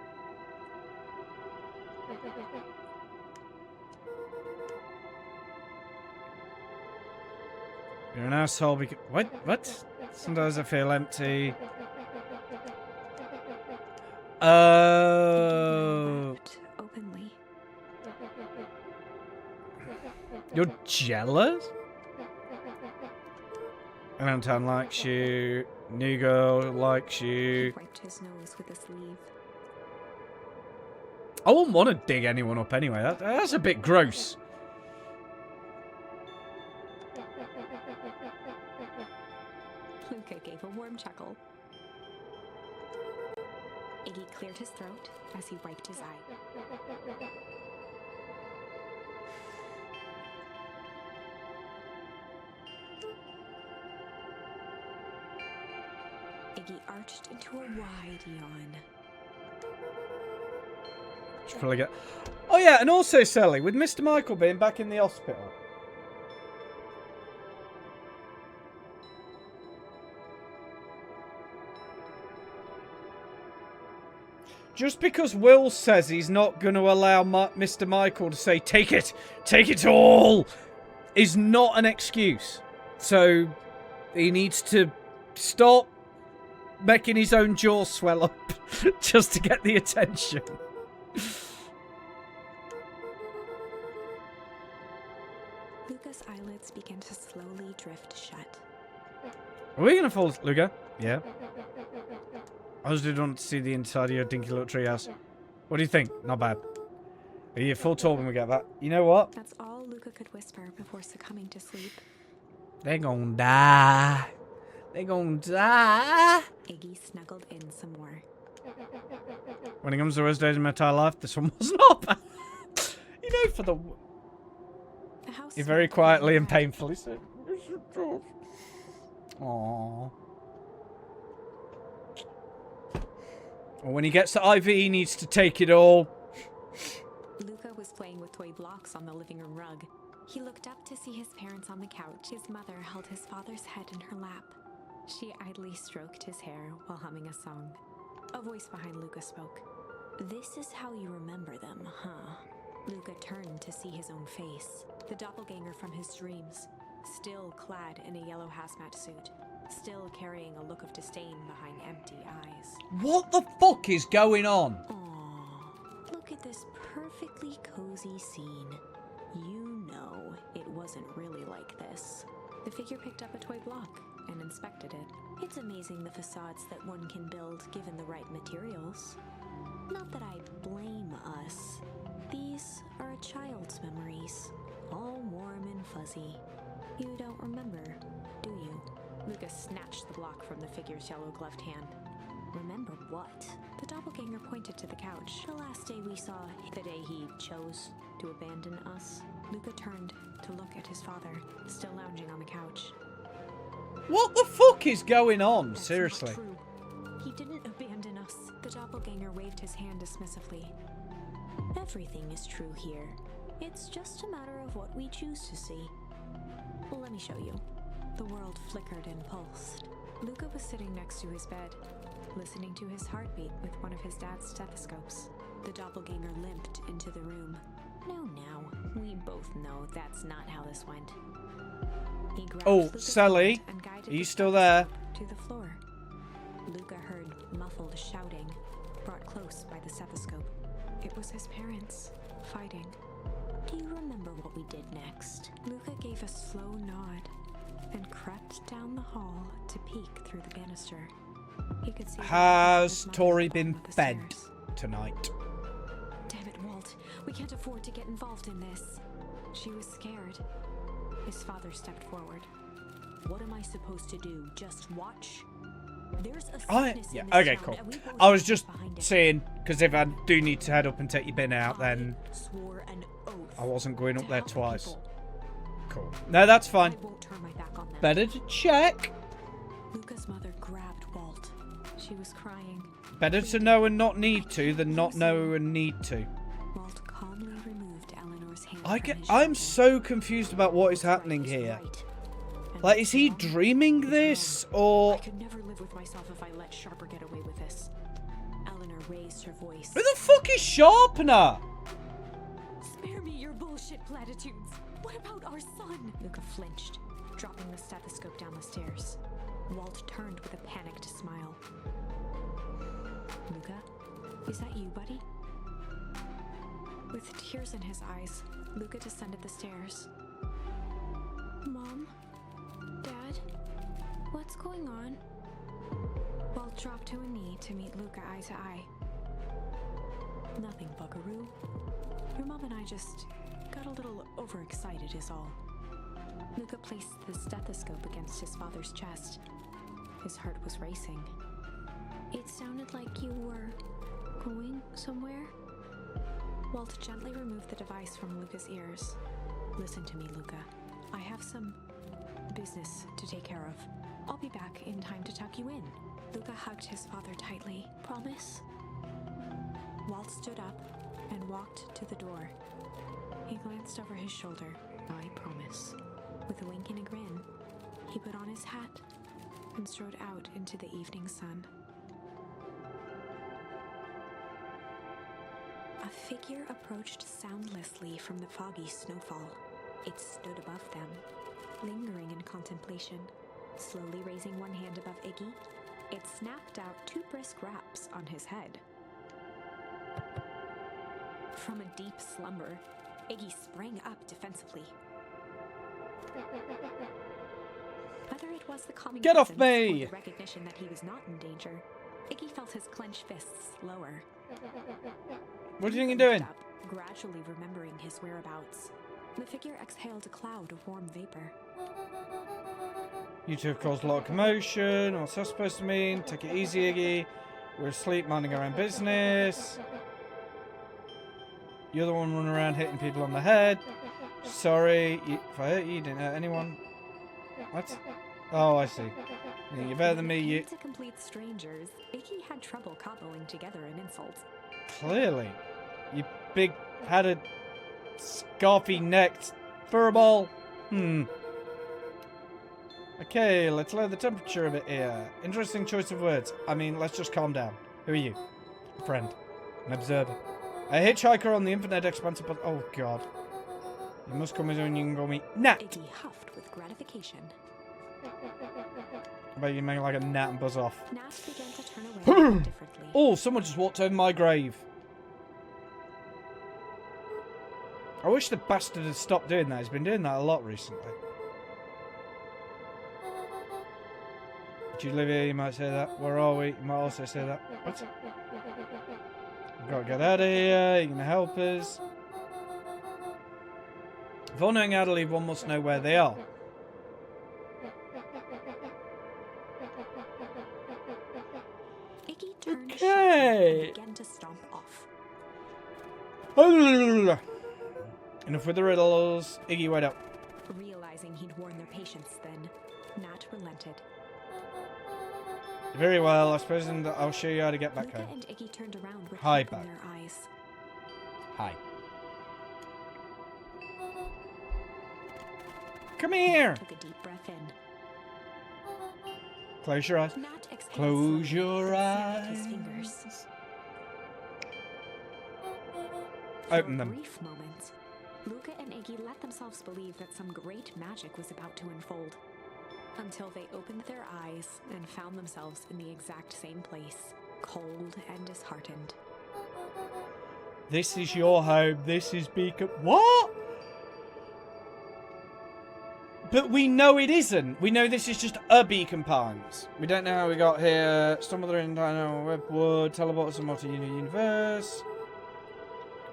You're an asshole because... What? Sometimes I feel empty. Oh. Openly. You're jealous? Town likes you. New girl likes He you. wiped his nose with a sleeve. I wouldn't want to dig anyone up anyway. That's a bit gross. Luca gave a warm chuckle. cleared his throat as he wiped his eye. Iggy arched into a wide yawn. Should probably get... Oh yeah, and also Sally, with Mr. Michael being back in the hospital. Just because Will says he's not going to allow Mr. Michael to say, take it all, is not an excuse. So, he needs to stop making his own jaw swell up just to get the attention. Luca's eyelids began to slowly drift shut. Are we going to fall, Luca? Yeah. I just did want to see the inside of your dinky little treehouse. What do you think? Not bad. Are you full talk when we get that? You know what? That's all Luca could whisper before succumbing to sleep. They're gonna die. They're gonna die. Iggy snuggled in some more. When it comes to the worst days of my entire life, this one was not bad. You know, for the... The house He very smelled quietly and bad. painfully said, aww. Well, when he gets to IV, he needs to take it all. Luca was playing with toy blocks on the living room rug. He looked up to see his parents on the couch. His mother held his father's head in her lap. She idly stroked his hair while humming a song. A voice behind Luca spoke. "This is how you remember them, huh?" Luca turned to see his own face. The doppelganger from his dreams. Still clad in a yellow hazmat suit. Still carrying a look of disdain behind empty eyes. What the fuck is going on? Aww, look at this perfectly cozy scene. You know it wasn't really like this. The figure picked up a toy block and inspected it. It's amazing the facades that one can build given the right materials. Not that I blame us. These are a child's memories, all warm and fuzzy. You don't remember, do you? Lucas snatched the block from the figure's yellow-gloved hand. Remember what? The doppelganger pointed to the couch. The last day we saw, the day he chose to abandon us. Luca turned to look at his father, still lounging on the couch. What the fuck is going on? That's Seriously. not true. He didn't abandon us. The doppelganger waved his hand dismissively. Everything is true here. It's just a matter of what we choose to see. Well, let me show you. The world flickered and pulsed. Luca was sitting next to his bed, listening to his heartbeat with one of his dad's stethoscopes. The doppelganger limped into the room. No, now. We both know that's not how this went. He grabbed Oh, Luca's Sally, hand and guided are you the still there? stethoscope to the floor. Luca heard muffled shouting, brought close by the stethoscope. It was his parents, fighting. Do you remember what we did next? Luca gave a slow nod and crept down the hall to peek through the banister. He could see the Has his mother Tori at the been bottom of the fed stairs. tonight? Damn it, Walt. We can't afford to get involved in this. She was scared. His father stepped forward. What am I supposed to do? Just watch? There's a sickness in this Okay, town, cool. and we both I was stand just behind it. saying, because if I do need to head up and take your bin out, then I swore an oath I wasn't going to up there help the twice. people. Cool. No, that's fine. I won't turn my back on them. Better to check. Luca's mother grabbed Walt. She was crying. Better to know and not need to than not know and need to. Walt calmly removed Eleanor's hand I'm from his I'm shoulder. so confused about what is What's right happening is here. right, and Like, what's is he wrong dreaming is this, wrong. or... I could never live with myself if I let Sharper get away with this. Eleanor raised her voice. Who the fuck is Sharpener? Spare me your bullshit platitudes. What about our son? Luca flinched, dropping the stethoscope down the stairs. Walt turned with a panicked smile. Luca, is that you, buddy? With tears in his eyes, Luca descended the stairs. Mom? Dad? What's going on? Walt dropped to a knee to meet Luca eye to eye. Nothing, buckaroo. Your mom and I just got a little overexcited is all. Luca placed the stethoscope against his father's chest. His heart was racing. It sounded like you were going somewhere? Walt gently removed the device from Luca's ears. Listen to me, Luca. I have some business to take care of. I'll be back in time to tuck you in. Luca hugged his father tightly. Promise? Walt stood up and walked to the door. He glanced over his shoulder. I promise. With a wink and a grin, he put on his hat and strode out into the evening sun. A figure approached soundlessly from the foggy snowfall. It stood above them, lingering in contemplation. Slowly raising one hand above Iggy, it snapped out 2 brisk raps on his head. From a deep slumber, Iggy sprang up defensively. Whether it was the calming Get off presence me! or the recognition that he was not in danger, Iggy felt his clenched fists lower. What do you think He you're looked doing? up, gradually remembering his whereabouts. The figure exhaled a cloud of warm vapor. You two have caused a lot of commotion. What's that supposed to mean? Take it easy, Iggy. We're asleep, minding our own business. You're the one running around hitting people on the head. Sorry, if I hurt you, you didn't hurt anyone. What? Oh, I see. You think you're better than me, When it you... came to complete strangers, Iggy had trouble cobbling together an insult. Clearly. You big-headed, scarfy-necked furball. Okay, let's lower the temperature a bit here. Interesting choice of words. I mean, let's just calm down. Who are you? A friend. An observer. A hitchhiker on the infinite expanse of... Oh, God. You must come in and you can call me Nat. Iggy huffed with gratification. I bet you make like a gnat and buzz off. Nat began to turn away differently. Oh, someone just walked over my grave. I wish the bastard had stopped doing that. He's been doing that a lot recently. Do you live here? You might say that. Where are we? You might also say that. What? We've got to get out of here. You're going to help us. If all knowing how to leave, one must know where they are. Iggy turned Okay. and began to stomp off. Enough with the riddles. Iggy, wait up. Realizing he'd worn their patience then, Nat relented. Very well. I suppose I'll show you how to get back Luca home. and Iggy turned around with Hi, hope in back. their eyes. Hi. Come here. Took a deep breath in. Close your eyes. Nat exhaled Close slowly your and snapped eyes. his fingers. Open For a them. brief moment, Luca and Iggy let themselves believe that some great magic was about to unfold. Until they opened their eyes and found themselves in the exact same place, cold and disheartened. This is your home. This is Beacon. What? But we know it isn't. We know this is just a Beacon Pines. We don't know how we got here. Some other internal webwood. Teleport us to multi-universe.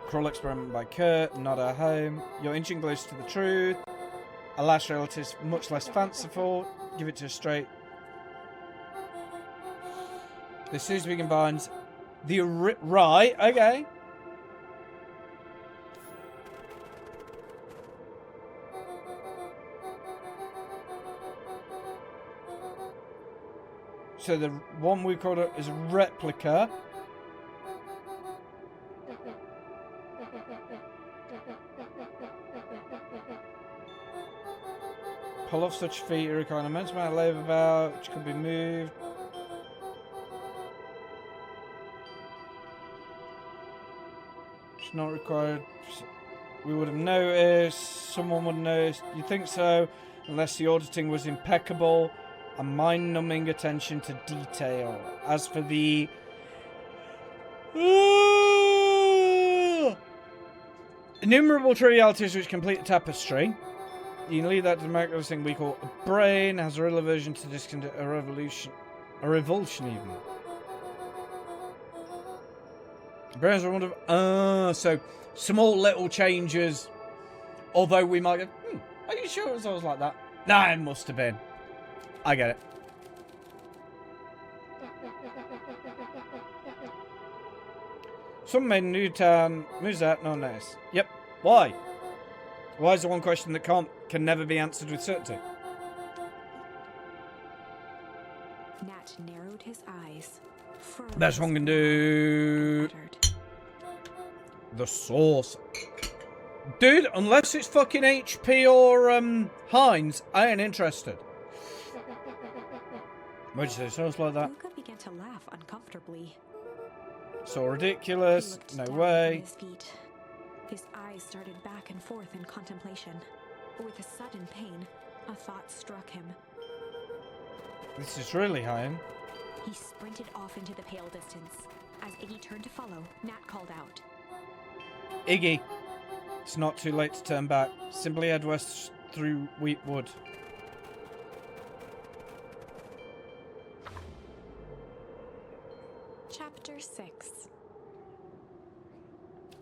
Crawl experiment by Kurt. Not our home. You're inching close to the truth. A last relative, much less fanciful. Give it to us straight. This is Beacon Pines. Right, okay. So the one we called it is a replica. Pull off such feet require an immense amount of labour about, which could be moved. It's not required. We would have noticed. Someone would have noticed. You think so? Unless the auditing was impeccable. A mind-numbing attention to detail. As for the... innumerable trivialities which complete the tapestry. You can leave that to the miraculous thing we call a brain. Has a real aversion to discontent, a revolution. A revulsion, even. Brains are wonderful. So, small little changes. Although we might go, are you sure it was always like that? Nah, it must have been. I get it. Some made in Newtown moves out, no nice. Yep. Why? Why is the one question that can never be answered with certainty? Nat narrowed his eyes. Best one can do. The sauce. Dude, unless it's fucking HP or Heinz, I ain't interested. Why'd you say sauce like that? Luca began to laugh uncomfortably. So He ridiculous. looked No down way. at his feet. His eyes started back and forth in contemplation. With a sudden pain, a thought struck him. This is really high end. He sprinted off into the pale distance. As Iggy turned to follow, Nat called out. Iggy. It's not too late to turn back. Simply head west through Wheatwood. Chapter 6.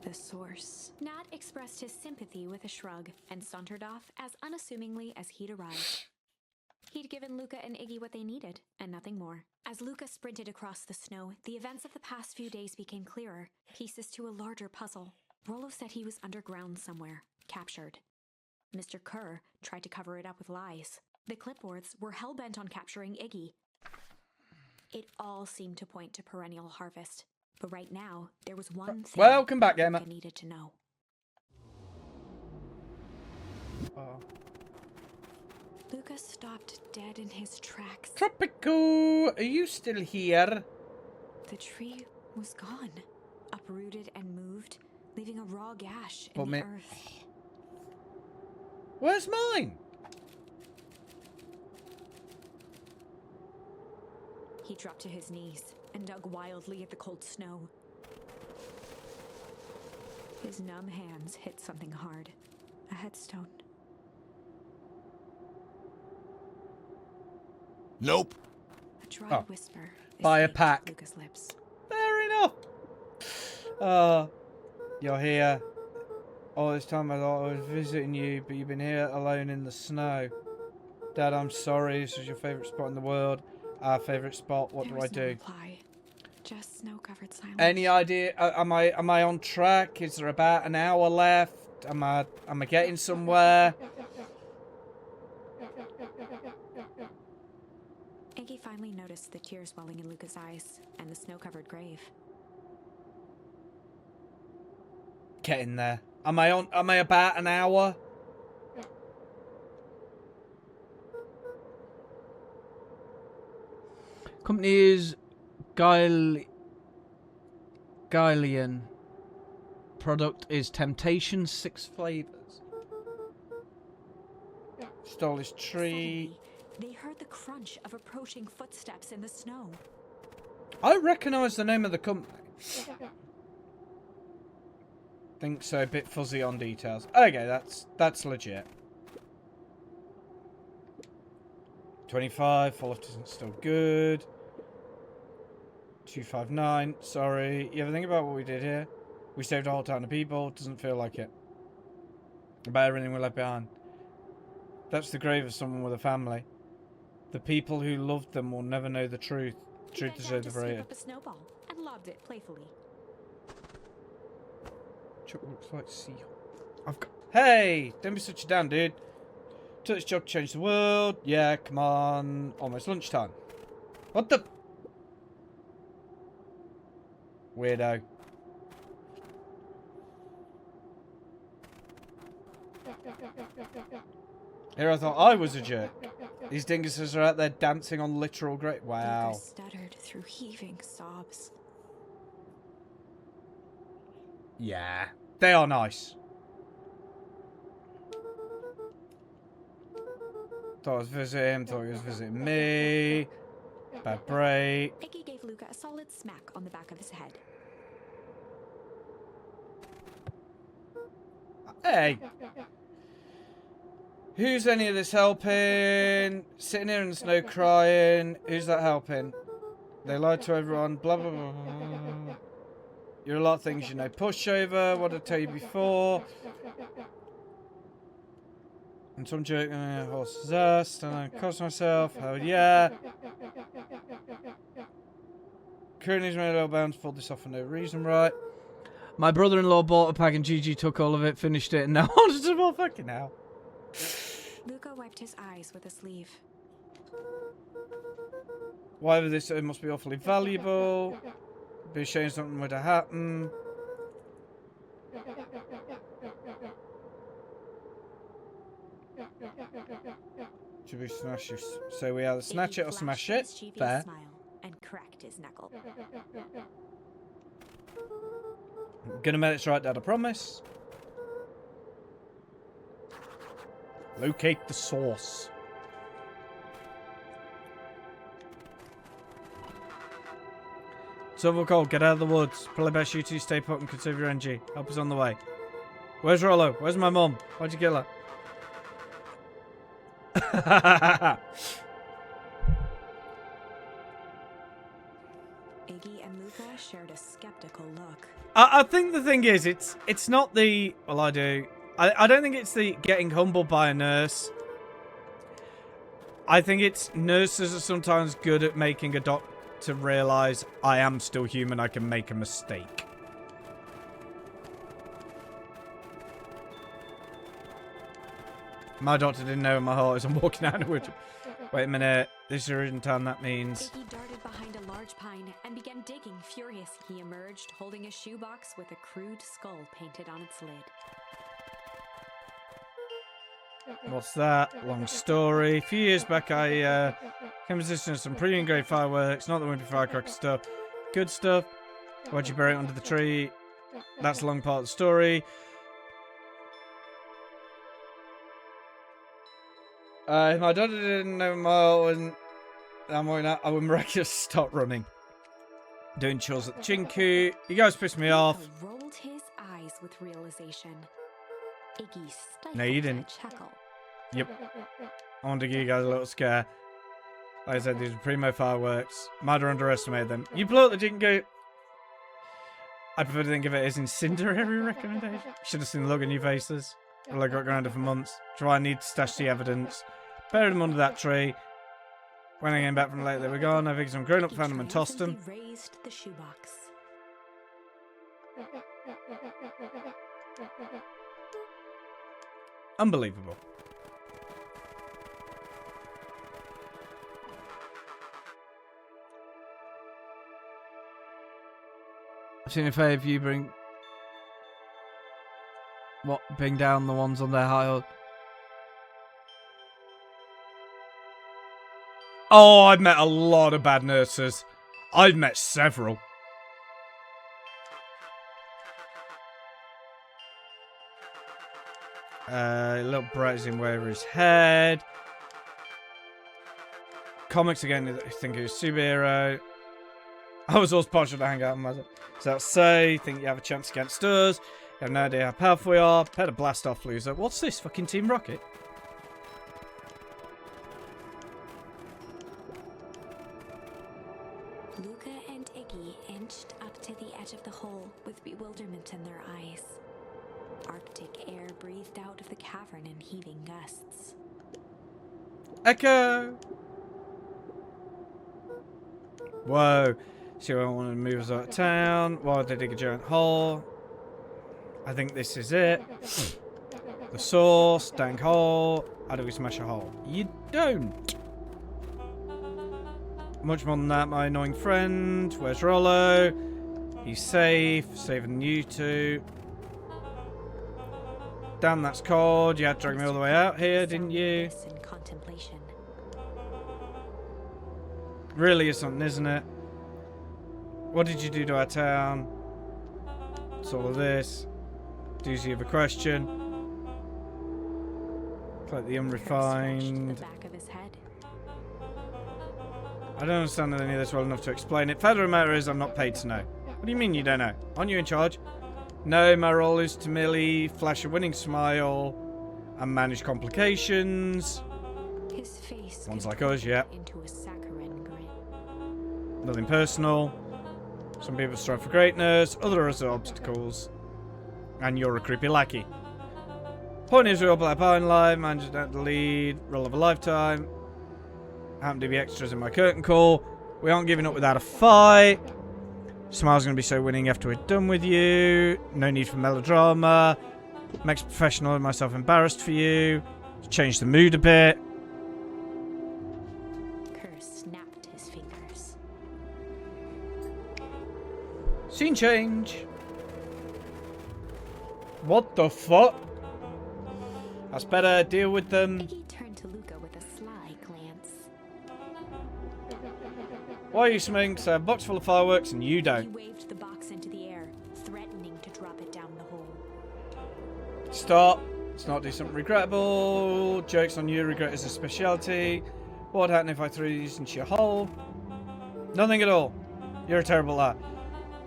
The Source. Nat expressed his sympathy with a shrug and sauntered off as unassumingly as he'd arrived. He'd given Luca and Iggy what they needed, and nothing more. As Luca sprinted across the snow, the events of the past few days became clearer, pieces to a larger puzzle. Rollo said he was underground somewhere, captured. Mr. Kerr tried to cover it up with lies. The clipboards were hell-bent on capturing Iggy. It all seemed to point to Perennial Harvest. But right now, there was one thing Welcome back, Emma. Luca needed to know. Oh. Luca stopped dead in his tracks. Tropico, are you still here? The tree was gone, uprooted and moved, leaving a raw gash in But the earth. Where's mine? He dropped to his knees and dug wildly at the cold snow. His numb hands hit something hard. A headstone. Nope. A dry Oh. whisper Buy a escaped pack. Luca's lips. Fair enough. You're here. All this time I thought I was visiting you, but you've been here alone in the snow. Dad, I'm sorry. This is your favourite spot in the world. Our favourite spot. What There do I was no do? reply. Just snow-covered silence. Any idea? Am I on track? Is there about an hour left? Am I getting somewhere? Iggy finally noticed the tears welling in Luca's eyes and the snow-covered grave. Getting there. Am I about an hour? Company is Guylian. Product is Temptation 6 flavors. Stole his tree. Suddenly, they heard the crunch of approaching footsteps in the snow. I recognise the name of the company. Think so, a bit fuzzy on details. Okay, that's legit. 25, fall left isn't still good. 259, sorry. You ever think about what we did here? We saved a whole town of people, doesn't feel like it. About everything we left behind. That's the grave of someone with a family. The people who loved them will never know the truth. Truth He is bent down to scoop overrated. up a snowball and lobbed it playfully. Chuck looks like Seahawk. Hey! Don't be such a down, dude. Took this job to change the world. Yeah, come on. Almost lunchtime. What the? Weirdo. Here I thought I was a jerk. These dinguses are out there dancing on literal grave. Wow. Luca stuttered through heaving sobs. Yeah. They are nice. Thought I was visiting him, thought he was visiting me. Bad break. Iggy gave Luca a solid smack on the back of his head. Hey. Who's any of this helping? Sitting here in the snow crying. Who's that helping? They lied to everyone. Blah, blah, blah, blah. You're a lot of things, you know. Pushover. What did I tell you before? And some joke. Horse possessed. And I cost myself. Hell yeah. Cooney's made a little bounce. Pulled this off for no reason, right? My brother-in-law bought a pack and Gigi took all of it, finished it, and now wants some more. Fucking hell. Luca wiped his eyes with a sleeve. Whatever this, it must be awfully valuable. Be ashamed something would have happened. Should we smash it? So we either snatch it or smash it. Fair. Smile and cracked his knuckle. I'm gonna make this right, Dad, I promise. Locate the source. Silver Cold, get out of the woods. Probably best you two stay put and conserve your energy. Help us on the way. Where's Rollo? Where's my mum? Why'd you kill her? Iggy and Luca shared a skeptical look. I think the thing is, it's not the... Well, I do. I don't think it's the getting humbled by a nurse. I think it's nurses are sometimes good at making a doctor realise I am still human, I can make a mistake. My doctor didn't know in my heart as I'm walking out of the woods. Wait a minute, this is in town, that means... Iggy darted behind a large pine and began digging. Furious, he emerged, holding a shoebox with a crude skull painted on its lid. What's that? Long story. A few years back, I came position of some pretty great fireworks, not the wimpy firecracker stuff. Good stuff. Why'd you bury it under the tree? That's a long part of the story. If my daughter didn't know more, and I would miraculously stop running. Doing chores at the Chinku. You guys pissed me off. Luca rolled his eyes with realization. Iggy stifled No, you didn't. a chuckle. Yep. I wanted to give you guys a little scare. Like I said, these are primo fireworks. Might have underestimated them. You blew up the Chinku. I prefer to think of it as incendiary recommendation. Should have seen the look on your faces. Well, I got grounded for months. So I need to stash the evidence. Buried them under that tree. When I came back from the lake, they were gone. I figured some grown-up found them and tossed them. Raised the shoebox. Unbelievable. I've seen if any of you bring down the ones on their high. Oh, I've met a lot of bad nurses. I've met several. Little Brett is in way over his head. Comics again, I think it was superhero. I was always partial to hang out with myself. So say, think you have a chance against us. You have no idea how powerful we are. Better blast off, loser. What's this? Fucking Team Rocket? Luca and Iggy inched up to the edge of the hole with bewilderment in their eyes. Arctic air breathed out of the cavern in heaving gusts. Echo! Whoa. See, I want to move us out of town. Why would they dig a giant hole? I think this is it. The source, dank hole. How do we smash a hole? You don't. Much more than that, my annoying friend. Where's Rollo? He's safe. Safer than you two. Damn, that's cold. You had to drag me all the way out here, didn't you? In contemplation. Really is something, isn't it? What did you do to our town? It's all of this. Doozy of a question. Like the unrefined. The back of his head. I don't understand any of this well enough to explain it. Fact of the matter is, I'm not paid to know. What do you mean you don't know? Aren't you in charge? No, my role is to merely flash a winning smile and manage complications. His face Ones like us, yeah. into a saccharine grin. Nothing personal. Some people strive for greatness, others are obstacles. And you're a creepy lackey. Point is, we all play a part in life, managed at the lead, role of a lifetime. Happen to be extras in my curtain call. We aren't giving up without a fight. Smile's going to be so winning after we're done with you. No need for melodrama. Makes professional and myself embarrassed for you. Change the mood a bit. Kerr snapped his fingers. Scene change. What the fuck? That's better. Deal with them. Iggy turned to Luca with a sly glance. Why are you smoking? So I have a box full of fireworks and you He don't. waved the box into the air, threatening to drop it down the hole. Stop. Let's not do something regrettable. Jokes on you. Regret is a speciality. What would happen if I threw these into your hole? Nothing at all. You're a terrible liar.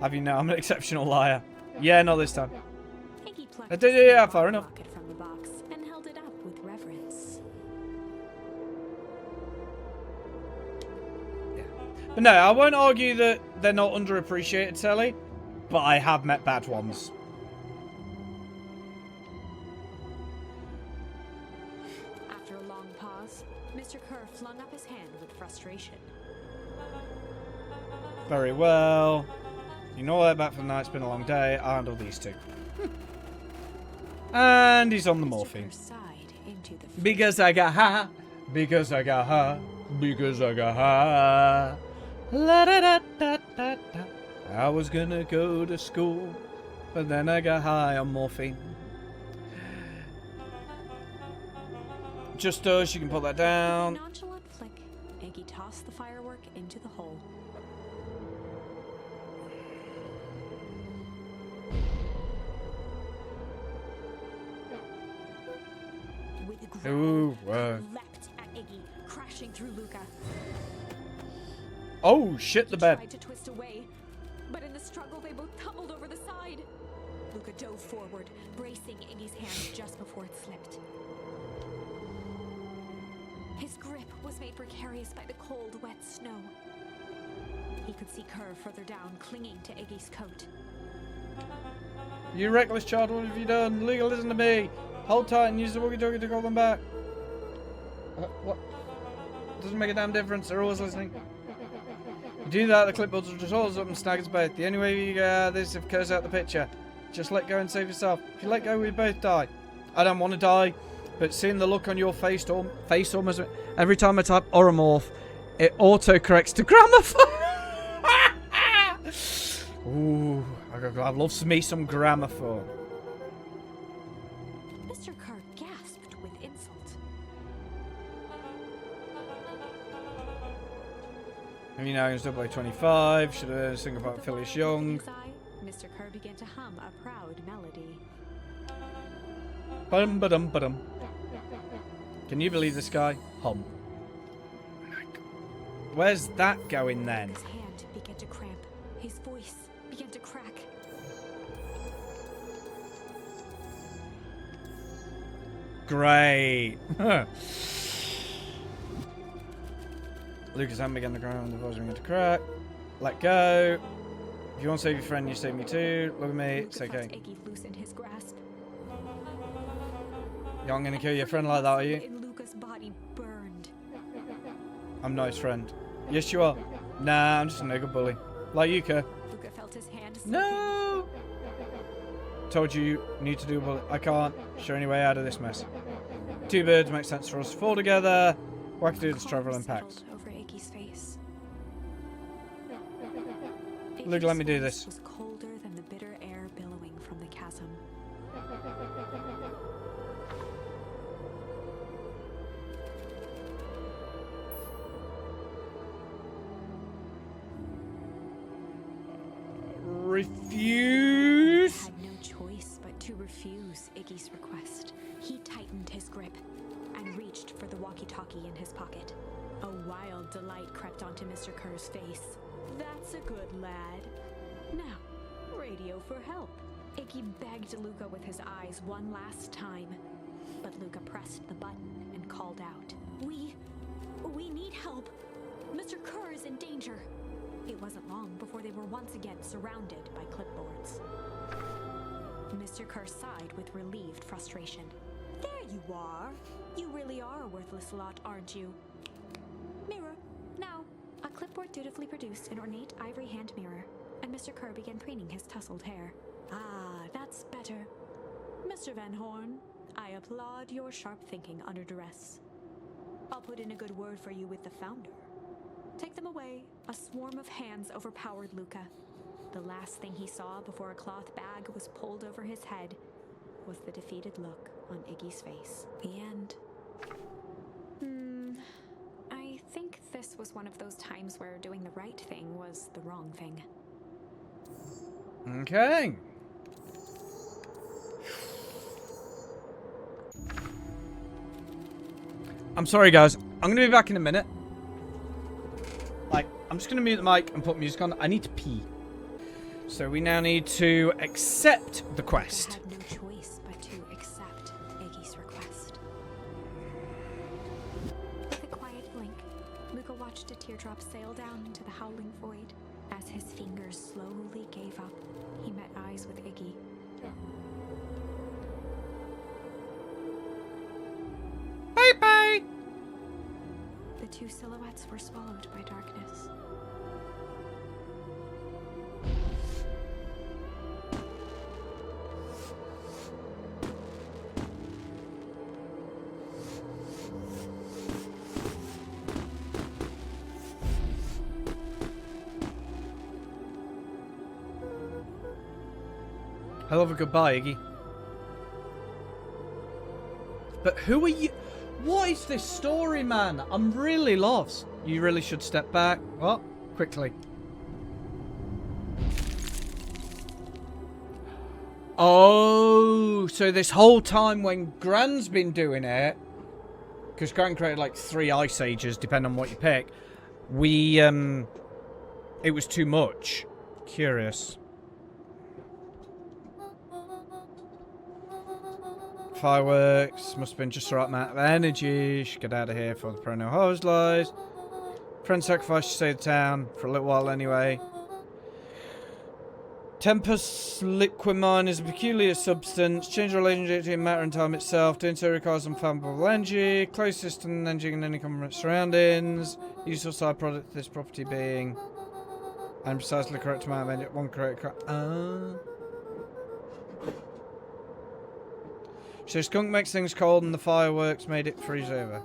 Have you know I'm an exceptional liar? Yeah, not this time. Iggy plucked Yeah, a fair enough. rocket from the box and held it up with reverence. But no, I won't argue that they're not underappreciated, Sally. But I have met bad ones. After a long pause, Mr. Kerr flung up his hand with frustration. Very well. You know what? Back for the night. It's been a long day. I'll handle these two. And he's on the Mr. morphine. Kerr sighed into the Because I got high. Because I got high. Because I got high. La da da da da da. I was gonna go to school, but then I got high on morphine. Just us. You can put that down. nonchalant flick, Iggy tossed the firework into the hole. With a growl, Ooh, Kerr leapt at Iggy, crashing through Luca. Oh shit! The He bed. tried to twist away, but in the struggle they both tumbled over the side. Luca dove forward, bracing Iggy's hand just before it slipped. His grip was made precarious by the cold, wet snow. He could see Kerr further down, clinging to Iggy's coat. You reckless child, what have you done? Luca, listen to me. Hold tight and use the walkie-talkie to call them back. What? Doesn't make a damn difference. They're always listening. You do that, the clipboards will just hold us up and snag us both. The only way you get out of this is if Kerr's out the picture. Just let go and save yourself. If you let go, we both die. I don't want to die, but seeing the look on your face almost every time I type Oromorph, it auto-corrects to gramophone. Ooh, I love me some gramophone. Mr. Kerr gasped with insult. And you know, I'm still play 25. Should have sing about With a Phyllis flash Young. in his eye, Mr. Kerr began to hum a proud melody. Bum ba dum ba dum. Can you believe this guy? Hum. Where's that going then? His hand began to cramp. His voice began to crack. Great. Lucas' hand began to ground, the voice began to crack. Let go. If you want to save your friend, you save me too. Look at me, it's Luca okay. felt Iggy loosen his grasp. You aren't gonna kill your friend like that, are you? In Luca's body burned. I'm not his friend. Yes, you are. Nah, I'm just a no good bully. Like you, Kerr. Luca felt his hand slipping. No! Told you need to do a bullet. I can't. Show any way out of this mess. Two birds make sense for us to fall together. Wackadoodles travel in packs. Settled over Iggy's face. Luke, let me do Iggy's this. voice was colder than the bitter air billowing from the chasm. Refuse? Had no choice but to refuse Iggy's request. He tightened his grip and reached for the walkie-talkie in his pocket. A wild delight crept onto Mr. Kerr's face. That's a good lad. Now, radio for help. Iggy begged Luca with his eyes one last time, but Luca pressed the button and called out, We need help. Mr. Kerr is in danger." It wasn't long before they were once again surrounded by clipboards. Mr. Kerr sighed with relieved frustration. "There you are. You really are a worthless lot, aren't you? Mirror, now." A clipboard dutifully produced an ornate ivory hand mirror, a and Mr. Kerr began preening his tousled hair. Ah, that's better. Mr. Van Horn, I applaud your sharp thinking under duress. I'll put in a good word for you with the founder. Take them away. A swarm of hands overpowered Luca. The last thing he saw before a cloth bag was pulled over his head was the defeated look on Iggy's face. The end. I think this was one of those times where doing the right thing was the wrong thing. Okay. I'm sorry, guys. I'm going to be back in a minute. Like, I'm just going to mute the mic and put music on. I need to pee. So we now need to accept the quest. Luca had no choice but to accept Iggy's request. With a quiet blink, Luca watched a teardrop sail down into the howling void. As his fingers slowly gave up, he met eyes with Iggy. Bye-bye! The two silhouettes were swallowed by darkness. Hell of a goodbye, Iggy. But who are you? What is this story, man? I'm really lost. You really should step back. What? Quickly. Oh, so this whole time when Gran's been doing it, because Gran created like 3 ice ages, depending on what you pick, it was too much. Curious. Fireworks. Must have been just the right amount of energy. Should get out of here before the perennial hose lies. Friend sacrifice to save the town. For a little while anyway. Tempus liquimine is a peculiar substance. Change the relationship between matter and time itself. Doing so requires unfathomable energy. Closest to an energy in any common surroundings. Useful side product of this property being... and precisely the correct amount of energy. One correct... So skunk makes things cold and the fireworks made it freeze over.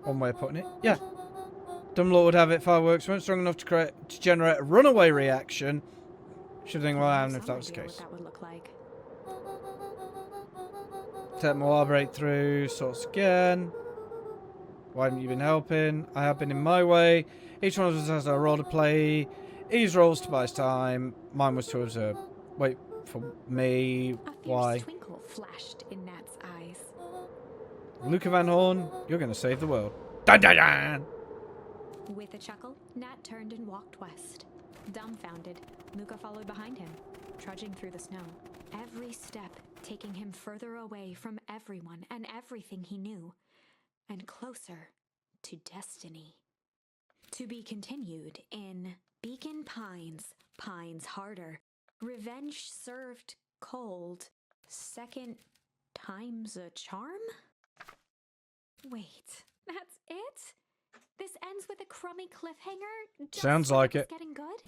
One way of putting it. Yeah. Dumbledore would have it fireworks weren't strong enough to generate a runaway reaction. Should think, well, I don't know if that was the case. What that would look like. Take more breakthrough, sorts again. Why haven't you been helping? I have been in my way. Each one of us has a role to play. Ease rolls to buy us time. Mine was to observe. Wait for me. A fierce Why? twinkle flashed in Nat's eyes. Luca Van Horn, you're going to save the world. Dun dun dun! With a chuckle, Nat turned and walked west. Dumbfounded, Luca followed behind him, trudging through the snow. Every step taking him further away from everyone and everything he knew, and closer to destiny. To be continued in Beacon Pines, Pines Harder. Revenge served cold. Second time's a charm? Wait, that's it? This ends with a crummy cliffhanger? Just Sounds like it. Getting good?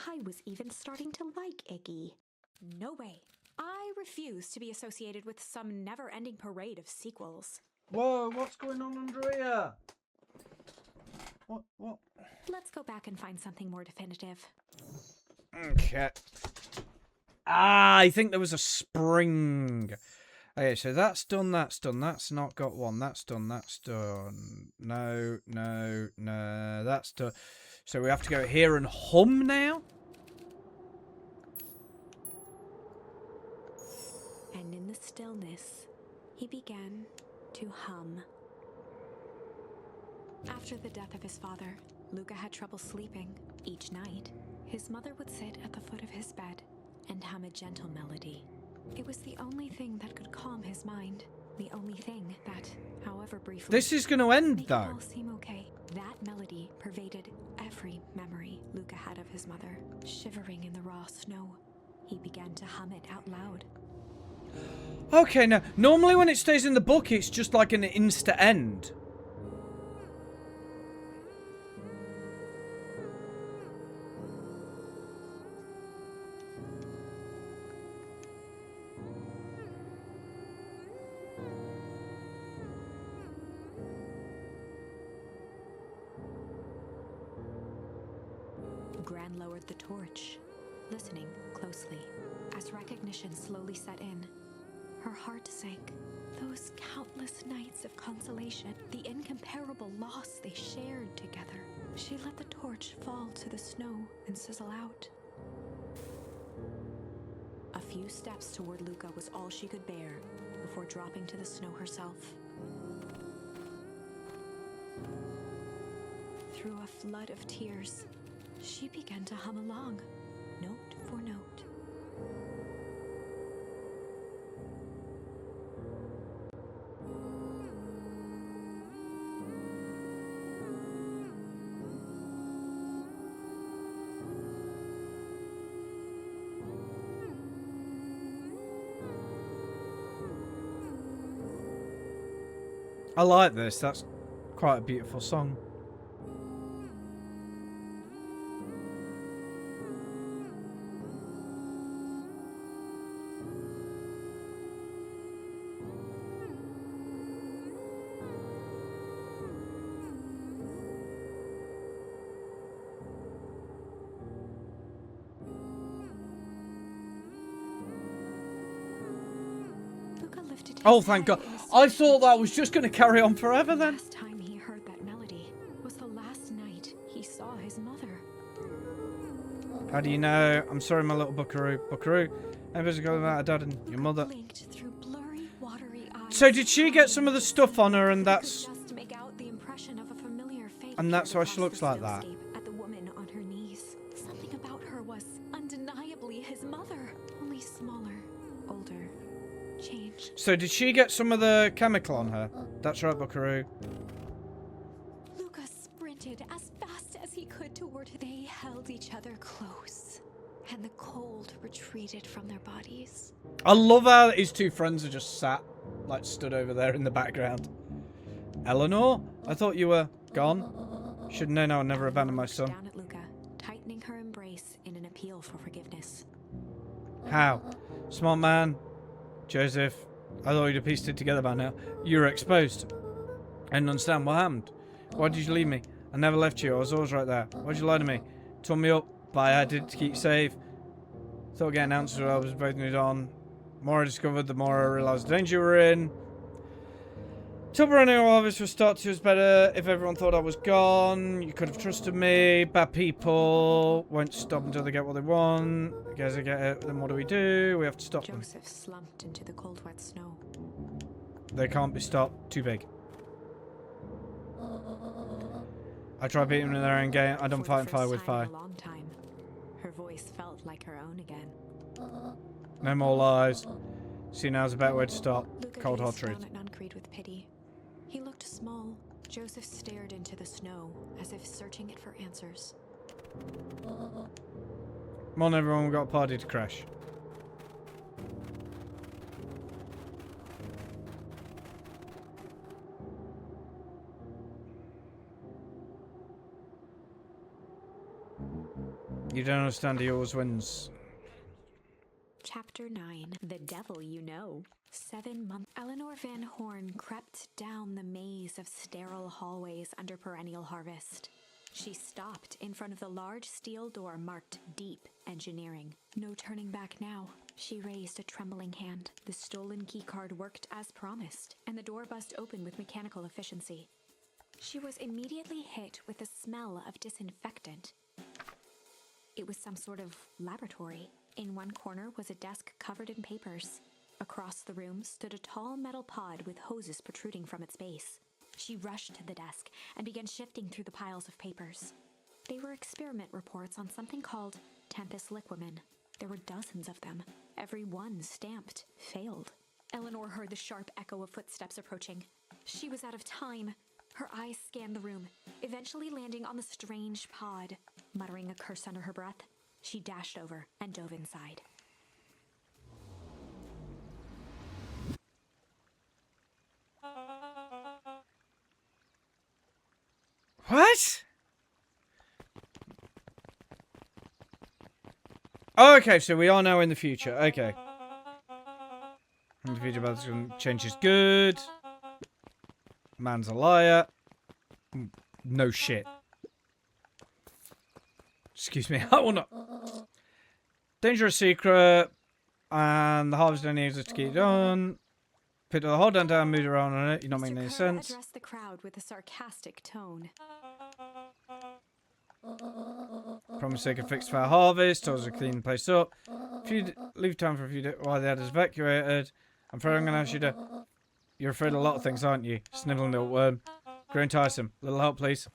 I was even starting to like Iggy. No way. I refuse to be associated with some never-ending parade of sequels. Whoa, what's going on under here? What? Let's go back and find something more definitive. Okay. Ah, I think there was a spring. Okay, so that's done, that's done. That's not got one. That's done, that's done. No, that's done. So we have to go here and hum now? And in the stillness, he began to hum. After the death of his father, Luca had trouble sleeping. Each night, his mother would sit at the foot of his bed and hum a gentle melody. It was the only thing that could calm his mind. The only thing that, however briefly, This is going to end, made it though. all seem okay. That melody pervaded every memory Luca had of his mother. Shivering in the raw snow, he began to hum it out loud. Okay, now, normally when it stays in the book, it's just like an insta end. Gran lowered the torch, listening closely. As recognition slowly set in, her heart sank. Those countless nights of consolation, the incomparable loss they shared together. She let the torch fall to the snow and sizzle out. A few steps toward Luca was all she could bear before dropping to the snow herself. Through a flood of tears, she began to hum along, note for note. I like this. That's quite a beautiful song. Luca lifted his Oh, thank head God. in a I sudden thought that was just going to carry on forever The then. last time he heard that melody was the last night he saw his mother. How do you know? I'm sorry, my little buckaroo. Buckaroo, everybody's got about a dad and your mother. Blinked through blurry, watery eyes. So did she get some of the stuff on her and that's... Could just make out the impression of a familiar face And that's peered why she across looks the like that? snowscape at the woman on her knees. Something about her was undeniably his mother, only smaller, older, changed. So did she get some of the chemical on her? That's right, buckaroo. Luca sprinted as fast as he could toward her. They held each other close, and the cold retreated from their bodies. I love how his two friends are just sat, like stood over there in the background. Eleanor? I thought you were gone. Should have known I would never abandon my Looked son. down at Luca, tightening her embrace in an appeal for forgiveness. How? Smart man. Joseph, I thought you'd have pieced it together by now. You were exposed. I didn't understand what happened. Why did you leave me? I never left you. I was always right there. Why'd you lie to me? Tore me up, but I did to keep you safe. Thought getting answers while I was both moved on. The more I discovered, the more I realised the danger we were in. Tupper and all of us would start to us better if everyone thought I was gone. You could have trusted me. Bad people won't stop until they get what they want. I guess I get it. Then what do? We have to stop them. Joseph slumped into the cold, wet snow. They can't be stopped. Too big. I tried beating them in their own game. I don't For fight the fire first with time fire. in a long time, her voice felt like her own again. No more lies. See, now's a better way to stop. Luca Cold hard gazed truth. down at Nuncreed with pity. He looked small. Joseph stared into the snow, as if searching it for answers. Come on, everyone. We've got a party to crash. You don't understand. He always wins. Chapter 9. The Devil You Know. 7 months. Eleanor Van Horn crept down the maze of sterile hallways under perennial harvest. She stopped in front of the large steel door marked Deep Engineering. No turning back now. She raised a trembling hand. The stolen keycard worked as promised, and the door buzzed open with mechanical efficiency. She was immediately hit with the smell of disinfectant. It was some sort of laboratory. In one corner was a desk covered in papers. Across the room stood a tall metal pod with hoses protruding from its base. She rushed to the desk and began shifting through the piles of papers. They were experiment reports on something called Tempus Liquamen. There were dozens of them, every one stamped failed. Eleanor heard the sharp echo of footsteps approaching. She was out of time. Her eyes scanned the room, eventually landing on the strange pod. Muttering a curse under her breath, she dashed over and dove inside. What? Oh, okay, so we are now in the future. Okay. In the future, Beth's going to change his good. Man's a liar. No shit. Excuse me. I will not. Dangerous secret. And the harvest only needs us to keep it on. Put the whole down, move around on it. You're not making any Mr. Kerr sense. addressed the crowd with a sarcastic tone. Promise they can fix fair harvest. Told us to clean the place up. Leave town for a few days while the others evacuated. I'm afraid I'm going to ask you to... You're afraid of a lot of things, aren't you? Sniveling little worm. Growing tiresome. Little help, please.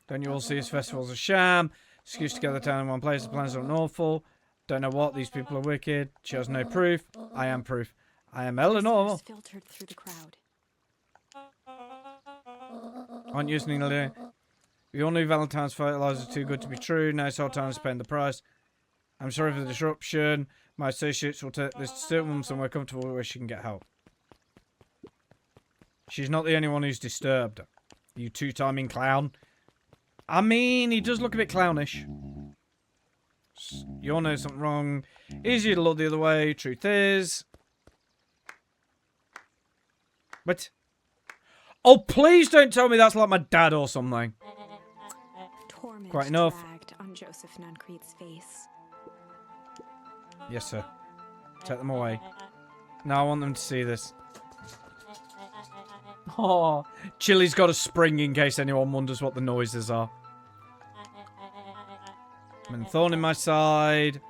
Don't you all see this festival's a sham? Excuse to gather town in one place. The plans are awful. Don't know what. These people are wicked. She has no proof. I am proof. I am Eleanor. Filtered through the crowd. Aren't you listening, Lily? We all knew Valentine's fertilizer too good to be true. Now it's our time to spend the price. I'm sorry for the disruption. My associates will take this certain woman somewhere comfortable where she can get help. She's not the only one who's disturbed. You two-timing clown. I mean, he does look a bit clownish. You all know something wrong. Easier to look the other way. Truth is... What? Oh, please don't tell me that's like my dad or something. Torment Quite enough. dragged on Joseph Nuncrete's face. Yes, sir. Take them away. Now I want them to see this. Oh, Chili's got a spring in case anyone wonders what the noises are. I'm in thorn in my side.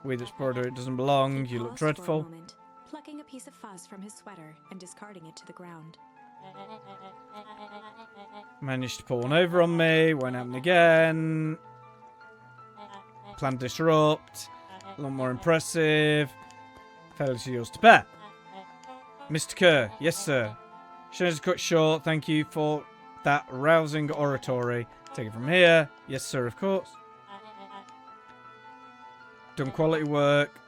We that's border it doesn't belong. He You look paused for a dreadful. moment, plucking a piece of fuzz from his sweater and discarding it to the ground. Managed to pull one over on me. Won't happen again. Plan disrupt. A lot more impressive. Failure to yours to bear. Mr. Kerr. Yes, sir. Shows cut short. Thank you for that rousing oratory. Take it from here. Yes, sir, of course. Done quality work.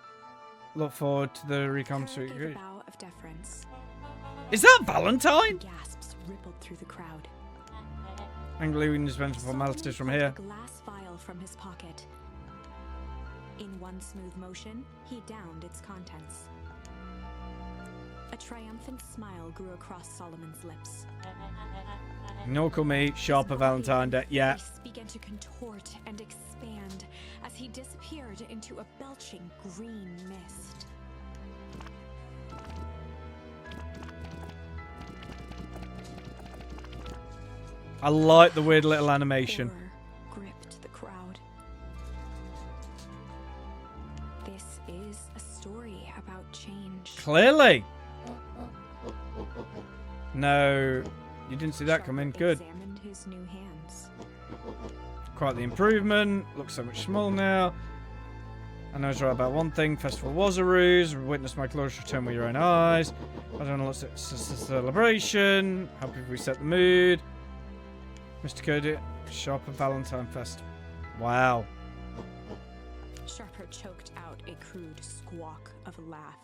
Look forward to the recon Kerr suite. gave a bow of deference. Is that Valentine? Gasps rippled through the crowd. Angrily, we can dispense with formalities from here. A glass vial from his pocket. In one smooth motion, he downed its contents. A triumphant smile grew across Solomon's lips. Knuckle me, sharper Valentine Day. Yeah. His face began to contort and expand as he disappeared into a belching green mist. I like the weird little animation. Horror gripped the crowd. This is a story about change. Clearly. No, you didn't see that Sharp coming. Good. examined his new hands. Quite the improvement. Looks so much smaller now. I know it's right about one thing. Festival was a ruse. Witness my glorious return with your own eyes. I don't know what's it's a celebration. Happy if we set the mood. Mr. Cody, Sharper Valentine Fest. Wow. Sharper choked out a crude squawk of a laugh.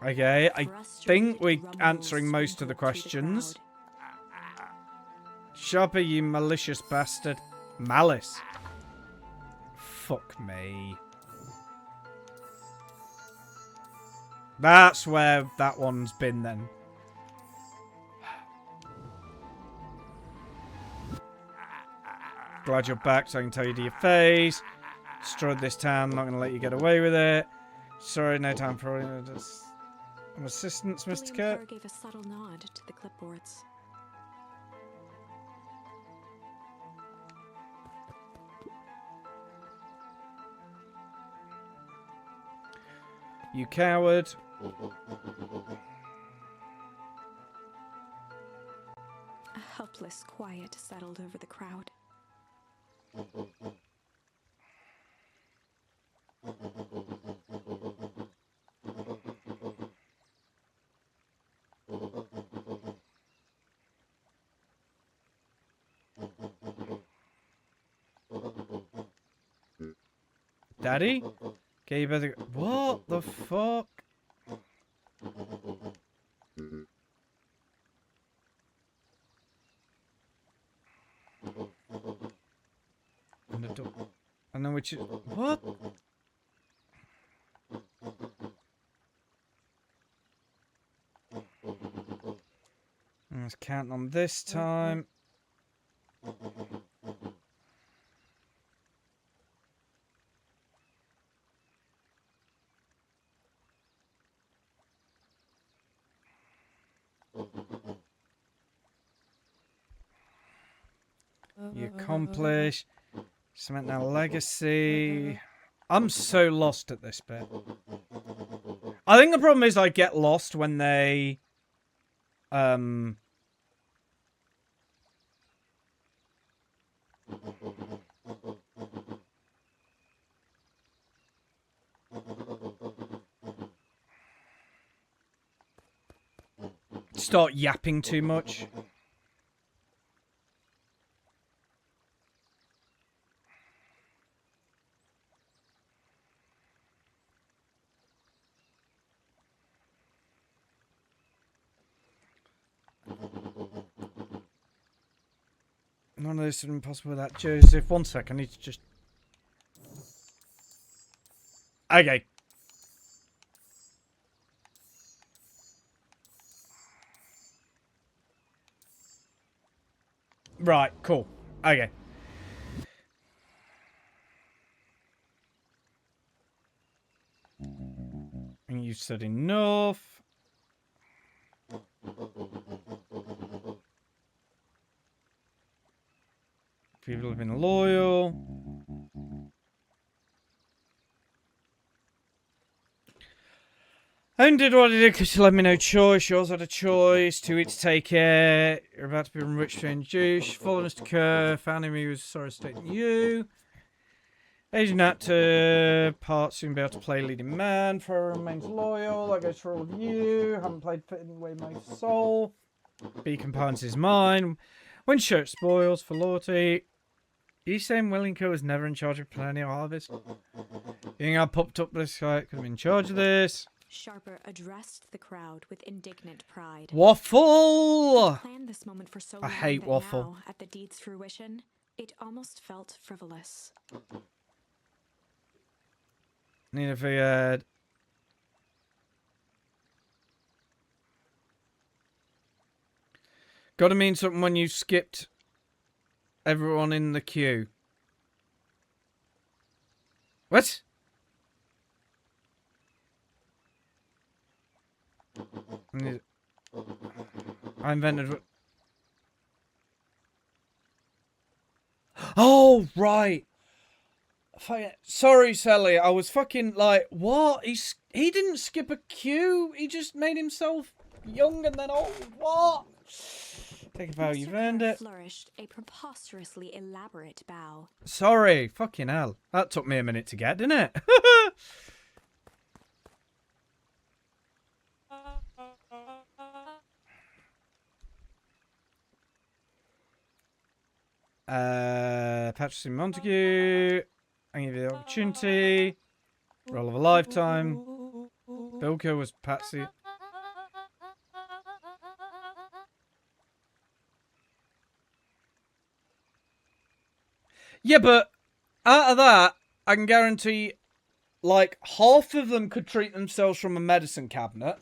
Okay, I think we're Frustrated answering rumbles most of the echoed through questions. crowd. Sharper, you malicious bastard. Malice. Fuck me. That's where that one's been then. Glad you're back so I can tell you to your face. Destroyed this town, not going to let you get away with it. Sorry, no time for assistance, Mr. William Kerr. Kerr gave a subtle nod to the clipboards. You coward. A helpless quiet settled over the crowd. Daddy? Okay, you better... What the fuck? And the door. And then which is... What? I was counting on this time. You accomplish. Cement now legacy. I'm so lost at this bit. I think the problem is I get lost when they... start yapping too much. None of this is impossible without Joseph. One sec, I need to just... Okay. Right, cool. Okay. And you said enough. People have been loyal. I did what I did because you left me no choice. You also had a choice. Too weak to take it. You're about to be enriched to induce. Following us to Kerr. Found him. He was sorry state than you. Aging actor. Part soon be able to play leading man. Forever remains loyal. That goes for all of you. Haven't played fit in the way my soul. Beacon Pines is mine. When shirt spoils for loyalty. You saying Wellington was never in charge of planning a harvest? You think I popped up this guy could have been in charge of this? Sharper addressed the crowd with indignant pride. Waffle! Planned this moment for so I long hate that waffle. now, at the deed's fruition, it almost felt frivolous. Need a figured. Gotta mean something when you skipped everyone in the queue. What? I invented... Oh, right. Sorry, Sally. I was fucking like, what? He didn't skip a queue. He just made himself young and then old. What? Take a bow. You've earned it. Flourished a preposterously elaborate bow. Sorry. Fucking hell. That took me a minute to get, didn't it? Patrick Montague. I give you the opportunity. Role of a lifetime. Bilko was Patsy. Yeah, but out of that, I can guarantee, like, half of them could treat themselves from a medicine cabinet.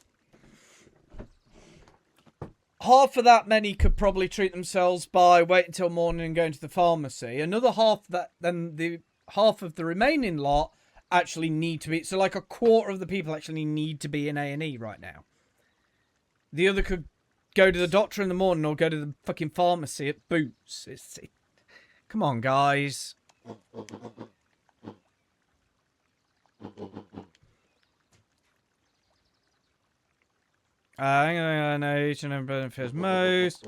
Half of that many could probably treat themselves by waiting till morning and going to the pharmacy. Another half that, then the half of the remaining lot actually need to be. So like a quarter of the people actually need to be in A&E right now. The other could go to the doctor in the morning or go to the fucking pharmacy at Boots. Come on, guys. I know each and every person fears most.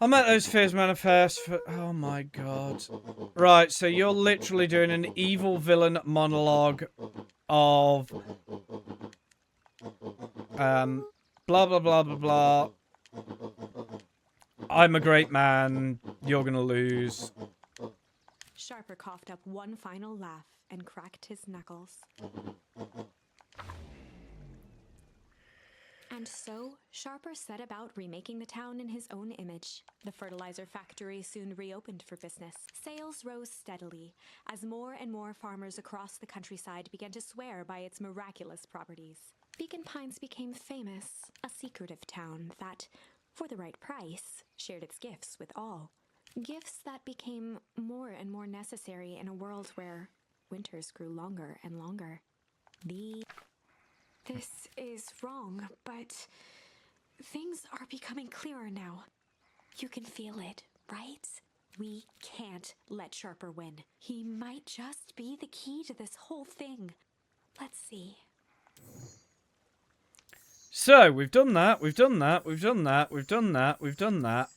I met those fears manifest for... Oh my god. Right, so you're literally doing an evil villain monologue of... blah, blah, blah, blah, blah. I'm a great man. You're gonna lose. Sharper coughed up one final laugh and cracked his knuckles. And so, Sharper set about remaking the town in his own image. The fertilizer factory soon reopened for business. Sales rose steadily, as more and more farmers across the countryside began to swear by its miraculous properties. Beacon Pines became famous, a secretive town that, for the right price, shared its gifts with all. Gifts that became more and more necessary in a world where winters grew longer and longer. This is wrong, but things are becoming clearer now. You can feel it, right? We can't let Sharper win. He might just be the key to this whole thing. Let's see. So, we've done that, we've done that, we've done that, we've done that, we've done that.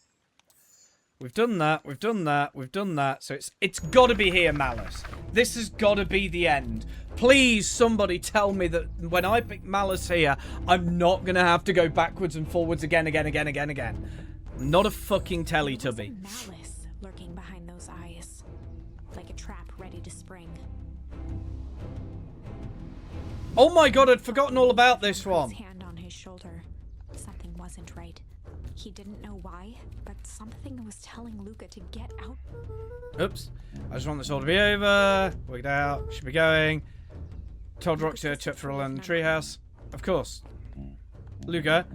We've done that, we've done that, we've done that. So it's got to be here, Malice. This has got to be the end. Please, somebody tell me that when I pick Malice here, I'm not going to have to go backwards and forwards again. I'm not a fucking Teletubby. Malice lurking behind those eyes, like a trap ready to spring. Oh my god, I'd forgotten all about this one. His hand on his shoulder. Something wasn't right. He didn't know why, but something was telling Luca to get out. Oops. I just want this all to be over. Worked out. Should be going. Told Roxy I took for a run in the treehouse. Of course. Luca,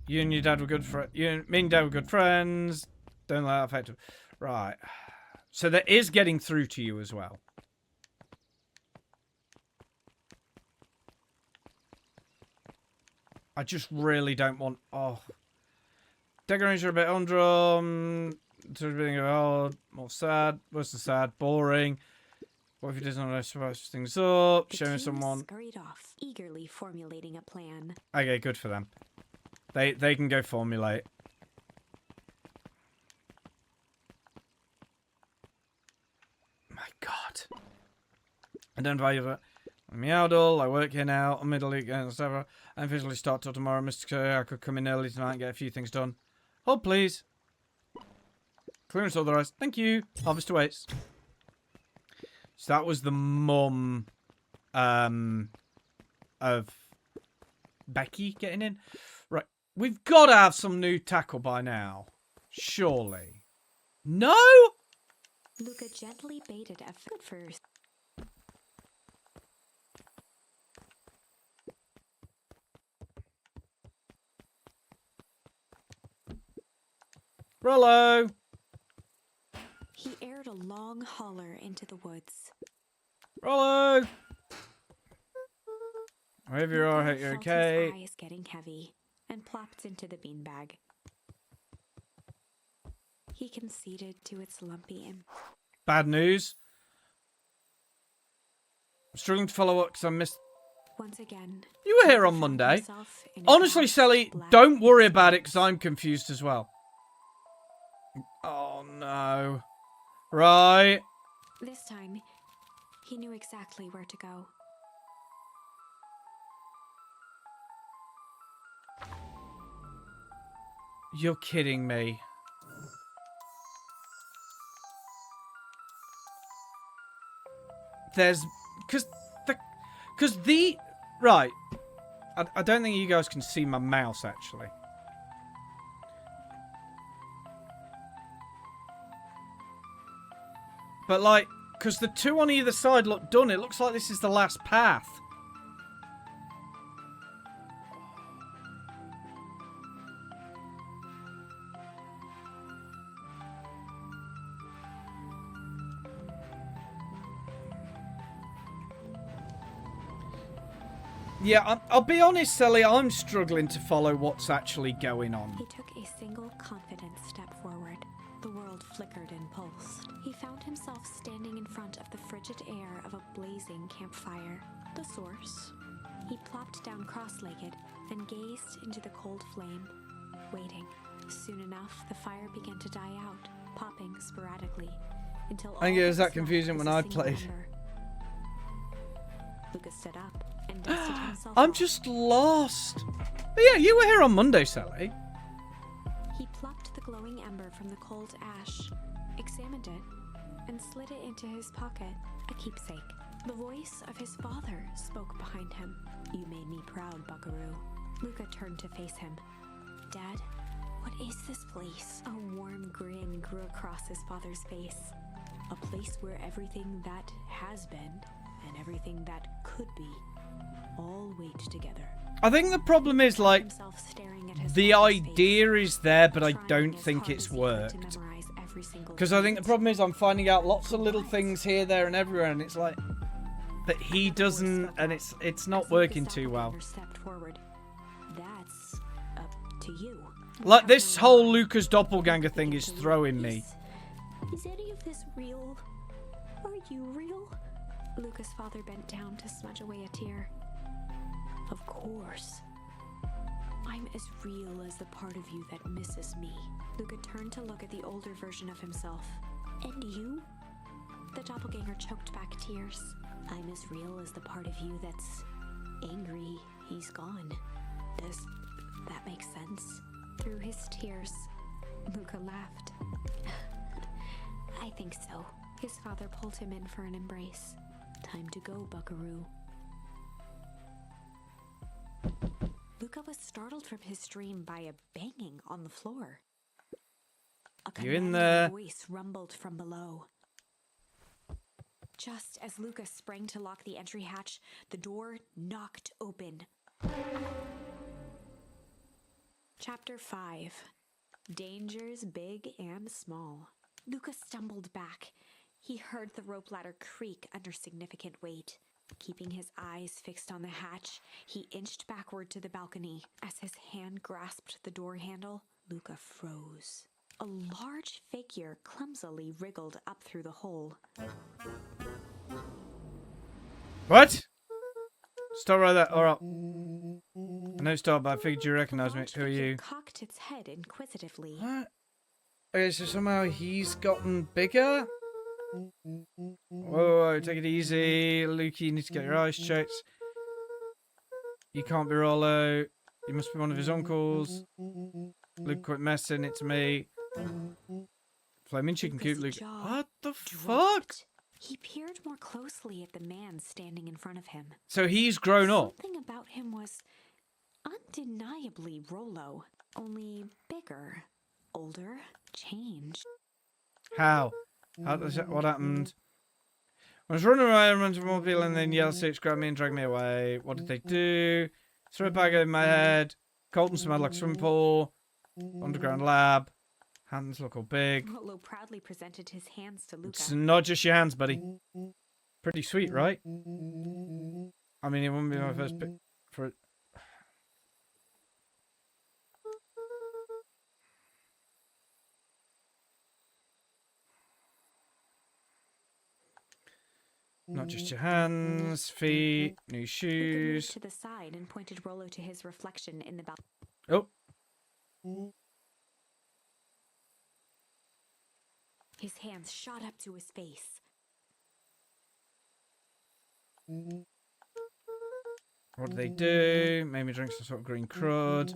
you and your dad were good friends. Me and Dad were good friends. Don't let that affect him. Right. So that is getting through to you as well. I just really don't want... Oh. Decorations are a bit humdrum. More sad. Worse than sad. Boring. What if he doesn't want to spice things up? The Showing team someone... scurried off, eagerly formulating a plan. Okay, good for them. They can go formulate. My god. I don't value that. I'm Meowdle, I work here now, I'm middle league and etc. I officially start till tomorrow. Mr. Curry, I could come in early tonight and get a few things done. Hold please. Clearance authorized. Thank you. Harvest awaits. So that was the mum of Becky getting in. Right. We've got to have some new tackle by now. Surely. No? Luca gently baited a foot first. Rollo. He aired a long holler into the woods. Rollo. Wherever you are, I hope you're Felt okay. his eyes getting heavy and plopped into the beanbag. He conceded to its lumpy Bad news. I'm struggling to follow up because I missed... Once again. You were here on he found Monday. himself in a Honestly, vast Sally, black don't worry about it because I'm confused as well. Oh, no. Right. This time, he knew exactly where to go. You're kidding me. There's... Because the... Right. I don't think you guys can see my mouse, actually. But, like, because the two on either side look done, it looks like this is the last path. Yeah, I'll be honest, Sally, I'm struggling to follow what's actually going on. He took a single confident step forward. The world flickered and pulsed. He found himself standing in front of the frigid air of a blazing campfire. The source. He plopped down cross-legged and gazed into the cold flame, waiting. Soon enough, the fire began to die out, popping sporadically, until I think all it was that that confusing was when a I single played. ember. Lucas stood up and dusted himself I'm off. just lost. But yeah, you were here on Monday, Sally. He plucked the glowing ember from the cold ash, examined it, and slid it into his pocket, a keepsake. The voice of his father spoke behind him. You made me proud, Buckaroo. Luca turned to face him. Dad, what is this place? A warm grin grew across his father's face. A place where everything that has been and everything that could be all wait together. I think the problem is, like, Himself staring at his the father's face, idea is there, but I trying don't as think hard it's as he could worked. to memorize every single Because I think the detail. problem is I'm finding out lots of little things here, there, and everywhere, and it's like... But he Another voice doesn't, spoke and out it's not as working Lucas too well. Doppelganger stepped forward. That's up to you. Like, this Without whole knowing Lucas why, Doppelganger Luca thing began is to throwing lose me. Is any of this real? Are you real? Luca's father bent down to smudge away a tear. Of course. I'm as real as the part of you that misses me. Luca turned to look at the older version of himself. And you? The doppelganger choked back tears. I'm as real as the part of you that's angry he's gone. Does that make sense? Through his tears, Luca laughed. I think so. His father pulled him in for an embrace. Time to go, buckaroo. Luca was startled from his dream by a banging on the floor. A You in commanding there? voice rumbled from below. Just as Luca sprang to lock the entry hatch, the door knocked open. Chapter 5. Dangers big and small. Luca stumbled back. He heard the rope ladder creak under significant weight. Keeping his eyes fixed on the hatch, he inched backward to the balcony. As his hand grasped the door handle, Luca froze. A large figure clumsily wriggled up through the hole. What? Stop right there. Alright. I know stop, but I figured you recognize me. Large Who are figure you? cocked its head inquisitively. What? Okay, so somehow he's gotten bigger? Whoa, take it easy. Luke, you need to get your eyes checked. You can't be Rollo. You must be one of his uncles. Luke, quit messing. It's me. Flaming chicken coop, Luke. Luca's jaw What the fuck? dropped. He peered more closely at the man standing in front of him. So he's grown up. Something about him was undeniably Rollo, only bigger, older, changed. How? What happened? I was running around with a mobile and then Yellow Six grabbed me and dragged me away. What did they do? Threw a bag over my head. Colton smelled like a swimming pool. Underground lab. Hands look all big. Rollo proudly presented his hands to Luca. It's not just your hands, buddy. Pretty sweet, right? I mean, it wouldn't be my first pick for it. Not just your hands, feet, new Luca moved shoes. to the side and pointed Rollo to his reflection in the balcony. Oh, His hands shot up to his face. what did they do? Made me drink some sort of green crud.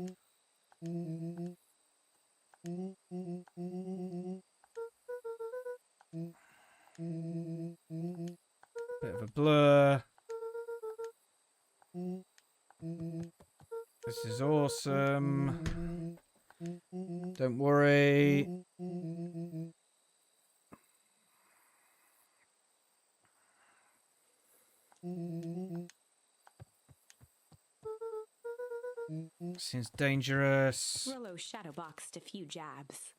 Bit of a blur. This is awesome. Don't worry. Seems dangerous. Rollo shadowboxed a few jabs.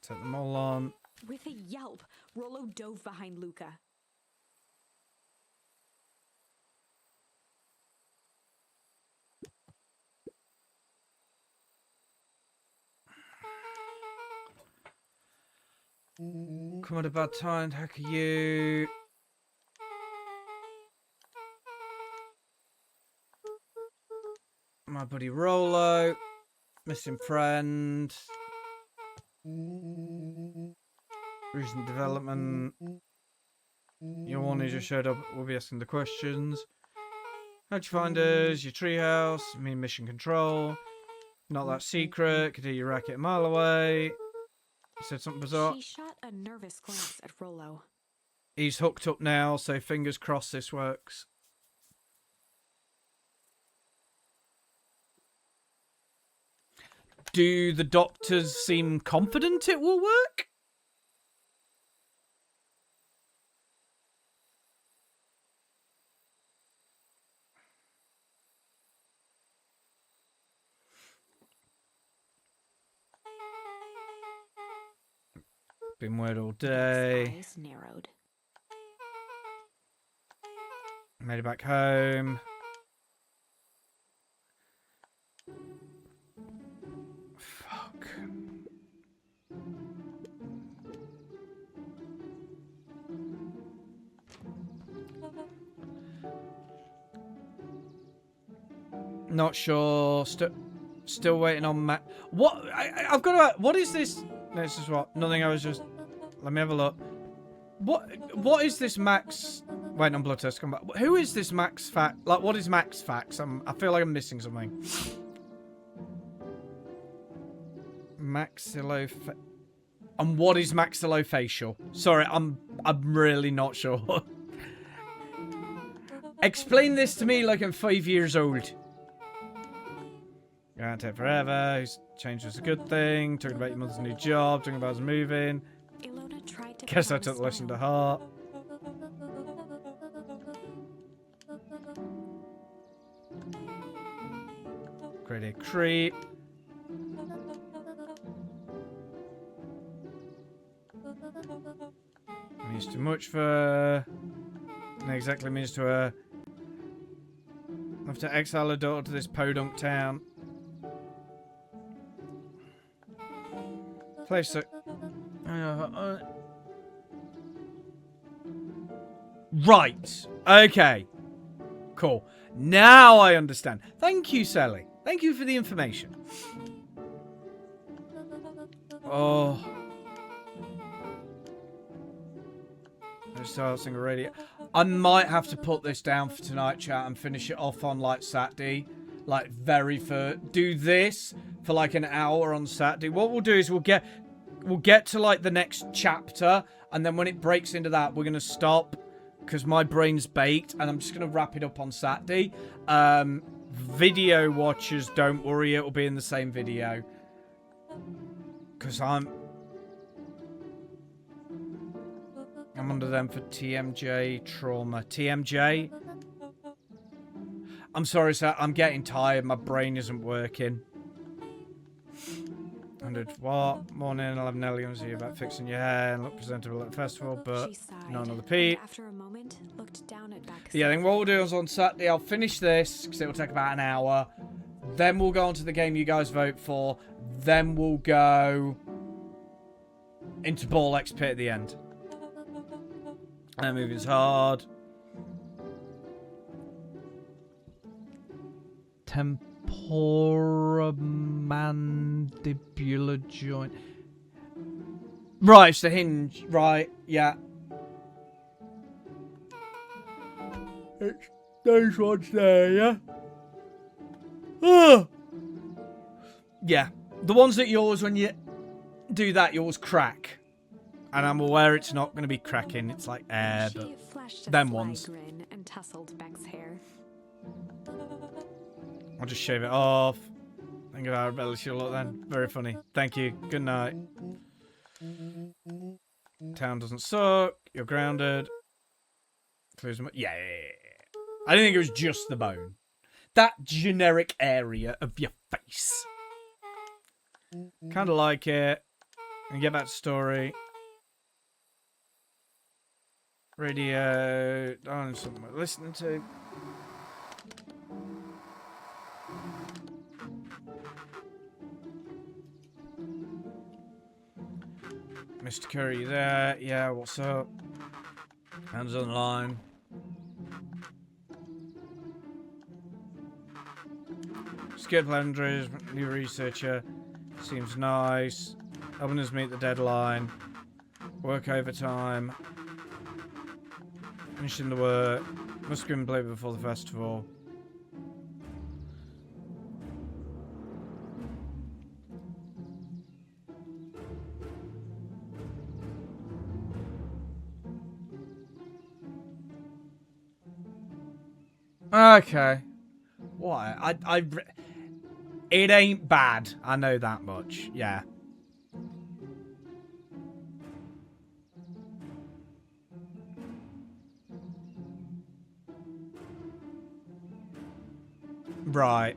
Take them all on. With a yelp, Rollo dove behind Luca. Come at a bad time, how can you? My buddy Rollo. Missing friend. Recent development. Your one who just showed up will be asking the questions. How'd you find us? Your treehouse? Me mission control. Not that secret. Could hear your racket a mile away. He said something bizarre. She shot a nervous glance at Rollo. He's hooked up now, so fingers crossed this works. Do the doctors seem confident it will work? Been waiting all His day. eyes narrowed. Made it back home. Fuck. Not sure. Still waiting on Max. What? I've got to. What is this? No, this is what. Nothing. I was just. Let me have a look. What is this Max? Waiting on blood test. Come back. Who is this Max Fax? Like, what is Max Fax? I feel like I'm missing something. Maxillofacial. And what is maxillofacial? Sorry, I'm really not sure. Explain this to me like I'm 5 years old. Gonna take forever. His change was a good thing. Talking about your mother's new job. Talking about us moving. Ilona tried to Guess I calm took the us lesson to down. heart. Great creep. Means too much for her. Not exactly means to her. Have to exile her daughter to this podunk town. Place that. Right. Okay. Cool. Now I understand. Thank you, Sally. Thank you for the information. Oh. Starting already. I might have to put this down for tonight, chat, and finish it off on like Saturday. Like do this for like an hour on Saturday. What we'll do is we'll get to like the next chapter, and then when it breaks into that, we're gonna stop because my brain's baked, and I'm just gonna wrap it up on Saturday. Video watchers, don't worry, it'll be in the same video. Because I'm under them for TMJ trauma. TMJ? I'm sorry, sir. I'm getting tired. My brain isn't working. 100 what? Morning, 11 Nelly. I'm see you about fixing your hair and look presentable at the festival, but She sighed, not another and Pete. after a moment, looked down at Bex. Yeah, I think what we'll do is on Saturday, I'll finish this, because it will take about an hour. Then we'll go on to the game you guys vote for. Then we'll go into Ball X Pit at the end. And moving's hard. Temporomandibular joint. Right, it's the hinge. Right, yeah. It's those ones there, yeah? Ah! Yeah. The ones that yours, when you do that, yours crack. And I'm aware it's not going to be cracking. It's like air, but She flashed a them sly ones. grin and tousled Beck's hair. I'll just shave it off. Think of how rebellious you'll look then. Very funny. Thank you. Good night. Town doesn't suck. You're grounded. Close my... Yeah. I didn't think it was just the bone. That generic area of your face. Kind of like it. And get back to story. Radio. I don't know something I'm listening to. Mr. Curry, you there? Yeah, what's up? Hands on the line. Skip Landry's new researcher. Seems nice. Helping us meet the deadline. Work overtime. Finishing the work. Must have been played before the festival. Okay. What? It ain't bad. I know that much. Yeah. Right.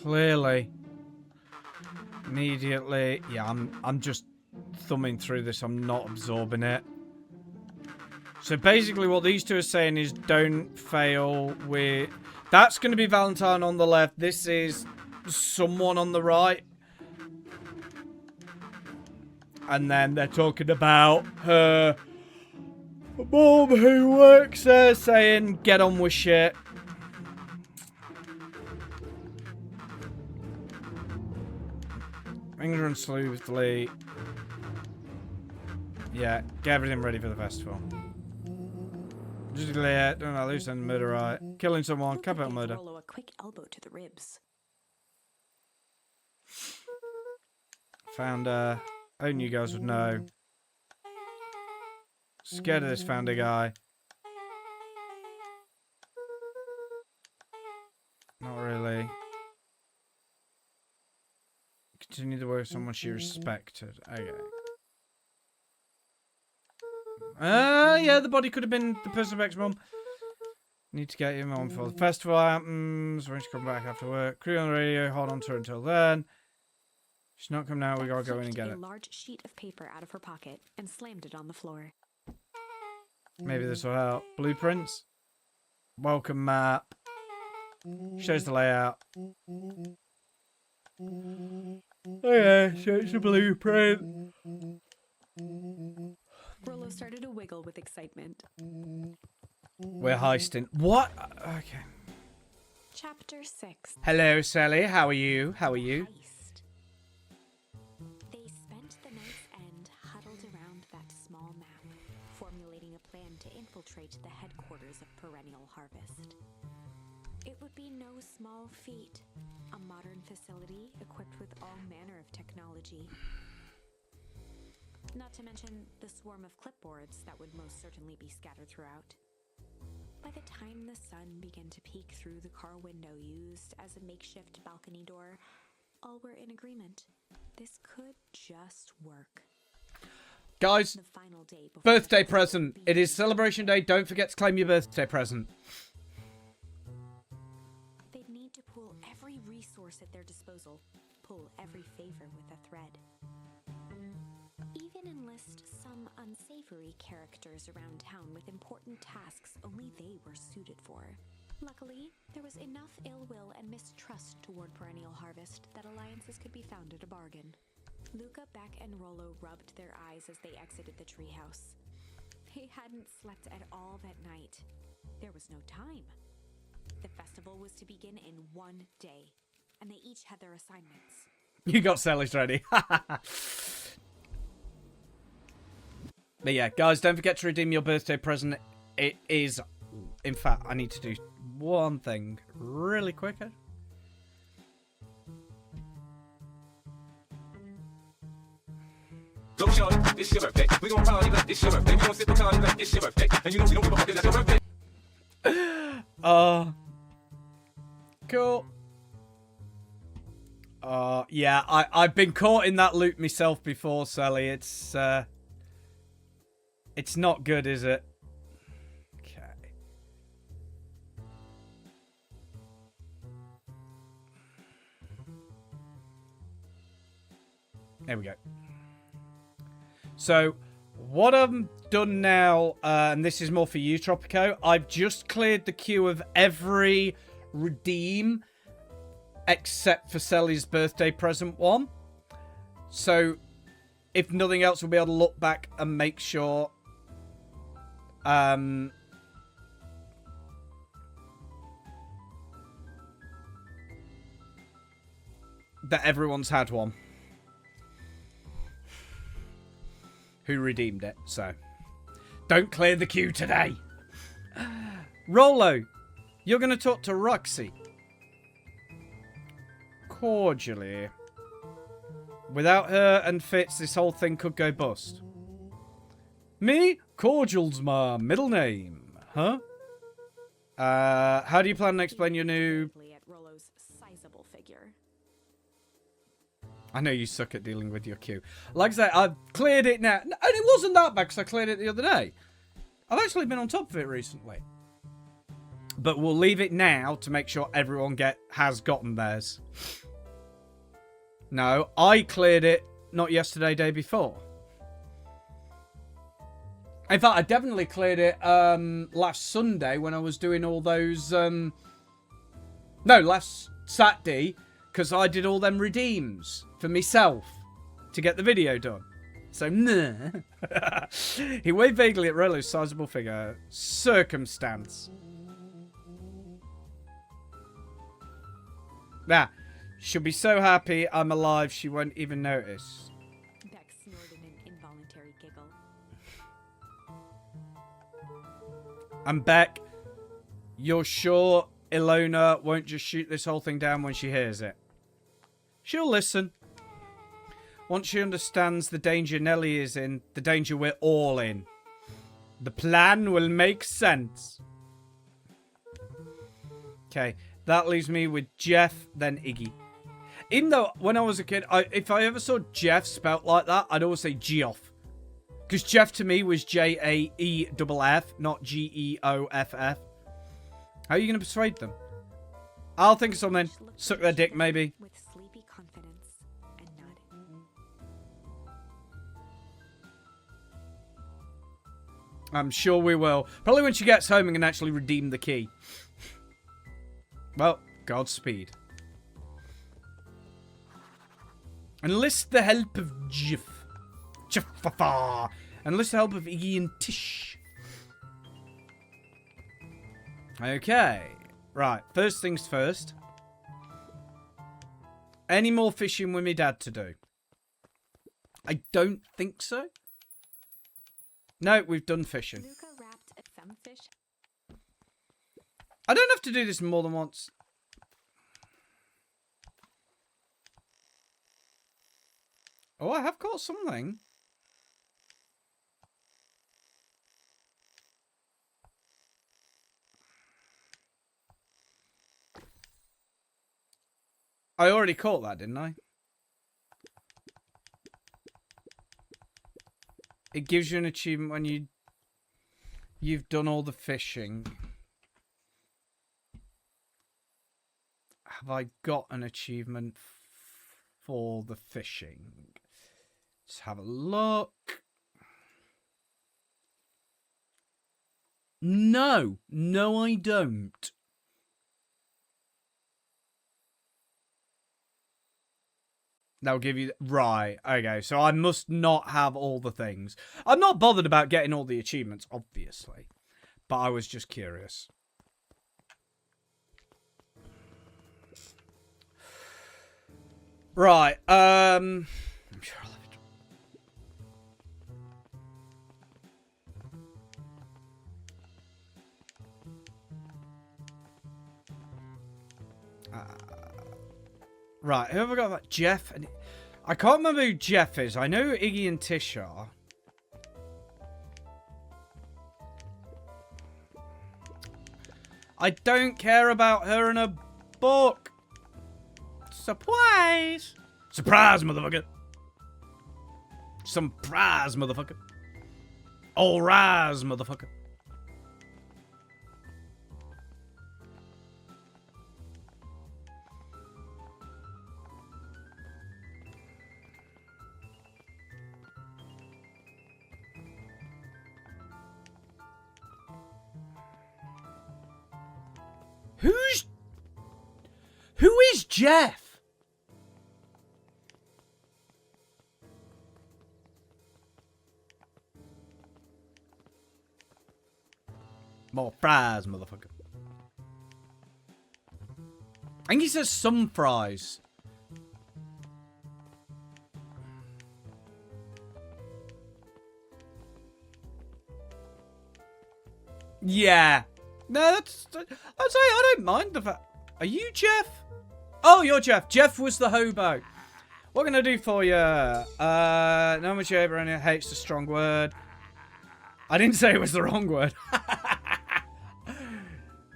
Clearly. Immediately. Yeah, I'm just thumbing through this. I'm not absorbing it. So basically what these two are saying is don't fail with... That's going to be Valentine on the left. This is someone on the right. And then they're talking about her mom who works there saying, get on with shit. Finger and smoothly. Yeah, get everything ready for the festival. Just don't know, loose and murder right. Killing someone, Luca capital gave murder. Rollo a quick elbow to the ribs. Founder. Only you guys would know. Scared of this founder guy. Not really. Continue to work with someone she respected. Okay. Yeah, the body could have been the person of ex-mom. Need to get him on for the festival happens. When she come back after work. Crew on the radio, hold on to her until then. She's not coming out, we gotta go in and get a it. large sheet of paper out of her pocket and slammed it on the floor. Maybe this will help. Blueprints. Welcome map. Shows the layout. Okay, so it's a blueprint. Rollo started to wiggle with excitement. We're heisting. What? Okay. Chapter 6. Hello, Sally. How are you? How are you? Heist. They spent the night's end huddled around that small map, formulating a plan to infiltrate the headquarters of Perennial Harvest. It would be no small feat, a modern facility equipped with all manner of technology. Not to mention the swarm of clipboards that would most certainly be scattered throughout. By the time the sun began to peek through the car window used as a makeshift balcony door, all were in agreement. This could just work. Guys, The final day before birthday the festival present. It is celebration day. Don't forget to claim your birthday present. They'd need to pull every resource at their disposal, pull every favor with a thread. Even enlist some unsavory characters around town with important tasks only they were suited for. Luckily, there was enough ill will and mistrust toward Perennial Harvest that alliances could be found at a bargain. Luca, Beck, and Rollo rubbed their eyes as they exited the treehouse. They hadn't slept at all that night. There was no time. The festival was to begin in one day, and they each had their assignments. You got Sally's ready. But yeah, guys, don't forget to redeem your birthday present. It is... In fact, I need to do one thing really quicker. Go shorty, it's your birthday. We gon' party like it's your birthday. We gon' sip Bacardi like it's your birthday. And you know we don't give a fuck, it's your birthday. Cool. Yeah, I've been caught in that loop myself before, Sally. It's not good, is it? Okay. There we go. So, what I've done now, and this is more for you, Tropico, I've just cleared the queue of every redeem except for Sally's birthday present one. So, if nothing else, we'll be able to look back and make sure that everyone's had one who redeemed it. So, don't clear the queue today. Rollo, you're going to talk to Roxy. Cordially. Without her and Fitz, this whole thing could go bust. Me? Cordial's my middle name. Huh? How do you plan to explain your new... At Rollo's sizable figure. I know you suck at dealing with your queue. Like I said, I've cleared it now. And it wasn't that bad because I cleared it the other day. I've actually been on top of it recently. But we'll leave it now to make sure everyone has gotten theirs. No, I cleared it not yesterday, day before. In fact, I definitely cleared it last Sunday when I was doing all those... No, last Saturday, because I did all them redeems for myself to get the video done. So, nah. He waved vaguely at Rolo's sizable figure. Circumstance. Nah. She'll be so happy I'm alive she won't even notice. Beck snorted an involuntary giggle. And Beck, you're sure Ilona won't just shoot this whole thing down when she hears it? She'll listen. Once she understands the danger Nellie is in, the danger we're all in, the plan will make sense. Okay, that leaves me with Jeff, then Iggy. Even though when I was a kid, if I ever saw Jeff spelt like that, I'd always say Geoff. Because Jeff to me was Jaeff, not Geoff. How are you going to persuade them? I'll think of something. Suck their dick, maybe. With sleepy confidence and nodded. I'm sure we will. Probably when she gets home and can actually redeem the key. Well, Godspeed. Enlist the help of Jeff. Enlist the help of Iggy and Tish. Okay. Right. First things first. Any more fishing with me dad to do? I don't think so. No, we've done fishing. Luca wrapped a femfish. I don't have to do this more than once. Oh, I have caught something. I already caught that, didn't I? It gives you an achievement when you've done all the fishing. Have I got an achievement for the fishing? Let's have a look. No. No, I don't. That'll give you... Right. Okay, so I must not have all the things. I'm not bothered about getting all the achievements, obviously. But I was just curious. Right. I'm sure I'll have it. Right, who have I got? That Jeff and I can't remember who Jeff is. I know who Iggy and Tish are. I don't care about her in a book. Surprise! Surprise, motherfucker! Surprise, motherfucker! All rise, motherfucker! Who is Jeff? More fries, motherfucker. I think he says some fries. Yeah. No, I'd say I don't mind the fact. Are you Jeff? Oh, you're Jeff. Jeff was the hobo. What can I do for you? No much Abraham hates a strong word. I didn't say it was the wrong word.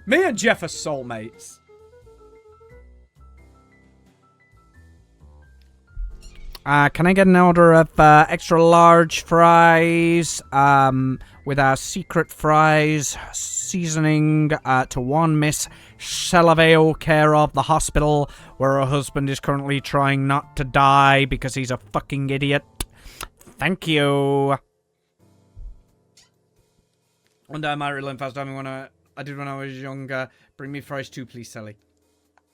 Me and Jeff are soulmates. Can I get an order of extra large fries with our secret fries seasoning to one Miss Salaveo, care of the hospital where her husband is currently trying not to die because he's a fucking idiot. Thank you. One day I might learn fast diving when I did when I was younger. Bring me fries too, please, Sally.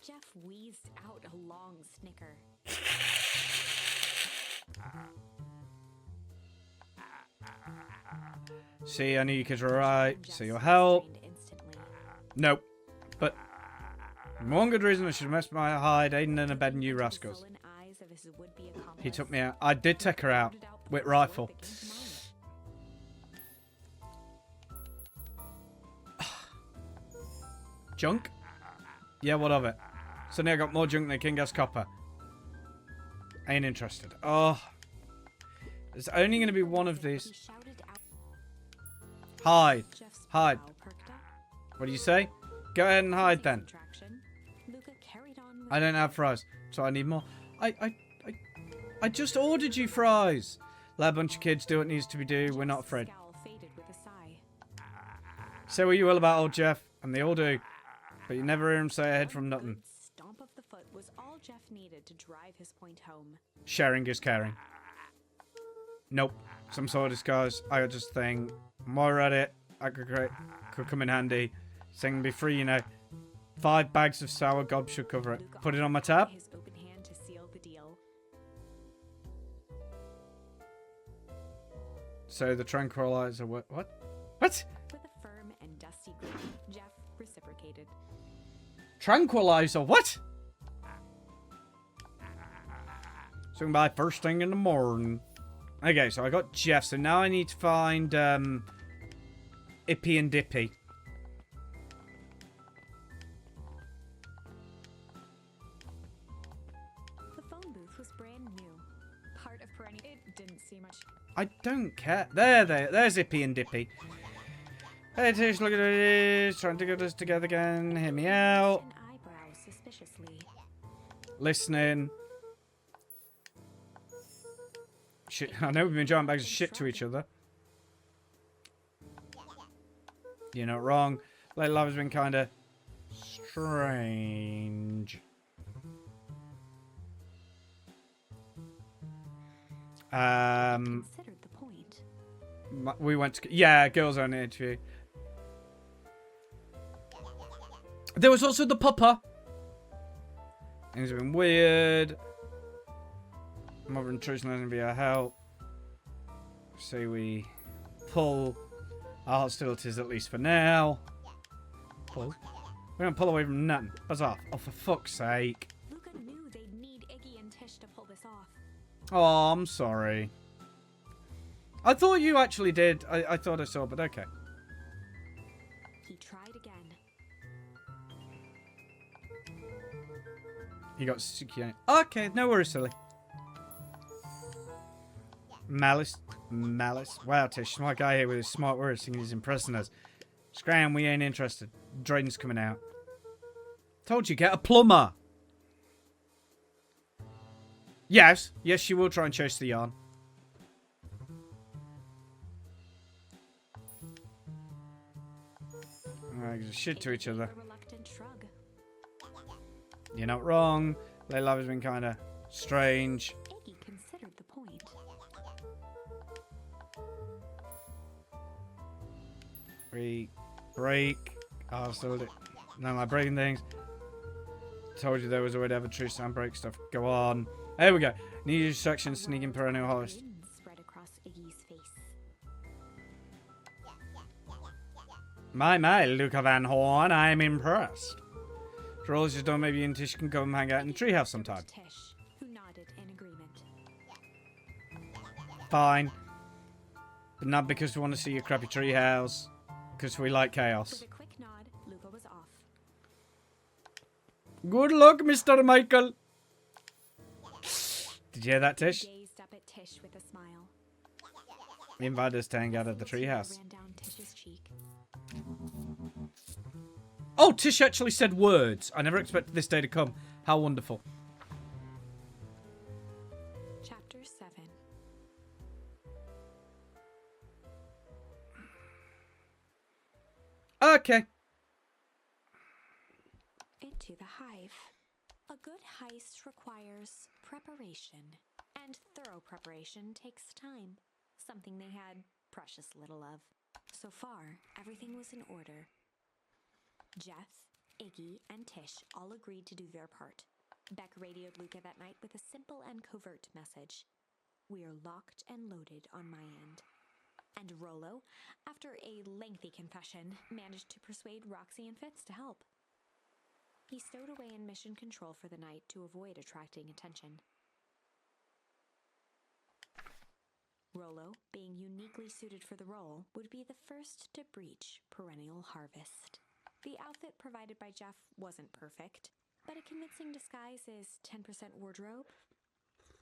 Jeff wheezed out a long snicker. See, I knew you kids were right. So you'll help. Nope. But one good reason I should have messed my hide, aiding and abetting you rascals. He took me out. I did take her out with rifle. Junk? Yeah, what of it? Suddenly I got more junk than King Gas Copper. Ain't interested. Oh. There's only going to be one of these. Hide. Hide. What do you say? Go ahead and hide then. I don't have fries, so I need more. I just ordered you fries. Let a bunch of kids do what needs to be done. We're not afraid. Say what you will about old Jeff, and they all do. But you never hear him say a head from nothing. Stomp of the foot was all Jeff needed to drive his point home. Sharing is caring. Nope. Some sort of disguise. I just think more at it. I could come in handy. Thing be free, you know. 5 bags of sour gob should cover it. Put it on my tab. His open hand to seal the deal. So the tranquilizer. What? What? With a firm and dusty grin, Jeff reciprocated. Tranquilizer? What? Swing by first thing in the morning. Okay, so I got Jeff. So now I need to find Ippy and Dippy. The phone booth was brand new. Part of perennial. It didn't see much. I don't care. There's Ippy and Dippy. Hey Tish, look at this. Trying to get us together again. Hear me out. An eyebrow suspiciously. Listening. Shit, I know we've been drawing bags of shit to each other. You're not wrong. Late love has been kind of strange. Considered the point. We went to... Yeah, girls on the interview. There was also the pupper. Things have been weird. Mother intrusion going to be our help. So we pull our hostilities at least for now. Pull. We don't pull away from nothing. Buzz off. Oh, for fuck's sake. Luca knew they'd need Iggy and Tish to pull this off. Oh, I'm sorry. I thought you actually did. I thought I saw, but okay. He tried again. You got secure. Okay, no worries, silly. Malice. Wow, Tish, smart guy here with his smart words thinking he's impressing us. Scram, we ain't interested. Drayden's coming out. Told you, get a plumber. Yes, she will try and chase the yarn. Alright, shit to each other. A reluctant shrug. You're not wrong. Late love has been kind of strange. Iggy considered the point. Break. Oh, so no, like breaking things. Told you there was a way to have a true soundbreak stuff. Go on. There we go. New distraction, sneaking perennial harvest. Grin spread across Iggy's face. My, Luca Van Horn, I'm impressed. For all this is done, maybe you and Tish can come hang out in the treehouse sometime. Tish, who nodded in agreement. Fine. But not because we want to see your crappy treehouse. Because we like chaos. With a quick nod, Luca was off. Good luck, Mr. Michael. Did you hear that, Tish? He gazed up at Tish with a smile. He invited us to hang out at the treehouse. Ran down Tish's cheek. Oh, Tish actually said words. I never expected this day to come. How wonderful. Chapter 7. Okay. Into the hive. A good heist requires preparation, and thorough preparation takes time, something they had precious little of. So far, everything was in order. Jeff, Iggy, and Tish all agreed to do their part. Beck radioed Luca that night with a simple and covert message. We are locked and loaded on my end. And Rollo, after a lengthy confession, managed to persuade Roxy and Fitz to help. He stowed away in mission control for the night to avoid attracting attention. Rollo, being uniquely suited for the role, would be the first to breach Perennial Harvest. The outfit provided by Jeff wasn't perfect, but a convincing disguise is 10% wardrobe,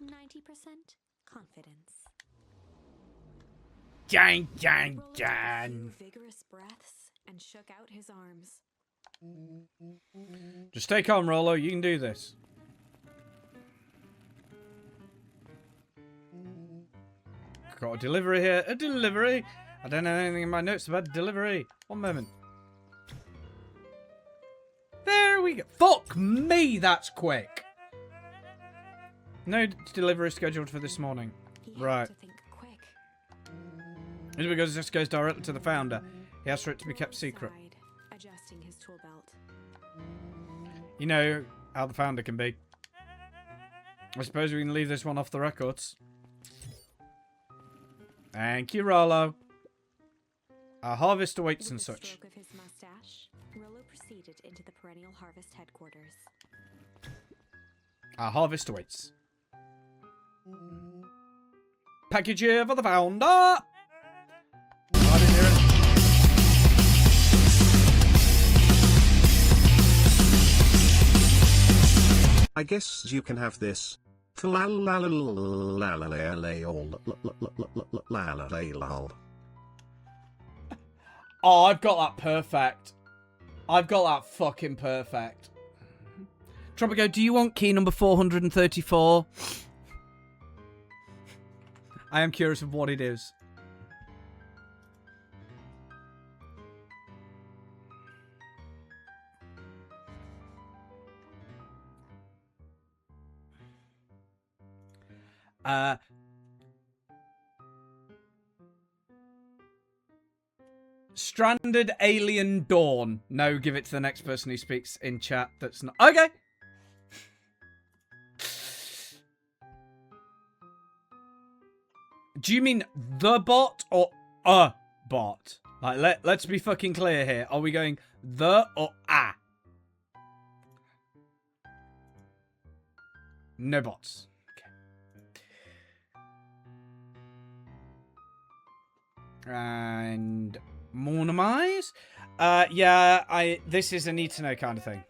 90% confidence. Dang, dang, Rollo took a dang. few vigorous breaths and shook out his arms. Just stay calm, Rollo. You can do this. Got a delivery here. A delivery. I don't know anything in my notes about delivery. One moment. There we go. Fuck me, that's quick. No delivery scheduled for this morning. He had Right. to think quick. It's because this goes directly to the founder. He asked for it to be kept secret. Sighed, adjusting his tool belt. You know how the founder can be. I suppose we can leave this one off the records. Thank you, Rollo. Our harvest awaits With and a such. stroke of his mustache, Rollo proceeded into the Perennial Harvest headquarters. Our harvest awaits. Package here for the founder. I didn't hear it. I guess you can have this. Oh, I've got that perfect. I've got that fucking perfect. Tropico, do you want key number 434? I am curious of what it is. Stranded Alien Dawn. No, give it to the next person who speaks in chat. That's not... Okay. Do you mean the bot or a bot? Like, let's be fucking clear here. Are we going the or a? No bots. Okay. And Mornamize? Yeah, this is a need to know kind of thing.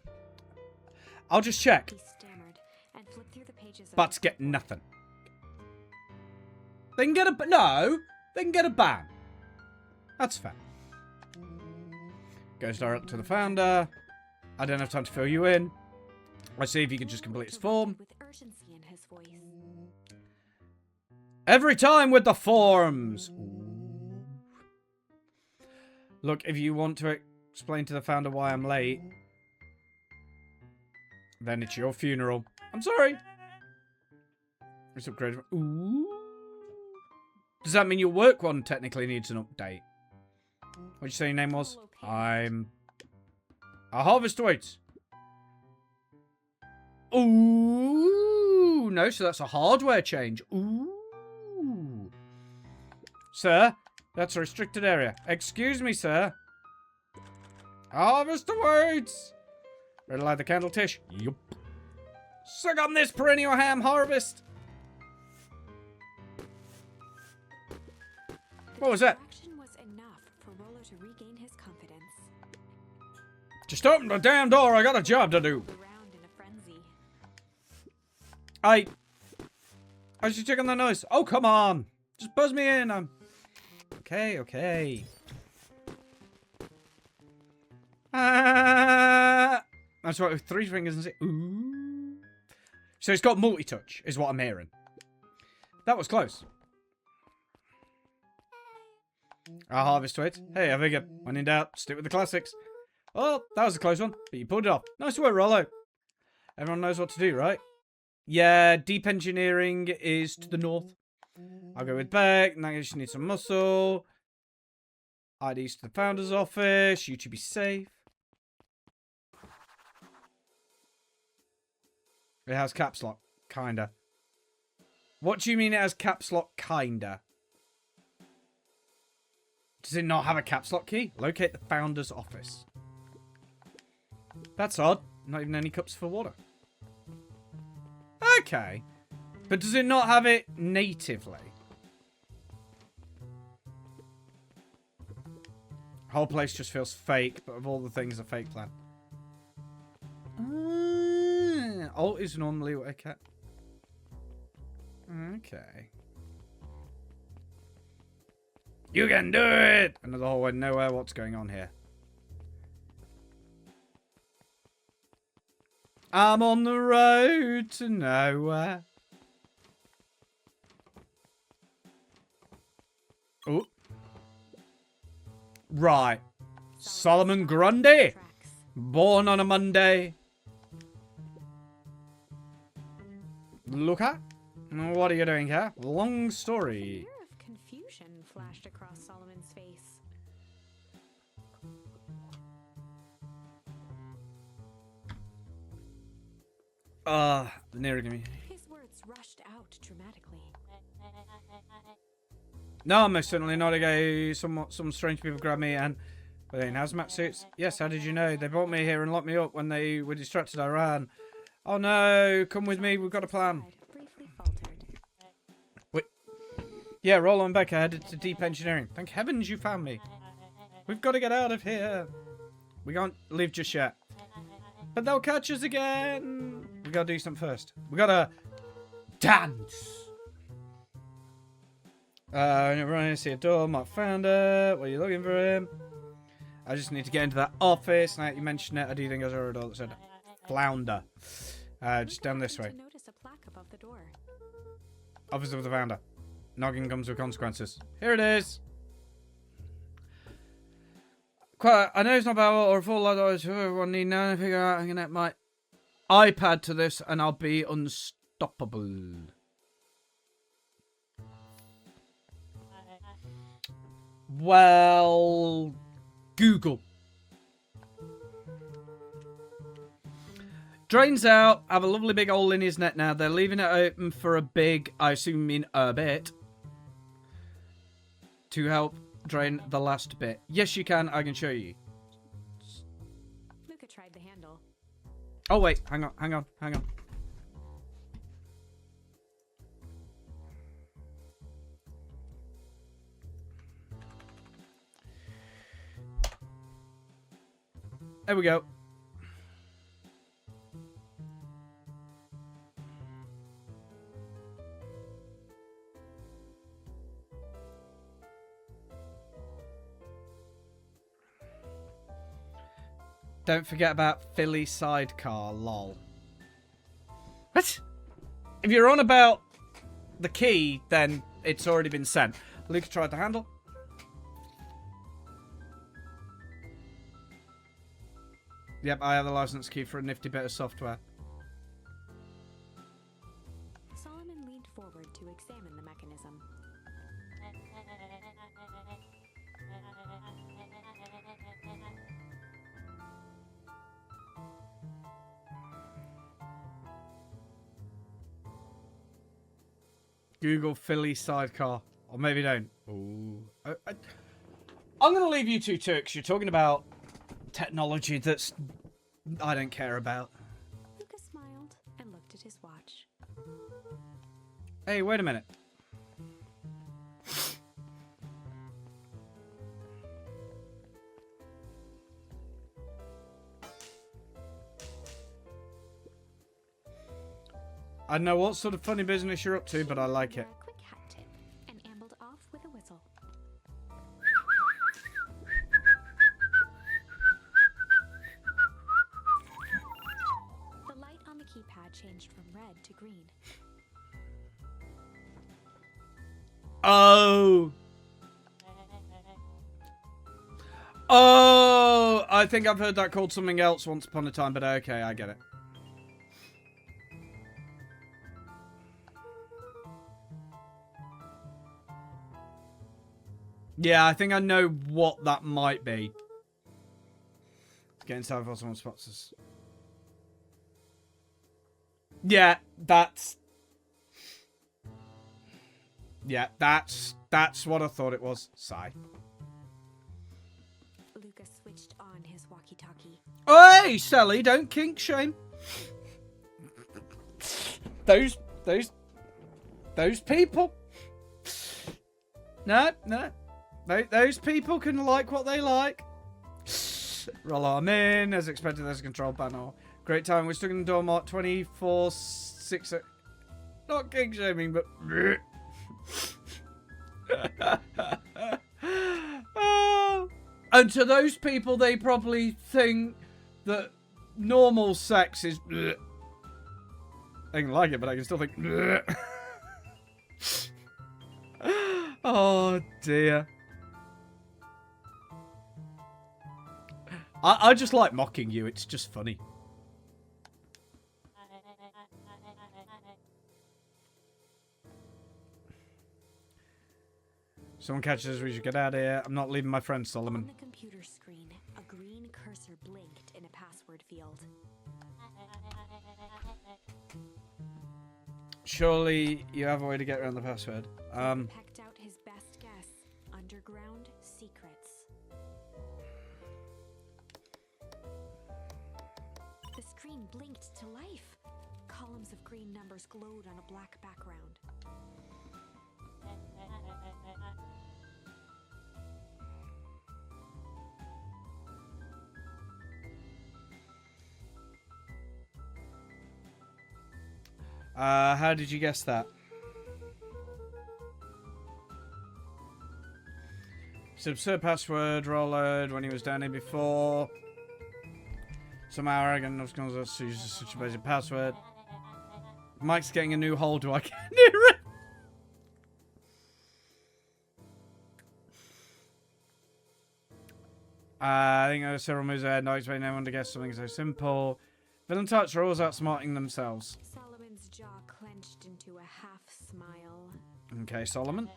I'll just check. He stammered and flipped through the pages of But the get nothing. They can get a... No! They can get a ban. That's fair. Goes direct to the founder. I don't have time to fill you in. Let's see if you can just complete his form. with urgency in his voice. Every time with the forms. Look, if you want to explain to the founder why I'm late, then it's your funeral. I'm sorry. It's upgraded. Ooh. Does that mean your work one technically needs an update? What'd you say your name was? I'm... Our harvest awaits. Ooh. No, so that's a hardware change. Ooh. Sir, that's a restricted area. Excuse me, sir. Harvest awaits. Ready to light the candle, Tish? Yup. Suck on this perennial ham harvest. What was that? Distraction was enough for Rollo to regain his confidence. Just open the damn door. I got a job to do. Around in a frenzy. I should check on the noise. Oh, come on. Just buzz me in. Okay, okay. That's right, with 3 fingers and say, ooh. So it's got multi-touch, is what I'm hearing. That was close. Our harvest waits. Hey, I figure, when in doubt, stick with the classics. Oh, that was a close one, but you pulled it off. Nice work, Rollo. Everyone knows what to do, right? Yeah, deep engineering is to the north. I'll go with Beck. Nagish needs some muscle. ID's to the founder's office. You two be safe. It has caps lock. Kinda. What do you mean it has caps lock? Kinda. Does it not have a caps lock key? Locate the founder's office. That's odd. Not even any cups for water. Okay. But does it not have it natively? Whole place just feels fake, but of all the things, a fake plan. Alt is normally what I can. Okay. You can do it! Another hole went nowhere. What's going on here? I'm on the road to nowhere. Oh. Right. Solomon Grundy. Born on a Monday. Luca? What are you doing here? Long story. A of confusion flashed across Solomon's face. The nearer to me. His words rushed out dramatically. No, I'm most certainly not a gay. Some strange people grabbed me and were they in hazmat suits? Yes, how did you know? They brought me here and locked me up when they were distracted. I ran. Oh no, come with me, we've got a plan. Briefly faltered. Wait. Yeah, roll on back. I headed to deep engineering. Thank heavens you found me. We've got to get out of here. We can't leave just yet. But they'll catch us again. We gotta do something first. We gotta dance. Right, see a door, Mark Founder. What are you looking for him? I just need to get into that office. Now that you mention it, I do think I saw a door that said Flounder. Just down this way. Notice a plaque above the door. Office of the Founder. Noggin comes with consequences. Here it is. Quite, I know it's not about or a full lot of everyone need now to figure out how to connect my iPad to this and I'll be unstoppable. Well, Google. Drains out, have a lovely big hole in his net now. They're leaving it open for a big, I assume in a bit, to help drain the last bit. Yes, you can. I can show you. Luca tried the handle. Oh, wait. Hang on. There we go. Don't forget about Philly sidecar, lol. What? If you're on about the key, then it's already been sent. Luca tried the handle. Yep, I have the license key for a nifty bit of software. Solomon leaned forward to examine the mechanism. Google Philly sidecar. Or maybe don't. Ooh. I'm going to leave you two to it because you're talking about technology that's I don't care about. Luca smiled and looked at his watch. Hey, wait a minute. I don't know what sort of funny business you're up to, but I like it. A quick hat tip and ambled off with a whistle. The light on the keypad changed from red to green. Oh. Oh, I think I've heard that called something else once upon a time, but okay, I get it. Yeah, I think I know what that might be. Get inside for someone spots us. Yeah, that's what I thought it was. Sigh. Hey, Sally, don't kink shame. Those people. No. Those people can like what they like. Roll arm in. As expected, there's a control panel. Great time. We're stuck in the Dormont 24/6. Not kink shaming, but. And to those people, they probably think that normal sex is. I can like it, but I can still think. Oh dear. I just like mocking you. It's just funny. Someone catches us, we should get out of here. I'm not leaving my friend Solomon. On the computer screen, a green cursor blinked in a password field. Surely you have a way to get around the password. Pecked out his best guess. Underground secrets. The screen blinked to life. Columns of green numbers glowed on a black background. How did you guess that? It's an absurd password, Rollard, when he was down here before. Somehow arrogant of us uses such a basic password. Mike's getting a new hole, do I get near it? I think there are several moves ahead, not expecting anyone to guess something so simple. Villain types are always outsmarting themselves. Solomon's jaw clenched into a half smile. Okay, Solomon.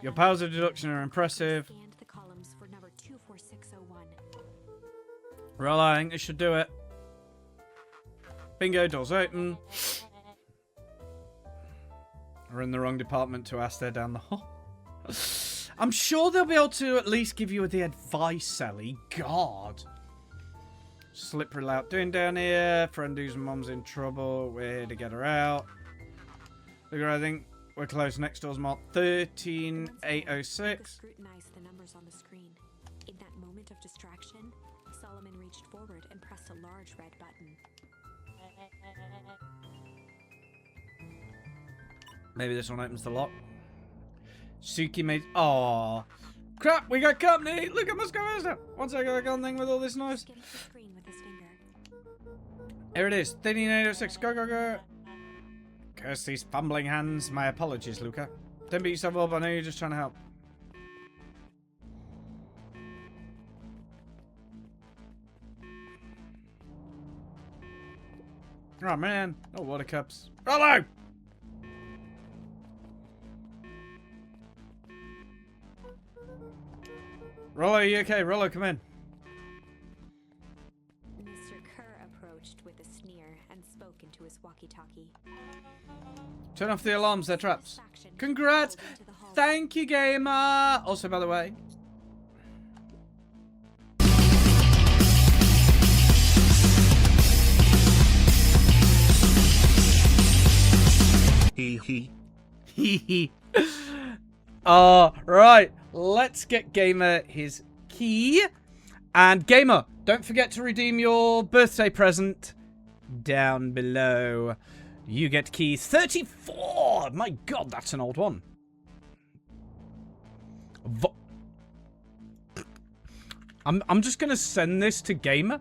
Your powers of deduction are impressive. Scanned the columns for number 24601. Well, I think this should do it. Bingo, doors open. We're in the wrong department to ask there down the hall. I'm sure they'll be able to at least give you the advice, Sally. God. Slippery lout doing down here. Friend whose mum's in trouble. We're here to get her out. Look, I think we're close. Next door's marked 13806. Scrutinized the numbers on the screen. In that moment of distraction, Solomon reached forward and pressed a large red button. Maybe this one opens the lock. Suki made. Aww. Crap, we got company. Look at Moscow. One second, I got a thing with all this noise. Skimmed the screen with his finger. Here it is. 13806. Go, go, go. Curse these fumbling hands. My apologies, Luca. Don't beat yourself up. I know you're just trying to help. Oh, man. No water cups. Rollo! Rollo, you okay? Rollo, come in. Mr. Kerr approached with a sneer and spoke into his walkie-talkie. Turn off the alarms. They're traps. Satisfaction Congrats! pulled into the hall. Thank you, gamer! Also, by the way... Hee. Right. Let's get Gamer his key. And Gamer, don't forget to redeem your birthday present down below. You get key 34. My God, that's an old one. I'm just going to send this to Gamer.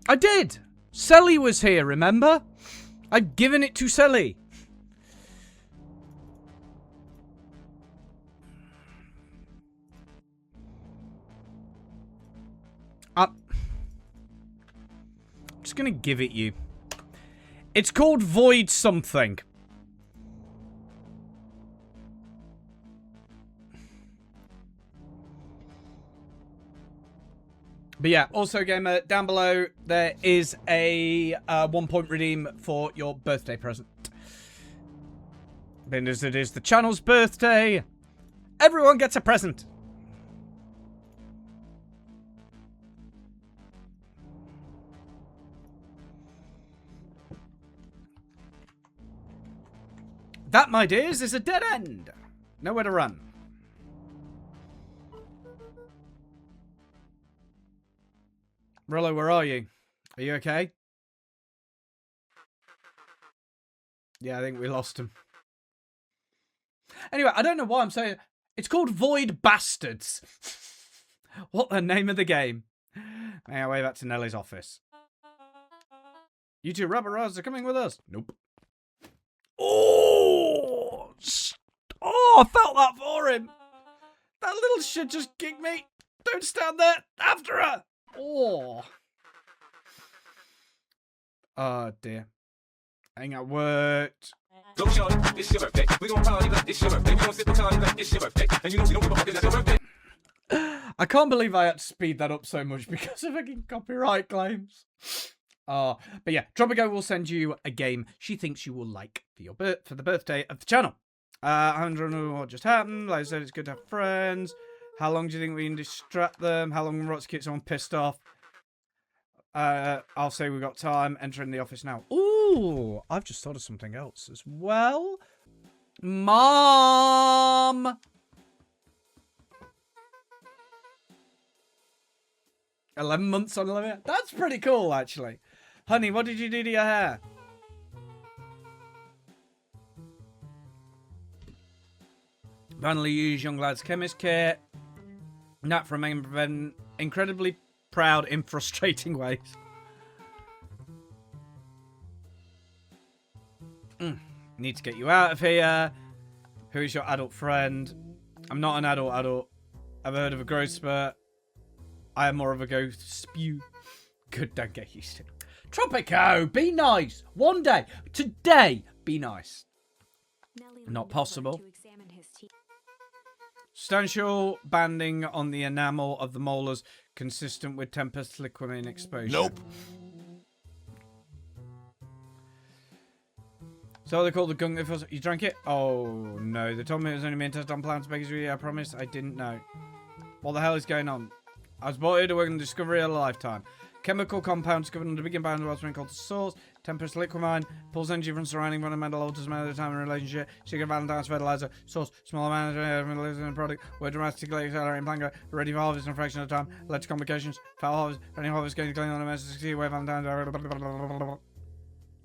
I did. Selly was here, remember? I've given it to Selly. I'm just going to give it you. It's called Void something. But yeah, also, Gamer, down below, there is a 1-point redeem for your birthday present. Being as it is the channel's birthday, everyone gets a present. That, my dears, is a dead end. Nowhere to run. Rollo, where are you? Are you okay? Yeah, I think we lost him. Anyway, I don't know why I'm saying it. It's called Void Bastards. What the name of the game? Make our way back to Nellie's office. You two rubber rods are coming with us. Nope. Oh! Oh, I felt that for him. That little shit just kicked me. Don't stand there. After her. Oh. Oh, dear. Ain't got worked. Go shorty, it's your birthday. We gon' party like it's your birthday. We gon' sip the party like it's your birthday. And you know we don't give a fuck 'cause that's your birthday. I can't believe I had to speed that up so much because of fucking copyright claims. But yeah, Tropico will send you a game she thinks you will like for the birthday of the channel. I don't know what just happened. Like I said, it's good to have friends. How long do you think we can distract them? How long will Rots keep someone pissed off? I'll say we've got time. Entering the office now. Ooh, I've just thought of something else as well. Mom! 11 months on Olivia. That's pretty cool, actually. Honey, what did you do to your hair? Finally use young lad's chemist kit. Nat from Prevent. Incredibly proud in frustrating ways. Need to get you out of here. Who's your adult friend? I'm not an adult. I've heard of a growth spurt. I am more of a ghost spew. Good, don't get used to it. Tropico, be nice. One day. Today, be nice. Nellie Not leaned possible. over to examine his teeth. Substantial banding on the enamel of the molars consistent with Tempest liquamine exposure. Nope. So they called the gunk. You drank it? Oh no, they told me it was only being tested on plants. Bakery. I promise I didn't know. What the hell is going on? I was brought here to work on the discovery of a lifetime. Chemical compound discovered under big bound wellspring called the source. Tempest liquamine pulls energy from surrounding fundamental alters amount of time in relationship. Secret Valentine's fertilizer. Source small amount of in the product. Were dramatically accelerating plant growth. Ready for harvest in a fraction of time. Led to complications. Foul harvest. Any harvest going to clean on the mess. See where Valentine's.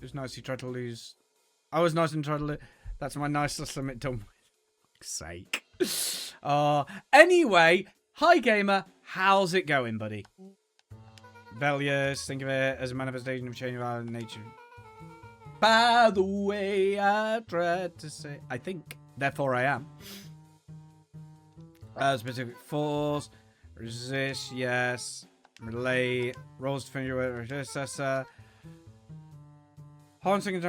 It was nice he tried to lose. I was nice and tried to lose. That's my nicest limit done with. Sake. Anyway, hi gamer. How's it going, buddy? Rebellious, think of it as a manifestation of change of our nature. By the way, I tried to say, I think, therefore I am. Specific force, resist, yes, relate, rolls to finish with recessor. Haunting and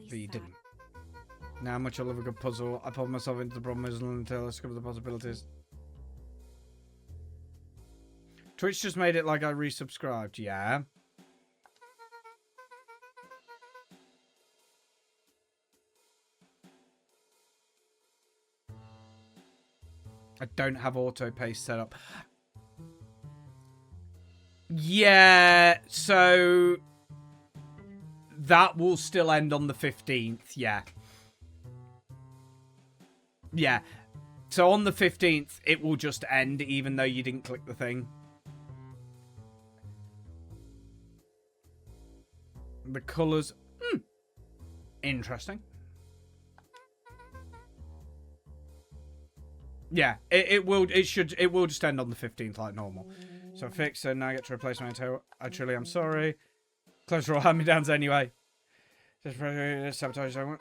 but you didn't. Now, much I love a good puzzle. I pulled myself into the problem until I discovered the possibilities. Twitch just made it like I resubscribed, yeah. I don't have auto paste set up. Yeah, so that will still end on the 15th, yeah. Yeah. So on the 15th, it will just end even though you didn't click the thing. The colours. Interesting. Yeah, it will just end on the 15th like normal. So fix and now I get to replace my tail. Actually, I'm sorry. Close roll hand-me-downs anyway. Just sabotage someone.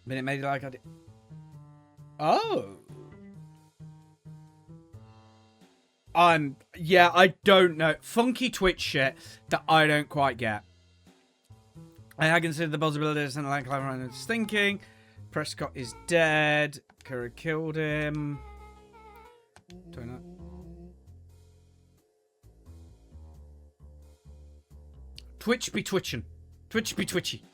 But it made it like I did. Oh. Yeah, I don't know. Funky Twitch shit that I don't quite get. I considered the possibility of something like Clever and thinking. Prescott is dead. Kara killed him. Don't know. Twitch be twitching. Twitch be twitchy.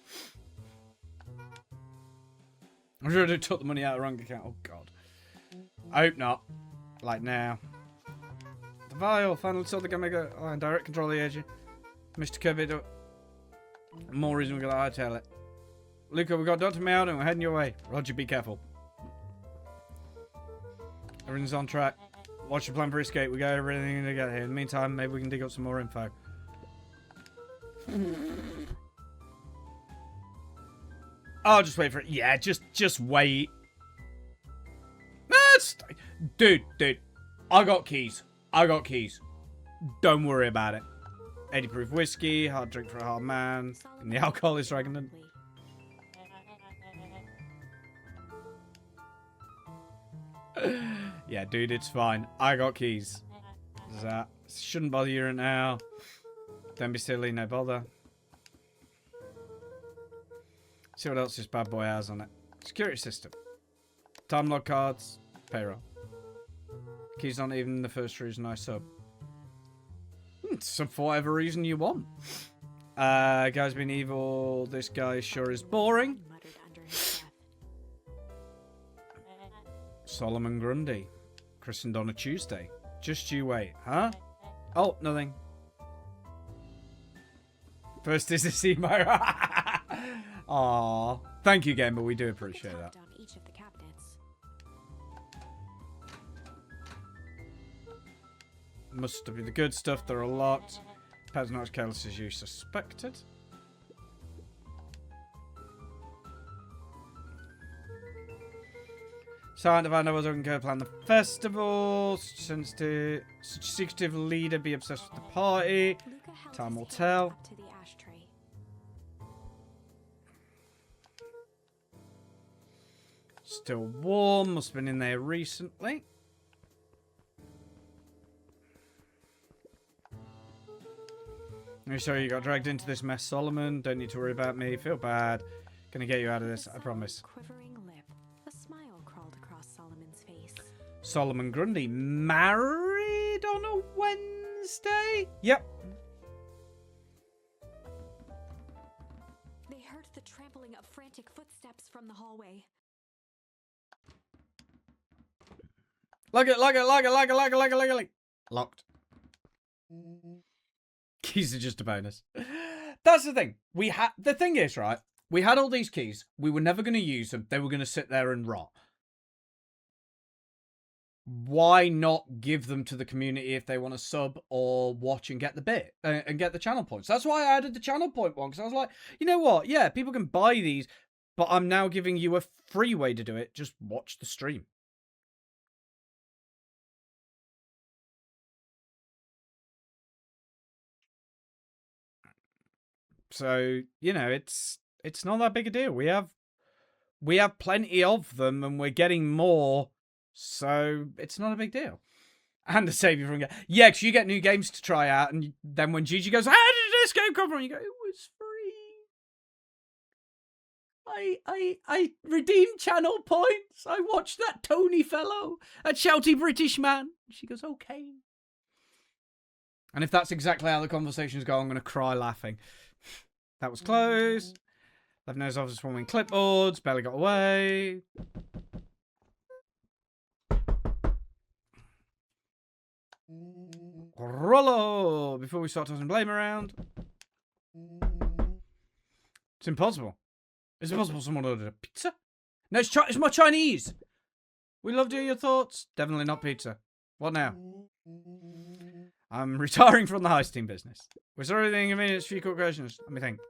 I'm sure I took the money out of the wrong account. Oh, God. I hope not. Like now. The vial finally saw the Gamma in direct control of the agent. Mr. Kirby, more reason we gotta hightail it. Luca, we got Dr. Meow and we're heading your way. Roger, be careful. Everything's on track. What's your plan for escape? We got everything to get here. In the meantime, maybe we can dig up some more info. I'll just wait for it. Yeah, just wait. Dude. I got keys. Don't worry about it. 80 proof whiskey, hard drink for a hard man, and the alcohol is dragging. Yeah, dude, it's fine. I got keys. That shouldn't bother you right now. Don't be silly, no bother. See what else this bad boy has on it. Security system. Time log cards. Payroll. Keys aren't even the first reason I sub. Sub for whatever reason you want. Guy's been evil. This guy sure is boring. Solomon Grundy. Christened on a Tuesday. Just you wait, huh? Oh, nothing. First is this emo. Aww. Thank you, Gamer. We do appreciate that. Must be the good stuff. They're all locked. Perhaps not as careless as you suspected. Silent Divine was going to plan the festival. Such a secretive leader be obsessed with the party. Time will tell. Still warm. Must have been in there recently. I'm sorry you got dragged into this mess, Solomon. Don't need to worry about me. Feel bad. Gonna get you out of this, I promise. Quivering lip. A smile crawled across Solomon's face. Solomon Grundy married on a Wednesday? Yep. They heard the trampling of frantic footsteps from the hallway. Lock it. Locked. Keys are just a bonus. That's the thing. The thing is, right? We had all these keys. We were never going to use them. They were going to sit there and rot. Why not give them to the community if they want to sub or watch and get the bit and get the channel points? That's why I added the channel point one, because I was like, you know what? Yeah, people can buy these, but I'm now giving you a free way to do it. Just watch the stream. So, you know, it's not that big a deal. We have plenty of them and we're getting more, so it's not a big deal. And to save you from yeah, because you get new games to try out, and then when Gigi goes, how did this game come from? You go, it was free. I redeemed channel points. I watched that Tony fellow, that shouty British man. She goes, okay. And if that's exactly how the conversations go, I'm going to cry laughing. That was close. Left nose office forming clipboards. Barely got away. Rollo! Before we start tossing blame around. It's impossible. Is it possible someone ordered a pizza? No, it's my Chinese! We love to hear your thoughts. Definitely not pizza. What now? I'm retiring from the heist team business. We're sorry the inconvenience for your corporations. Let me think.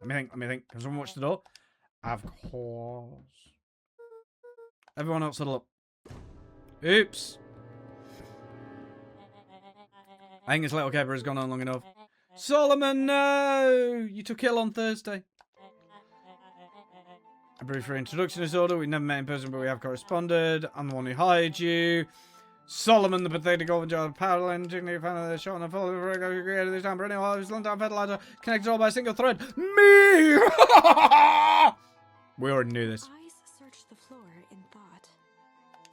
Can someone watch the door? Of course. Everyone else huddle up. Oops. I think this little cabber has gone on long enough. Solomon, no! You took ill on Thursday. A brief introduction disorder. We never met in person, but we have corresponded. I'm the one who hired you. Solomon, the pathetic golden jar of power engine, the fan of the shot and a follow created this time, but anyhow, his long time fertilizer connected all by a single thread. Me! We already knew this. Eyes searched the floor in thought.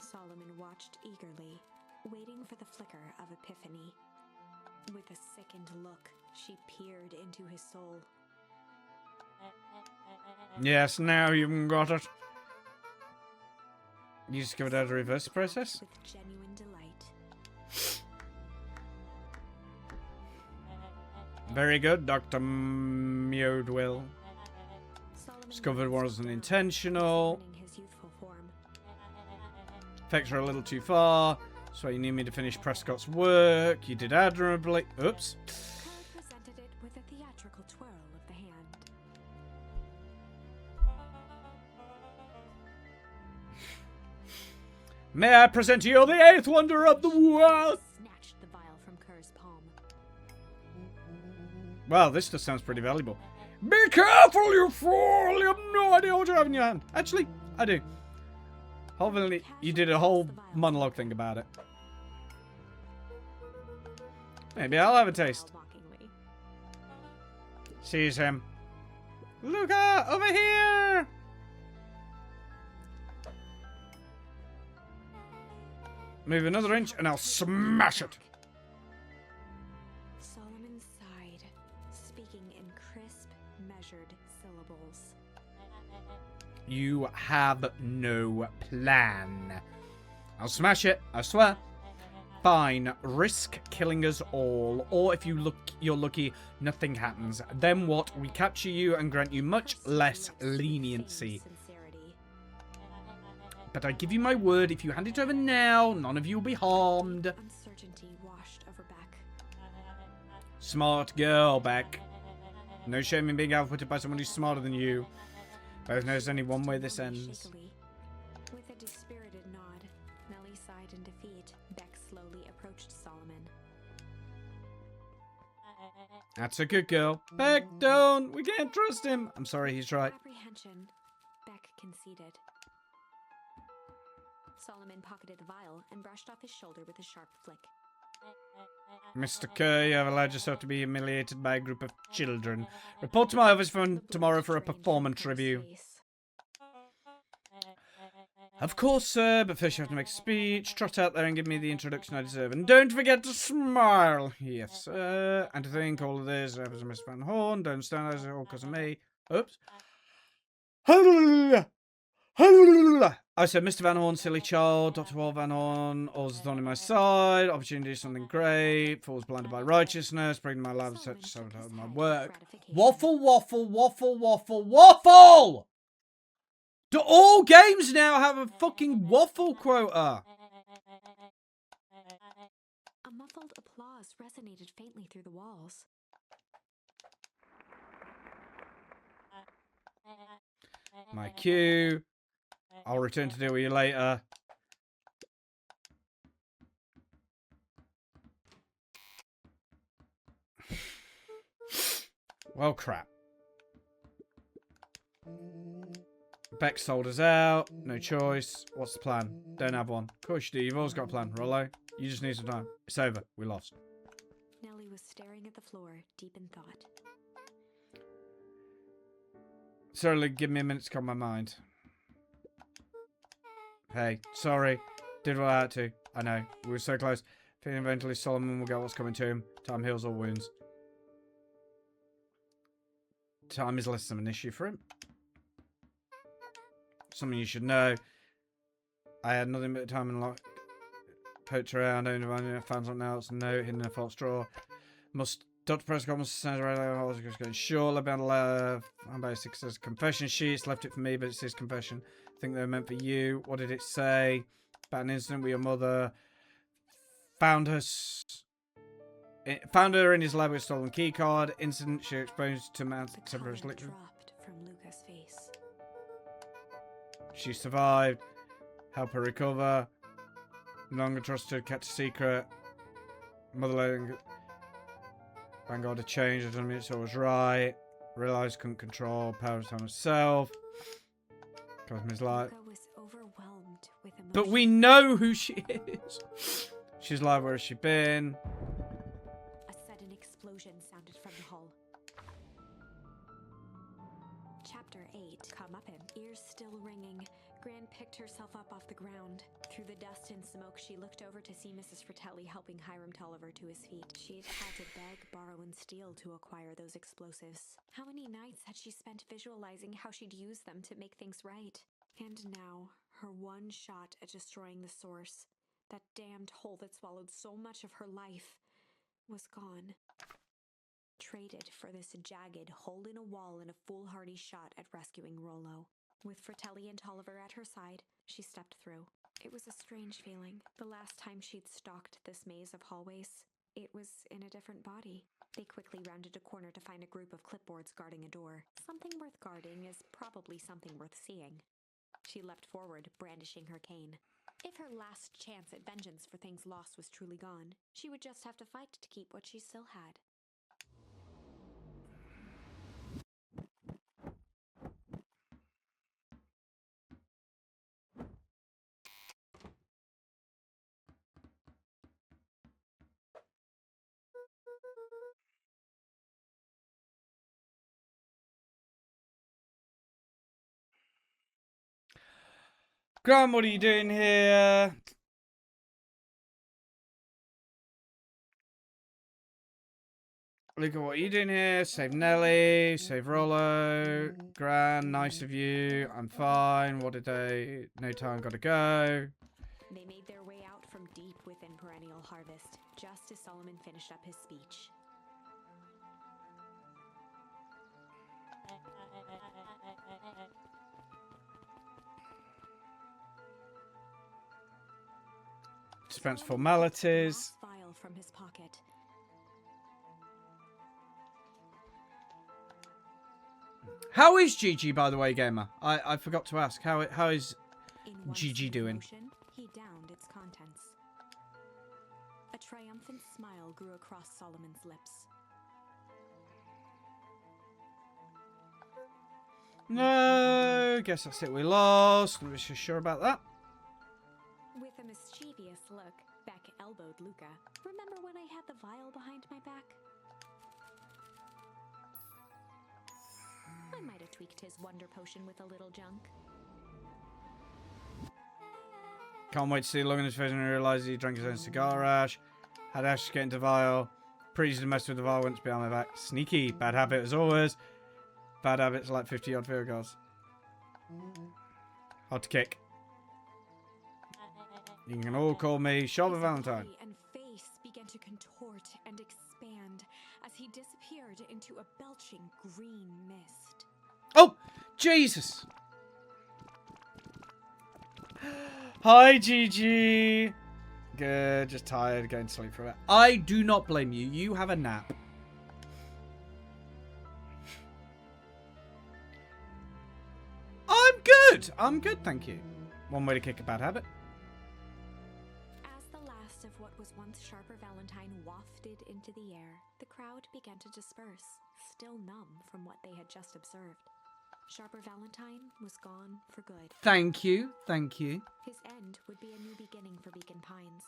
Solomon watched eagerly, waiting for the flicker of epiphany. With a sickened look, she peered into his soul. Yes, now you've got it. You discovered how to reverse the process? With genuine delight. Very good, Dr. Mewdwill. Solomon Discovered realized wasn't with intentional. examining his youthful form. Effects are a little too far. So you need me to finish Prescott's work. You did admirably. Oops. Kerr presented it with a theatrical twirl of the hand. May I present to you the eighth wonder of the world? Snatched the vial from Kerr's palm. Well, this just sounds pretty valuable. Be careful, you fool! You have no idea what you have in your hand. Actually, I do. Hopefully, you did a whole monologue thing about it. Maybe I'll have a taste. Mockingly. Seize him. Luca, over here! Move another inch and I'll smash it. Solomon sighed, speaking in crisp, measured syllables. You have no plan. I'll smash it, I swear. Fine, risk killing us all, or if you're lucky, nothing happens. Then what? We capture you and grant you much less leniency. Sincerity. But I give you my word, if you hand it over now, none of you will be harmed. Uncertainty washed over Beck. Smart girl, Beck. No shame in being outwitted by someone who's smarter than you. Both know there's only one way this ends. Shakily. With a dispirited nod, Nellie sighed in defeat. Beck slowly approached Solomon. That's a good girl. Beck, don't! We can't trust him! I'm sorry, he's right. Apprehension, Beck conceded. Solomon pocketed the vial and brushed off his shoulder with a sharp flick. Mr. Kerr, you have allowed yourself to be humiliated by a group of children. Report to my office tomorrow for a performance review. Of course, sir, but first you have to make a speech. Trot out there and give me the introduction I deserve. And don't forget to smile. Yes, sir. And to think all of this happens to Miss Van Horn. Don't stand as all because of me. Oops. I said, Mr. Van Horn, silly child. Dr. Walt Van Horn, all's thorn in my side. Opportunity to do something great. Fools blinded by righteousness. Bring my life such sabotage my work. Waffle, waffle, waffle, waffle, waffle! Do all games now have a fucking waffle quota? A muffled applause resonated faintly through the walls. My cue. I'll return to deal with you later. Well, crap. Beck sold us out. No choice. What's the plan? Don't have one. Of course you do. You've always got a plan, Rollo. You just need some time. It's over. We lost. Nellie was staring at the floor, deep in thought. Sorry, give me a minute to calm my mind. Hey, sorry. Did what I had to. I know. We were so close. Feeling eventually Solomon will get what's coming to him. Time heals all wounds. Time is less of an issue for him. Something you should know. I had nothing but time and luck. Poked around, only found something else. Note hidden in a false drawer. Dr. Prescott must have sent I was going sure. Left behind a letter. I'm basic says confession sheets. Left it for me, but it says confession. I think they were meant for you. What did it say? About an incident with your mother. Found her in his lab with a stolen keycard. Incident she exposed to Mount The Temperance color Liquid. dropped from Luca's face. She survived. Help her recover. No longer trusted. Kept a secret. Mother Thank God it changed. I done it so it was right. Realised couldn't control. Powers on herself. Cost me his life. Luca was overwhelmed with emotion. But we know who she is. She's alive. Where has she been? A sudden explosion sounded from the hull. Chapter 8. Comeuppance. Ears still ringing, Gran picked herself up off the ground. Through the dust and smoke, she looked over to see Mrs. Fratelli helping Hiram Tolliver to his feet. She'd had to beg, borrow, and steal to acquire those explosives. How many nights had she spent visualizing how she'd use them to make things right? And now, Her one shot at destroying the source, that damned hole that swallowed so much of her life, was gone. Traded for this jagged hole in a wall and a foolhardy shot at rescuing Rollo. With Fratelli and Tolliver at her side, she stepped through. It was a strange feeling. The last time she'd stalked this maze of hallways, it was in a different body. They quickly rounded a corner to find a group of clipboards guarding a door. Something worth guarding is probably something worth seeing. She leapt forward, brandishing her cane. If her last chance at vengeance for things lost was truly gone, she would just have to fight to keep what she still had. Graham, what are you doing here? Luca, what are you doing here? Save Nelly, save Rollo. Gran, nice of you. I'm fine. What a day. No time, gotta go. They made their way out from deep within Perennial Harvest, just as Solomon finished up his speech. Dispense Solomon formalities. took the last vial from his pocket. How is Gigi, by the way, gamer? I forgot to ask. How is In one Gigi swift doing? motion, he downed its contents. A triumphant smile grew across Solomon's lips. No, guess that's it. We lost. I'm not so sure about that. With a mischievous look, Beck elbowed Luca. Remember when I had the vial behind my back? I might have tweaked his wonder potion with a little junk. Can't wait to see the look on his face and realise he drank his own cigar ash. Had Ash get into vial. Pretty easy to mess with the vial once behind my back. Sneaky. Bad habit as always. Bad habits like 50 odd field goals. Hard to kick. You can all call me Sharper Valentine. His body and face began to contort and expand as he disappeared into a belching green mist. Oh, Jesus. Hi, Gigi. Good, just tired, going to sleep for a bit. I do not blame you. You have a nap. I'm good, thank you. One way to kick a bad habit. As the last of what was once Sharper Valentine wafted into the air, the crowd began to disperse, still numb from what they had just observed. Sharper Valentine was gone for good. Thank you, thank you. His end would be a new beginning for Beacon Pines.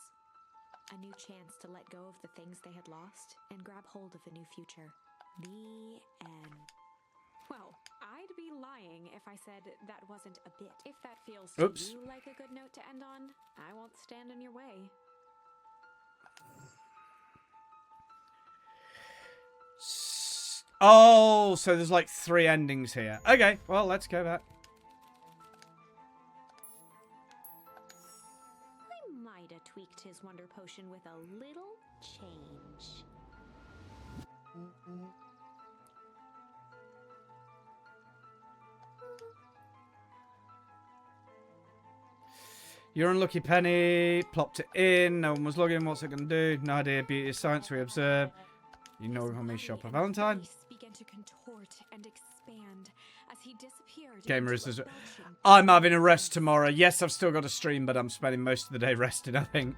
A new chance to let go of the things they had lost and grab hold of a new future. The end. Well, I'd be lying if I said that wasn't a bit. If that feels to Oops. you like a good note to end on, I won't stand in your way. Oh, so there's like 3 endings here. Okay, well, let's go back. I might have tweaked his wonder potion with a little change. You're unlucky, Penny. Plopped it in. No one was looking. What's it going to do? No idea. Beauty is science. We observe. You know how me Sharper Valentine. Began to contort and expand as he disappeared. Gamer into is. a belching I'm having a rest tomorrow. Yes, I've still got a stream, but I'm spending most of the day resting, I think.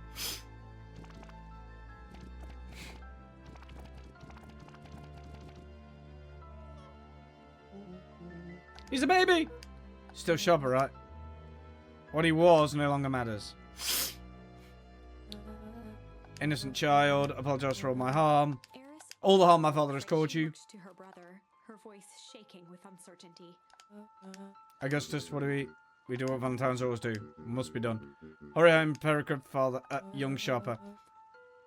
He's a baby! Still Sharper, right? What he was no longer matters. Innocent child. Apologise for all my harm. Eris All the harm my father has caused you. looked to her brother, her voice shaking with uncertainty. Augustus, what do we do what Valentines always do. Must be done. Hurry home, Peregrine father, young Sharper.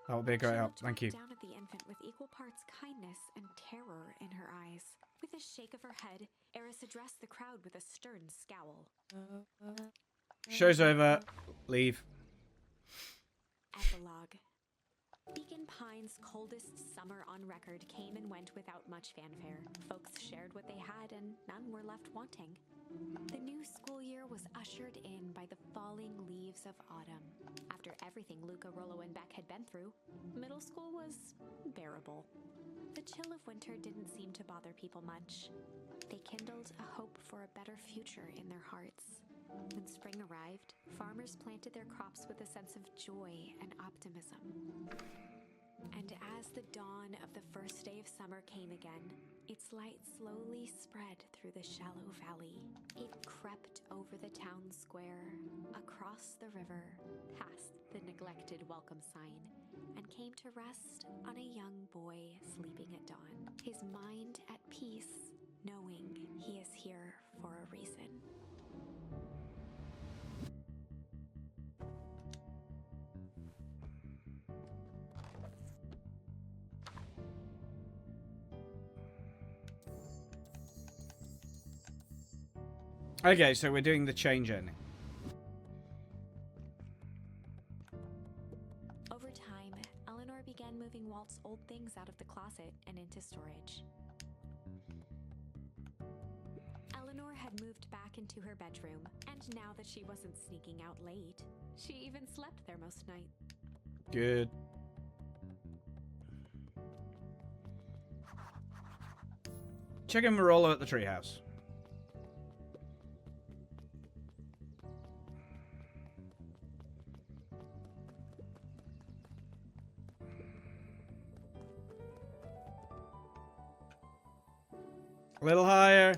That would be a great She help. looked Thank you. down at the infant with equal parts kindness and terror in her eyes. With a shake of her head, Eris addressed the crowd with a stern scowl. Show's over. Leave. Epilogue. Beacon Pines' coldest summer on record came and went without much fanfare. Folks shared what they had, and none were left wanting. The new school year was ushered in by the falling leaves of autumn. After everything Luca, Rollo, and Beck had been through, middle school was bearable. The chill of winter didn't seem to bother people much. They kindled a hope for a better future in their hearts. When spring arrived, farmers planted their crops with a sense of joy and optimism. And as the dawn of the first day of summer came again, its light slowly spread through the shallow valley. It crept over the town square, across the river, past the neglected welcome sign, and came to rest on a young boy sleeping at dawn, his mind at peace, knowing he is here for a reason. Okay, so we're doing the chain journey. Over time, Eleanor began moving Walt's old things out of the closet and into storage. Eleanor had moved back into her bedroom, and now that she wasn't sneaking out late, she even slept there most nights. Good. Check in Rollo at the treehouse. A little higher.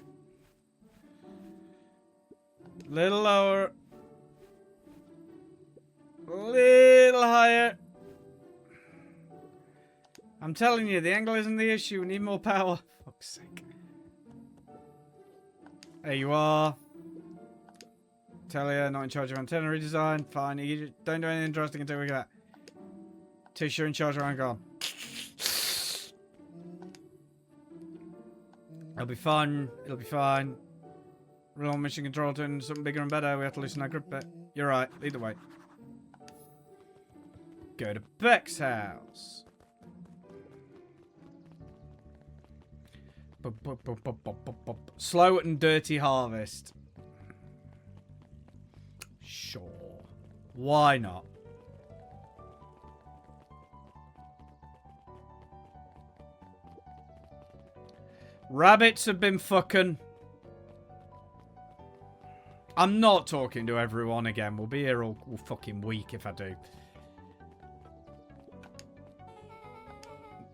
Little lower. Little higher. I'm telling you, the angle isn't the issue. We need more power. Fuck's sake. There you are. Tell you, not in charge of antenna redesign. Fine. You just don't do anything interesting until we get that. Tisha in charge around gone. It'll be fun. It'll be fine. We're on mission control to something bigger and better. We have to loosen our grip bit. You're right. Lead the way. Go to Beck's house. Slow and dirty harvest. Sure. Why not? Rabbits have been fucking. I'm not talking to everyone again. We'll be here all fucking week if I do.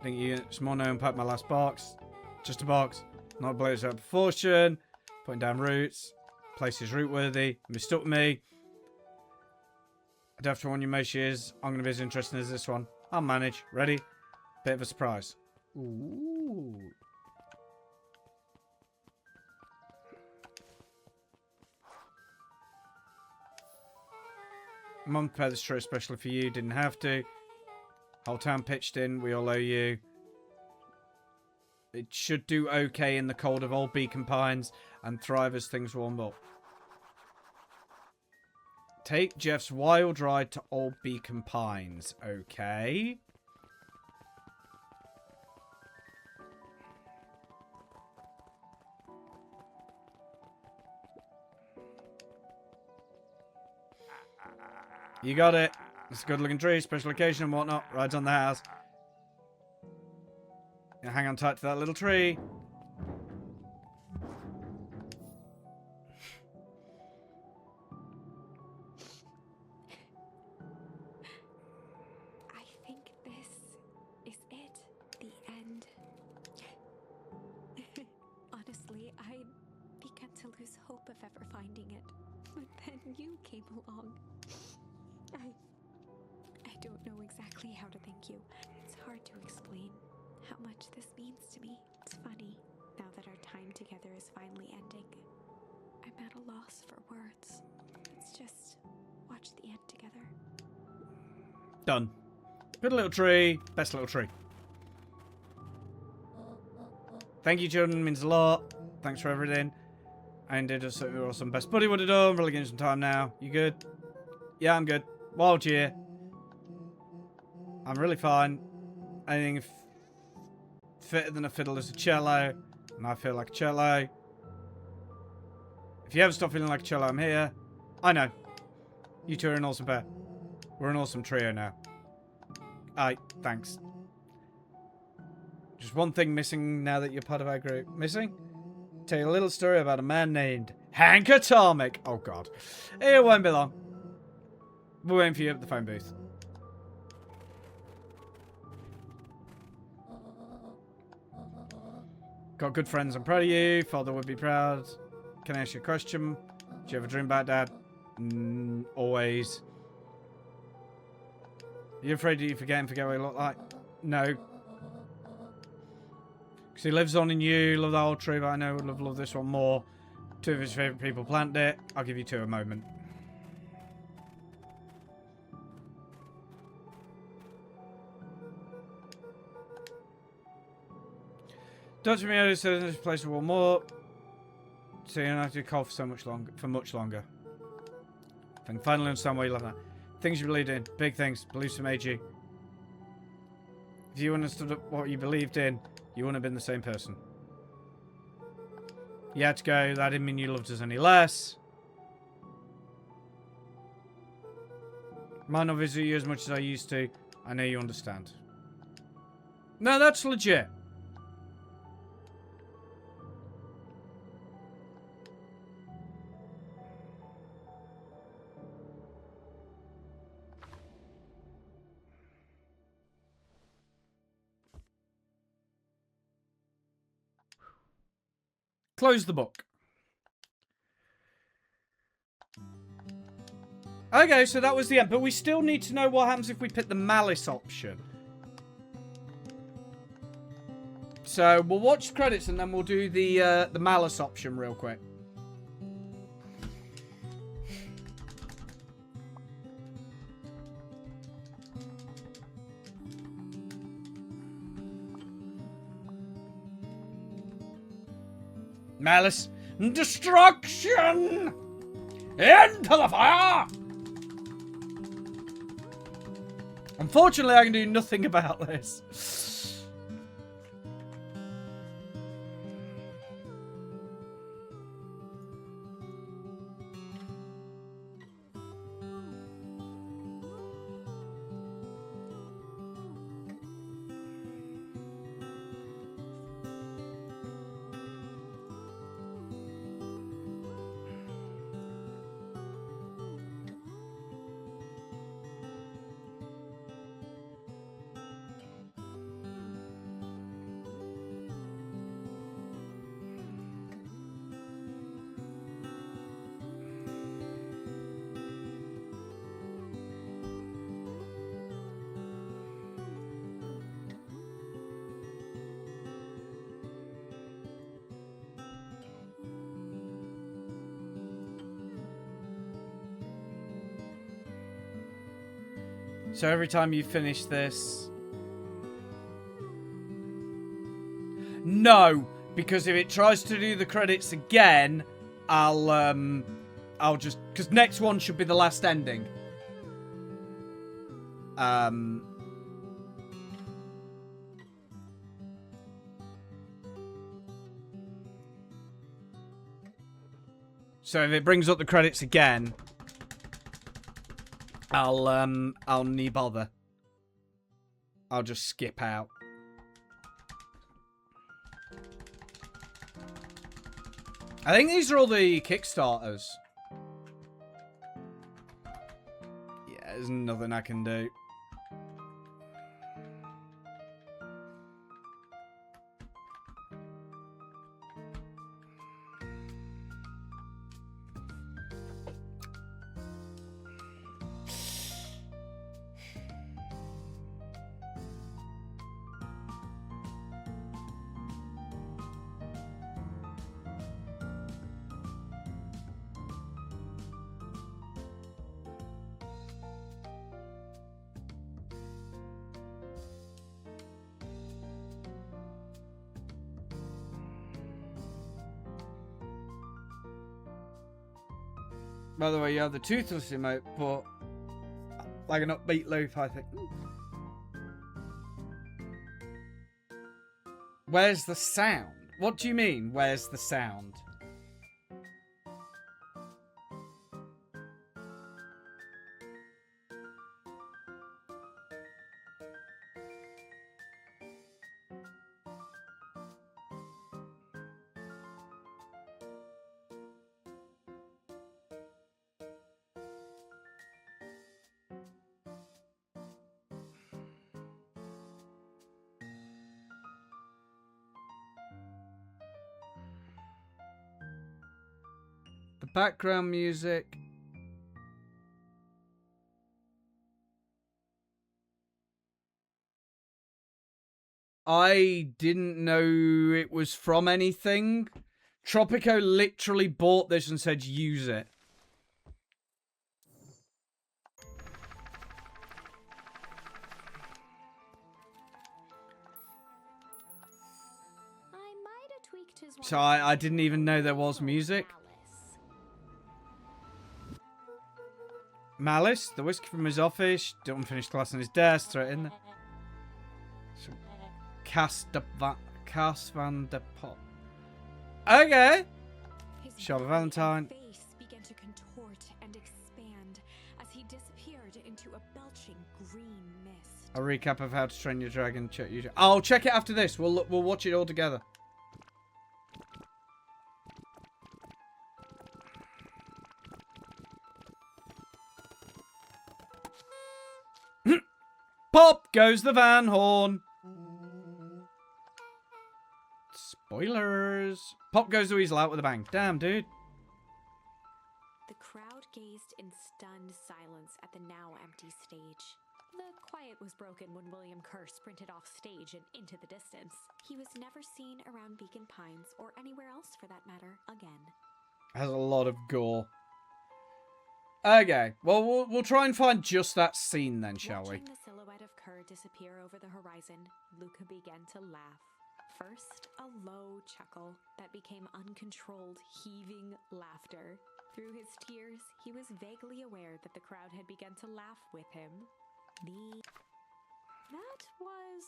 Think you get some more now, unpack my last box. Just a box. Not blows out of proportion. Putting down roots. Place is root worthy. Mistook me. I don't have to warn you most years. I'm going to be as interesting as this one. I'll manage. Ready? Bit of a surprise. Ooh. Mum prepared this tray especially for you. Didn't have to. Whole town pitched in. We all owe you. It should do okay in the cold of old Beacon Pines and thrive as things warm up. Take Jeff's wild ride to old Beacon Pines. Okay. You got it. It's a good looking tree, special occasion and whatnot. Rides on the house. Now hang on tight to that little tree. I think this is it. The end. Honestly, I began to lose hope of ever finding it. But then you came along. I don't know exactly how to thank you. It's hard to explain how much this means to me. It's funny, now that our time together is finally ending. I'm at a loss for words. Let's just watch the end together. Done. Good little tree. Best little tree. Thank you, children. Means a lot. Thanks for everything. And did us something awesome. Best buddy would have done. Really getting some time now. You good? Yeah, I'm good. Wild year. I'm really fine. Anything fitter than a fiddle is a cello. And I feel like a cello. If you ever stop feeling like a cello, I'm here. I know. You two are an awesome pair. We're an awesome trio now. Aye, thanks. Just one thing missing now that you're part of our group. Missing? Tell you a little story about a man named Hank Atomic. Oh, God. It won't be long. We're waiting for you at the phone booth. Got good friends. I'm proud of you. Father would be proud. Can I ask you a question? Do you ever dream about Dad? Always. Are you afraid that you forget and forget what he looked like? No. Because he lives on in you. Love the whole tree, but I know would love this one more. Two of his favourite people planted it. I'll give you two a moment. Dr. Miyota says this place will more. So you don't have to call for much longer. I can finally understand why you love that. Things you believed in. Big things. Beliefs that made you. If you understood what you believed in, you wouldn't have been the same person. You had to go. That didn't mean you loved us any less. Might not visit you as much as I used to. I know you understand. No, that's legit. Close the book. Okay, so that was the end. But we still need to know what happens if we pick the malice option. So we'll watch the credits and then we'll do the malice option real quick. Malice. Destruction! Into the fire! Unfortunately, I can do nothing about this. So every time you finish this... No! Because if it tries to do the credits again, I'll just... Because next one should be the last ending. So if it brings up the credits again... I'll knee bother. I'll just skip out. I think these are all the Kickstarters. Yeah, there's nothing I can do. By the way, you have the toothless emote, but like an upbeat loop, I think. Where's the sound? What do you mean, where's the sound? The background music. I didn't know it was from anything. Tropico literally bought this and said use it. I might have tweaked his So I didn't even know there was music. Malice, the whiskey from his office, the unfinished glass on his desk, throw it in there. So, Cass van de Pot. Okay. Charlotte Valentine. His face began to contort and expand as he disappeared into a belching green mist. A recap of How to Train Your Dragon. I'll check it after this. We'll watch it all together. Pop goes the van horn. Spoilers. Pop goes the weasel out with a bang. Damn, dude. The crowd gazed in stunned silence at the now empty stage. The quiet was broken when William Kerr sprinted off stage and into the distance. He was never seen around Beacon Pines or anywhere else for that matter again. Has a lot of gore. Okay, well, we'll try and find just that scene then, shall we? Watching the silhouette of Kerr disappear over the horizon, Luca began to laugh. First, a low chuckle that became uncontrolled, heaving laughter. Through his tears, he was vaguely aware that the crowd had begun to laugh with him. That was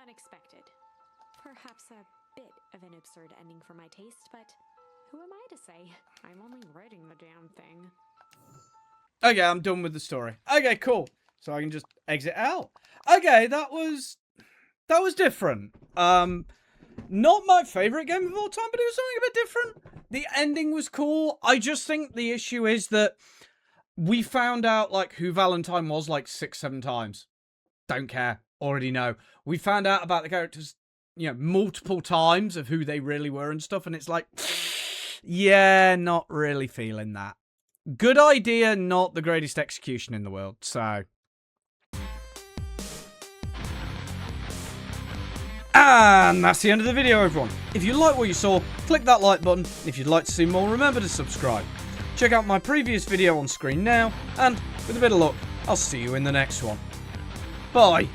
unexpected. Perhaps a bit of an absurd ending for my taste, but who am I to say? I'm only writing the damn thing. Okay, I'm done with the story. Okay, cool. So I can just exit out. Okay, that was different. Not my favorite game of all time, but it was something a bit different. The ending was cool. I just think the issue is that we found out like who Valentine was like 6-7 times. Don't care. Already know. We found out about the characters, multiple times of who they really were and stuff, and it's like, yeah, not really feeling that. Good idea, not the greatest execution in the world, so. And that's the end of the video, everyone. If you like what you saw, click that like button. If you'd like to see more, remember to subscribe. Check out my previous video on screen now, and with a bit of luck, I'll see you in the next one. Bye.